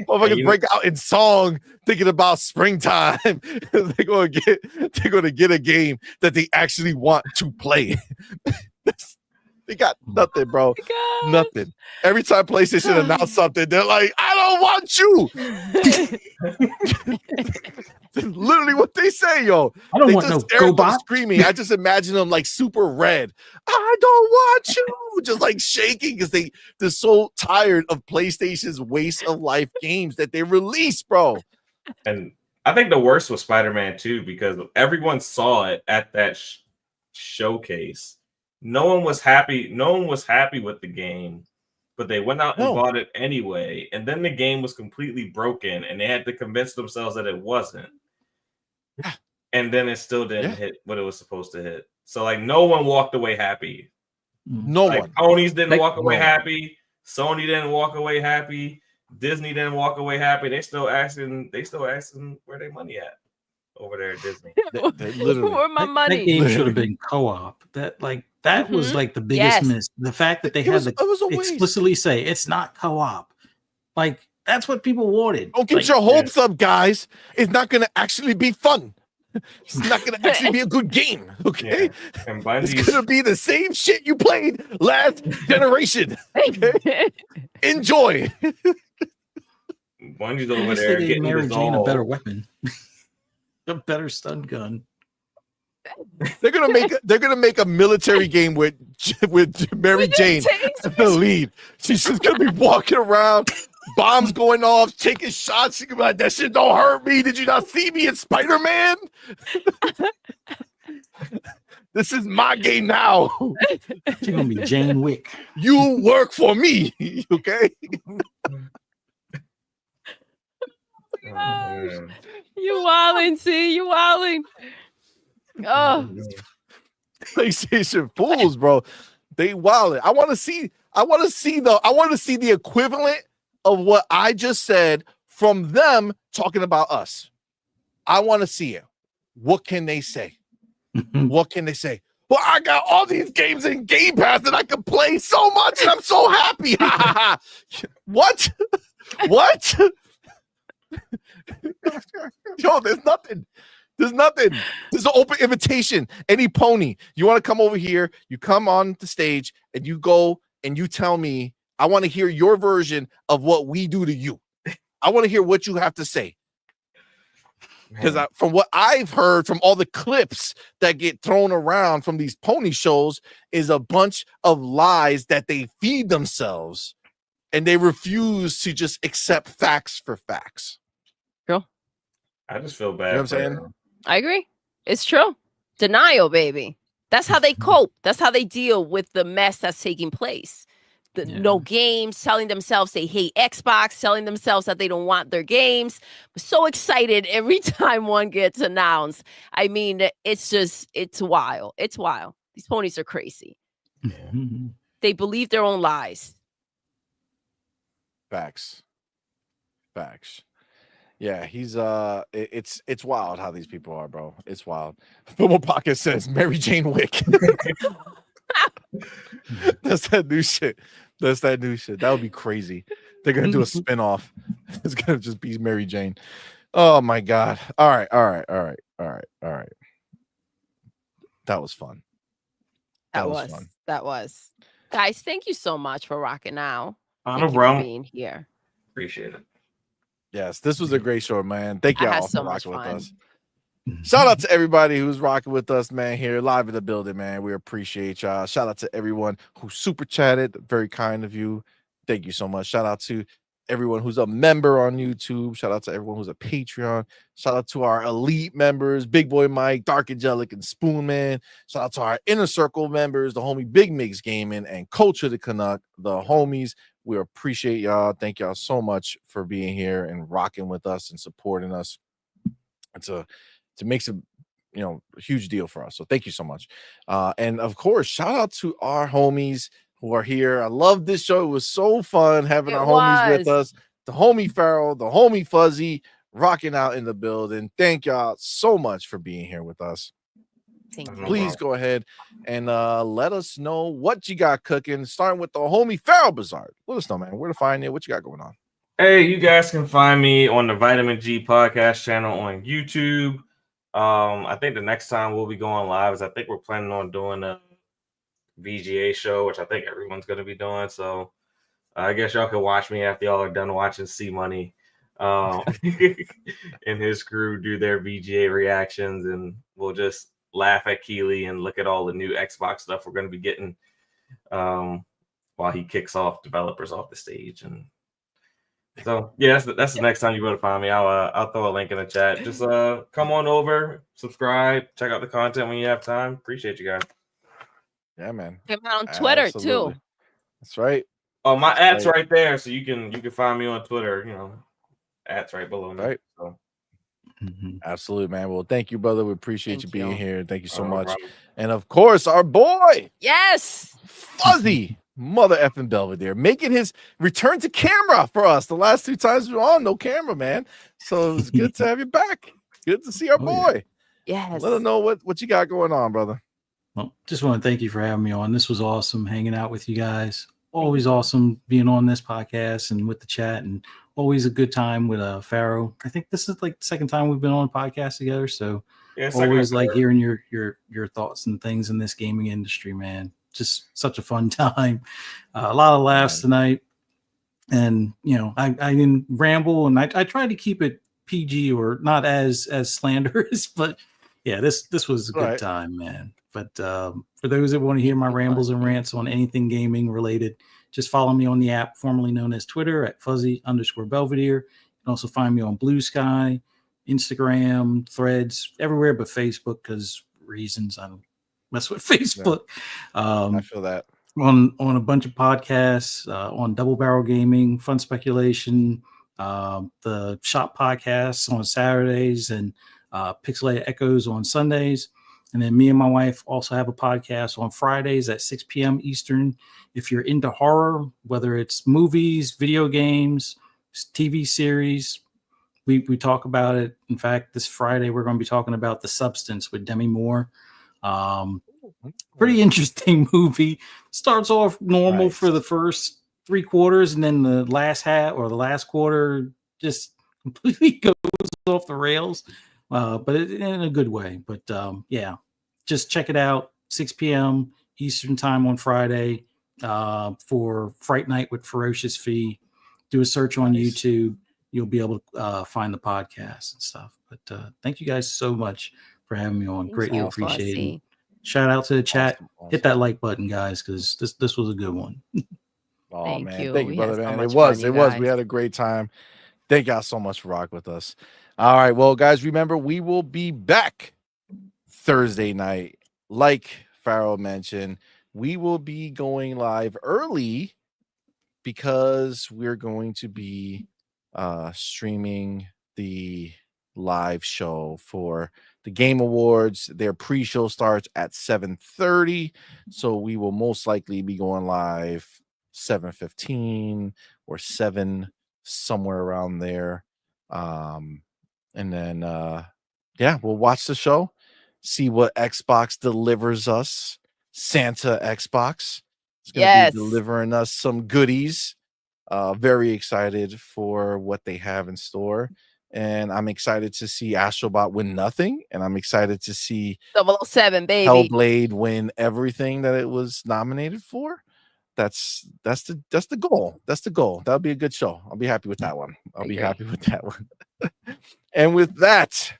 Motherfuckers break out in song thinking about springtime. They're gonna get a game that they actually want to play. They got nothing, bro. Oh nothing. Every time PlayStation announce something, they're like, I don't want you. That's literally what they say, yo. I don't they want just no GoBot. Screaming. I just imagine them like super red. I don't want you. Just like shaking because they're so tired of PlayStation's waste of life games that they release, bro. And I think the worst was Spider-Man 2 because everyone saw it at that showcase. No one was happy. No one was happy with the game, but they went out and bought it anyway. And then the game was completely broken, and they had to convince themselves that it wasn't. Yeah. And then it still didn't hit what it was supposed to hit. So like, no one walked away happy. No one. Tony's didn't walk away happy. Sony didn't walk away happy. Disney didn't walk away happy. They still asking where their money at over there at Disney. They literally, where my money? That game should have been co-op. That was like the biggest miss. The fact that they had to explicitly say it's not co-op. Like, that's what people wanted. Don't get your hopes up, guys. It's not going to actually be fun. It's not going to actually be a good game. Okay. Yeah. And it's going to be the same shit you played last generation. Okay? Enjoy. Bungie's over there getting Mary Jane a better weapon. A better stun gun. They're gonna make a military game with Mary Jane as the lead. She's just gonna be walking around, bombs going off, taking shots. She's gonna be like, that shit don't hurt me. Did you not see me in Spider-Man? This is my game now. She's gonna be Jane Wick. You work for me, okay? You wildin', see? You wildin'. Oh, PlayStation fools, bro. They wildin'. I want to see the equivalent of what I just said from them talking about us. I want to see it. What can they say? What can they say? Well, I got all these games in Game Pass that I can play so much, and I'm so happy. What? What? Yo, there's nothing. There's nothing. There's an open invitation. Any pony, you want to come over here, you come on the stage, and you go and you tell me, I want to hear your version of what we do to you. I want to hear what you have to say. Because from what I've heard from all the clips that get thrown around from these pony shows is a bunch of lies that they feed themselves, and they refuse to just accept facts for facts. True. I just feel bad. You know what I'm saying? I agree. It's true. Denial, baby. That's how they cope. That's how they deal with the mess that's taking place. No games, telling themselves they hate Xbox, telling themselves that they don't want their games. But so excited every time one gets announced. I mean, it's wild. It's wild. These ponies are crazy. They believe their own lies. Facts. Yeah, he's it's wild how these people are, bro. It's wild. Football Pocket says Mary Jane Wick. That's that new shit. That would be crazy. They're gonna do a spinoff. It's gonna just be Mary Jane. Oh my god. All right. That was fun. That was. Guys, thank you so much for rocking out. No Thank you problem. for being here. Appreciate it. Yes, this was a great show, man. Thank you all for rocking with us. Mhm. Shout out to everybody who's rocking with us, man, here live in the building, man. We appreciate y'all. Shout out to everyone who super chatted. Very kind of you. Thank you so much. Shout out to everyone who's a member on YouTube. Shout out to everyone who's a Patreon. Shout out to our elite members, Big Boy Mike, Dark Angelic, and Spoon Man. Shout out to our inner circle members, the homie Big Mix Gaming and Culture the Canuck, the homies. We appreciate y'all. Thank y'all so much for being here and rocking with us and supporting us. It makes a huge deal for us. So thank you so much. And of course, shout out to our homies who are here. I love this show. It was so fun having our homies with us. The homie Farrell, the homie Fuzzy, rocking out in the building. Thank y'all so much for being here with us. Thank you. Please go ahead and let us know what you got cooking, starting with the homie Farrell Bazaar. Let us know, man, where to find you, what you got going on. Hey, you guys can find me on the Vitamin G podcast channel on YouTube. I think the next time we'll be going live is I think we're planning on doing a VGA show, which I think everyone's going to be doing. So I guess y'all can watch me after y'all are done watching CMoney and his crew do their VGA reactions, and we'll just laugh at Keely and look at all the new Xbox stuff we're going to be getting while he kicks off developers off the stage. And so yeah, that's the next time you go to find me. I'll throw a link in the chat. Just come on over, subscribe, check out the content when you have time. Appreciate you guys. Yeah, man. Him on Twitter Absolutely. too. That's right. Oh, my at's right there, so you can find me on Twitter. At's right below me. Right. So. Absolutely, man. Well, thank you, brother. We appreciate you being here. Thank you so much. Problem. And of course, our boy, Yes, Fuzzy, mother effing Belvedere, making his return to camera for us. The last 2 times we were on, no camera, man. So it's good to have you back. Good to see our boy. yes. Let us know what you got going on, brother. Well, just want to thank you for having me on. This was awesome hanging out with you guys. Always awesome being on this podcast and with the chat, and always a good time with Pharaoh. I think this is like the second time we've been on a podcast together. So always like hearing your thoughts and things in this gaming industry, man. Just such a fun time. A lot of laughs tonight. And I didn't ramble, and I tried to keep it PG or not as slanderous, but yeah, this was a good time, man. But for those that want to hear my rambles and rants on anything gaming related, just follow me on the app formerly known as Twitter at @fuzzy_Belvedere. You can also find me on Blue Sky, Instagram, Threads, everywhere but Facebook, because reasons I don't mess with Facebook. I feel that. On a bunch of podcasts, on Double Barrel Gaming, Fun Speculation, the Shop podcasts on Saturdays, and Pixelated Echoes on Sundays. And then me and my wife also have a podcast on Fridays at 6 p.m. Eastern. If you're into horror, whether it's movies, video games, TV series, we talk about it. In fact, this Friday, we're going to be talking about The Substance with Demi Moore. Pretty interesting movie. Starts off normal Nice. for the first 3 quarters, and then the last half or the last quarter just completely goes off the rails. But in a good way. But yeah, just check it out. 6 p.m. Eastern time on Friday for Fright Night with Ferocious Fee. Do a search on YouTube. You'll be able to find the podcast and stuff. But thank you guys so much for having me on. Greatly appreciate it. Shout out to the chat. Awesome. Hit that like button, guys, because this was a good one. Oh, Thank man. you. Thank We you, had brother, so man. much It was. fun, It you was. guys. We had a great time. Thank y'all so much for rocking with us. All right. Well, guys, remember, we will be back Thursday night. Like Pharaoh mentioned, we will be going live early because we're going to be streaming the live show for the Game Awards. Their pre-show starts at 7:30, so we will most likely be going live 7:15 or 7, somewhere around there. And then yeah, we'll watch the show, see what Xbox delivers us. Santa Xbox is going to be delivering us some goodies. Very excited for what they have in store. And I'm excited to see Astrobot win nothing. And I'm excited to see 007, baby. Hellblade win everything that it was nominated for. That's the goal. That's the goal. That'll be a good show. I'll be happy with that one. I'll be happy with that one. And with that,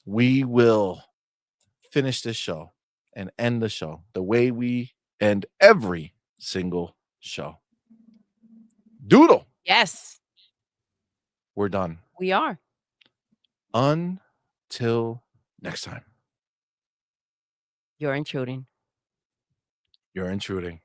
we will finish this show and end the show the way we end every single show. Doodle. Yes. We're done. We are. Until next time. You're intruding. You're intruding.